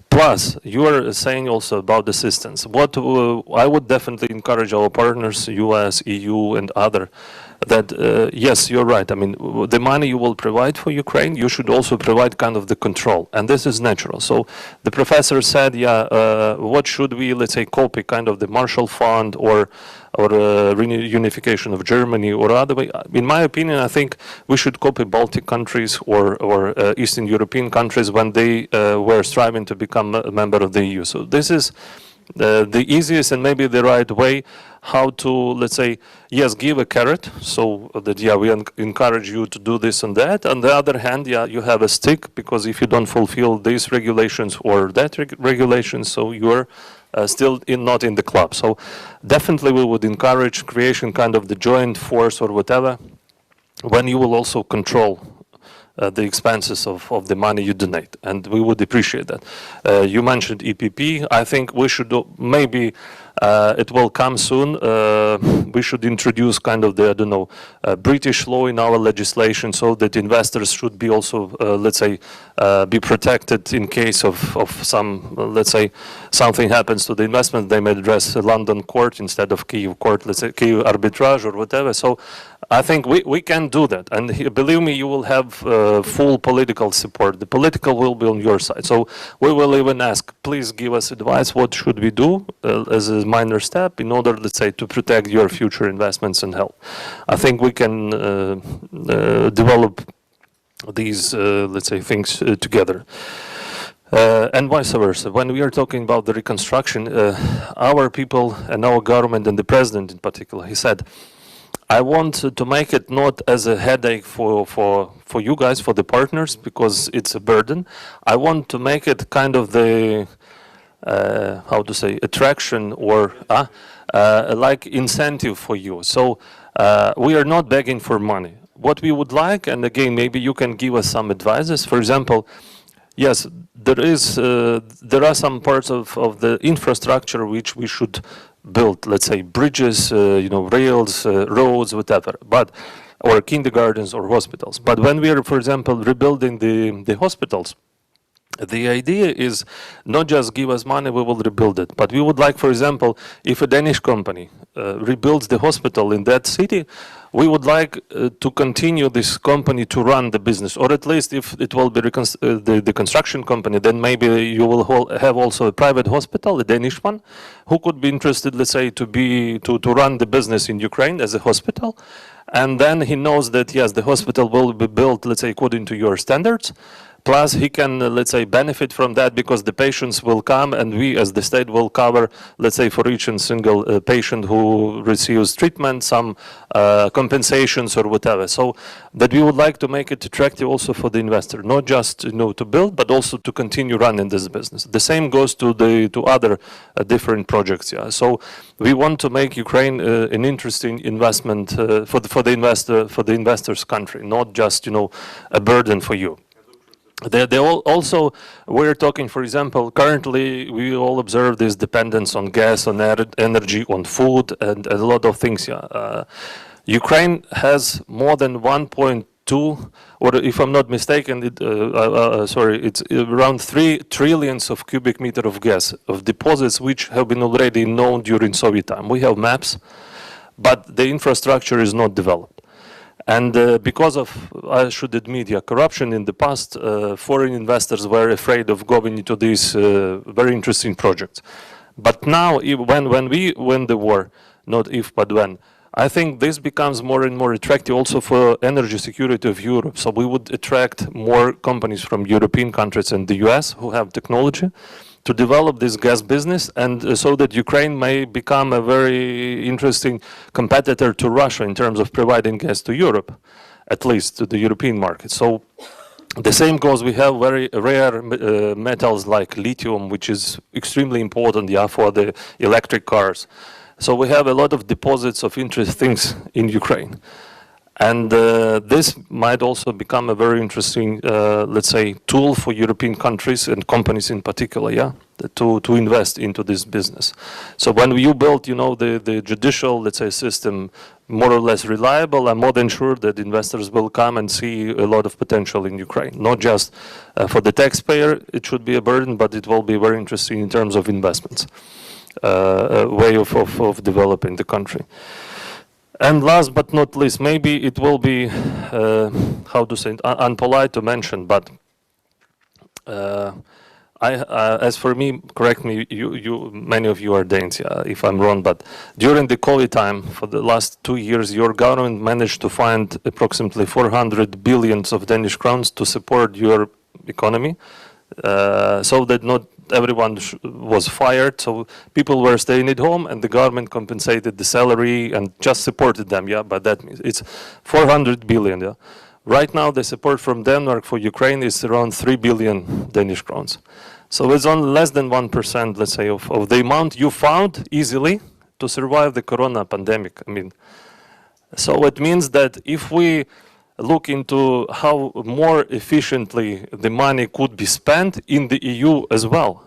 Plus, you are saying also about assistance. What I would definitely encourage our partners, US, EU, and other, that yes, you're right. I mean, the money you will provide for Ukraine, you should also provide kind of the control, and this is natural. So the professor said, what should we, let's say, copy, kind of the Marshall Fund or reunification of Germany or other way. In my opinion, I think we should copy Baltic countries or Eastern European countries when they were striving to become a member of the EU. So this is the easiest and maybe the right way how to, let's say, yes, give a carrot, so that, we encourage you to do this and that. On the other hand, you have a stick, because if you don't fulfill these regulations or that regulations, so you're still not in the club. So definitely we would encourage creation kind of the joint force or whatever, when you will also control the expenses of the money you donate, and we would appreciate that. You mentioned EPP. I think we should maybe it will come soon. We should introduce kind of the, I don't know, British law in our legislation, so that investors should be also, let's say, be protected in case of some, let's say, something happens to the investment. They may address a London court instead of Kyiv court, let's say Kyiv arbitrage or whatever. So I think we can do that, and believe me, you will have full political support. The political will be on your side. So we will even ask, please give us advice, what should we do as a minor step in order, let's say, to protect your future investments and health. I think we can develop these, let's say, things together. And vice versa. When we are talking about the reconstruction, our people and our government and the president in particular, he said, I want to make it not as a headache for you guys, for the partners, because it's a burden. I want to make it kind of the, how to say, attraction or like incentive for you. So we are not begging for money. What we would like, and again, maybe you can give us some advices. For example, yes, there are some parts of the infrastructure which we should build, let's say bridges, rails, roads, whatever, or kindergartens or hospitals. But when we are, for example, rebuilding the hospitals, the idea is not just give us money, we will rebuild it. But we would like, for example, if a Danish company rebuilds the hospital in that city, we would like to continue this company to run the business, or at least if it will be the construction company, then maybe you will have also a private hospital, a Danish one, who could be interested, let's say, to run the business in Ukraine as a hospital. And then he knows that, yes, the hospital will be built, let's say, according to your standards, Plus, he can, let's say, benefit from that because the patients will come and we as the state will cover, let's say, for each and single patient who receives treatment, some compensations or whatever. So that we would like to make it attractive also for the investor, not just to build, but also to continue running this business. The same goes to other different projects. Yeah. So we want to make Ukraine an interesting investment for the investor's country, not just a burden for you. Also, we're talking, for example, currently we all observe this dependence on gas, on energy, on food, and a lot of things. Yeah. Ukraine has more than 1.2, or if I'm not mistaken, it's around 3 trillions of cubic meter of gas, of deposits which have been already known during Soviet time. We have maps, but the infrastructure is not developed. And because of, I should admit, corruption in the past, foreign investors were afraid of going into these very interesting projects. But now, when we win the war, not if, but when, I think this becomes more and more attractive also for energy security of Europe. So we would attract more companies from European countries and the US who have technology to develop this gas business, and so that Ukraine may become a very interesting competitor to Russia in terms of providing gas to Europe, at least to the European market. So the same goes, we have very rare metals like lithium, which is extremely important for the electric cars. So we have a lot of deposits of interesting things in Ukraine. And this might also become a very interesting, let's say, tool for European countries and companies in particular, to invest into this business. So when you build, the judicial, let's say, system more or less reliable, I'm more than sure that investors will come and see a lot of potential in Ukraine. Not just for the taxpayer, it should be a burden, but it will be very interesting in terms of investments, a way of developing the country. And last but not least, maybe it will be, how to say it, unpolite to mention, but as for me, correct me, many of you are Danes, if I'm wrong, but during the COVID time, for the last 2 years, your government managed to find approximately 400 billions of Danish crowns to support your economy, so that not everyone was fired, so people were staying at home and the government compensated the salary and just supported them, but that means it's 400 billion, Right now the support from Denmark for Ukraine is around 3 billion Danish crowns. So it's on less than 1%, let's say, of the amount you found easily to survive the corona pandemic. So it means that if we look into how more efficiently the money could be spent in the EU as well.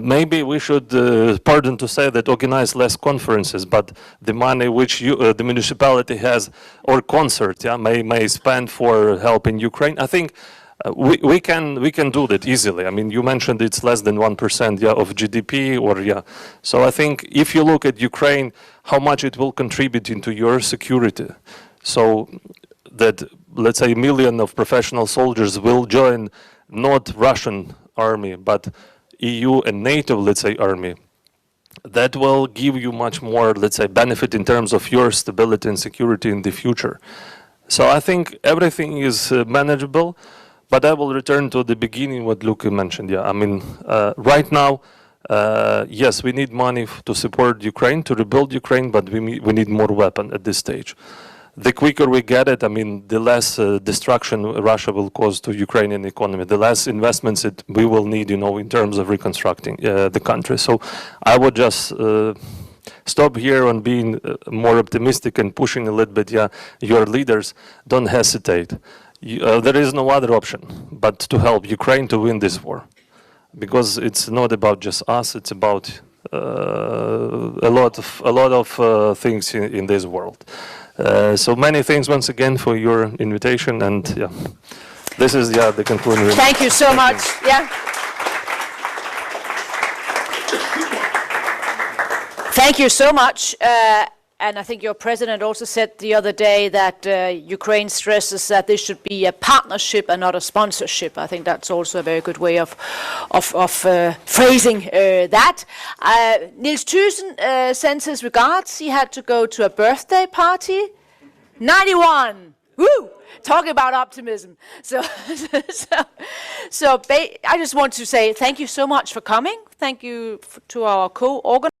Maybe we should, pardon to say that, organize less conferences, but the money which the municipality has, or concert, may spend for helping Ukraine. I think we can do that easily. You mentioned it's less than 1% of GDP, So I think if you look at Ukraine, how much it will contribute into your security. So that, let's say, 1 million of professional soldiers will join not Russian army, but EU and NATO, let's say, army. That will give you much more, let's say, benefit in terms of your stability and security in the future. So I think everything is manageable, but I will return to the beginning what Luke mentioned. Right now, yes, we need money to support Ukraine, to rebuild Ukraine, but we need more weapons at this stage. The quicker we get it, the less destruction Russia will cause to Ukrainian economy, the less investments we will need, in terms of reconstructing the country. So I would just stop here on being more optimistic and pushing a little bit. Your leaders, don't hesitate. There is no other option but to help Ukraine to win this war, because it's not about just us; it's about a lot of things in this world. So many thanks once again for your invitation, and this is the conclusion. Thank you so much. Thank you so much. And I think your president also said the other day that Ukraine stresses that this should be a partnership and not a sponsorship. I think that's also a very good way of phrasing that. Niels Thyssen sends his regards. He had to go to a birthday party. 91. Woo! Talking about optimism. So I just want to say thank you so much for coming. Thank you to our co-organizers.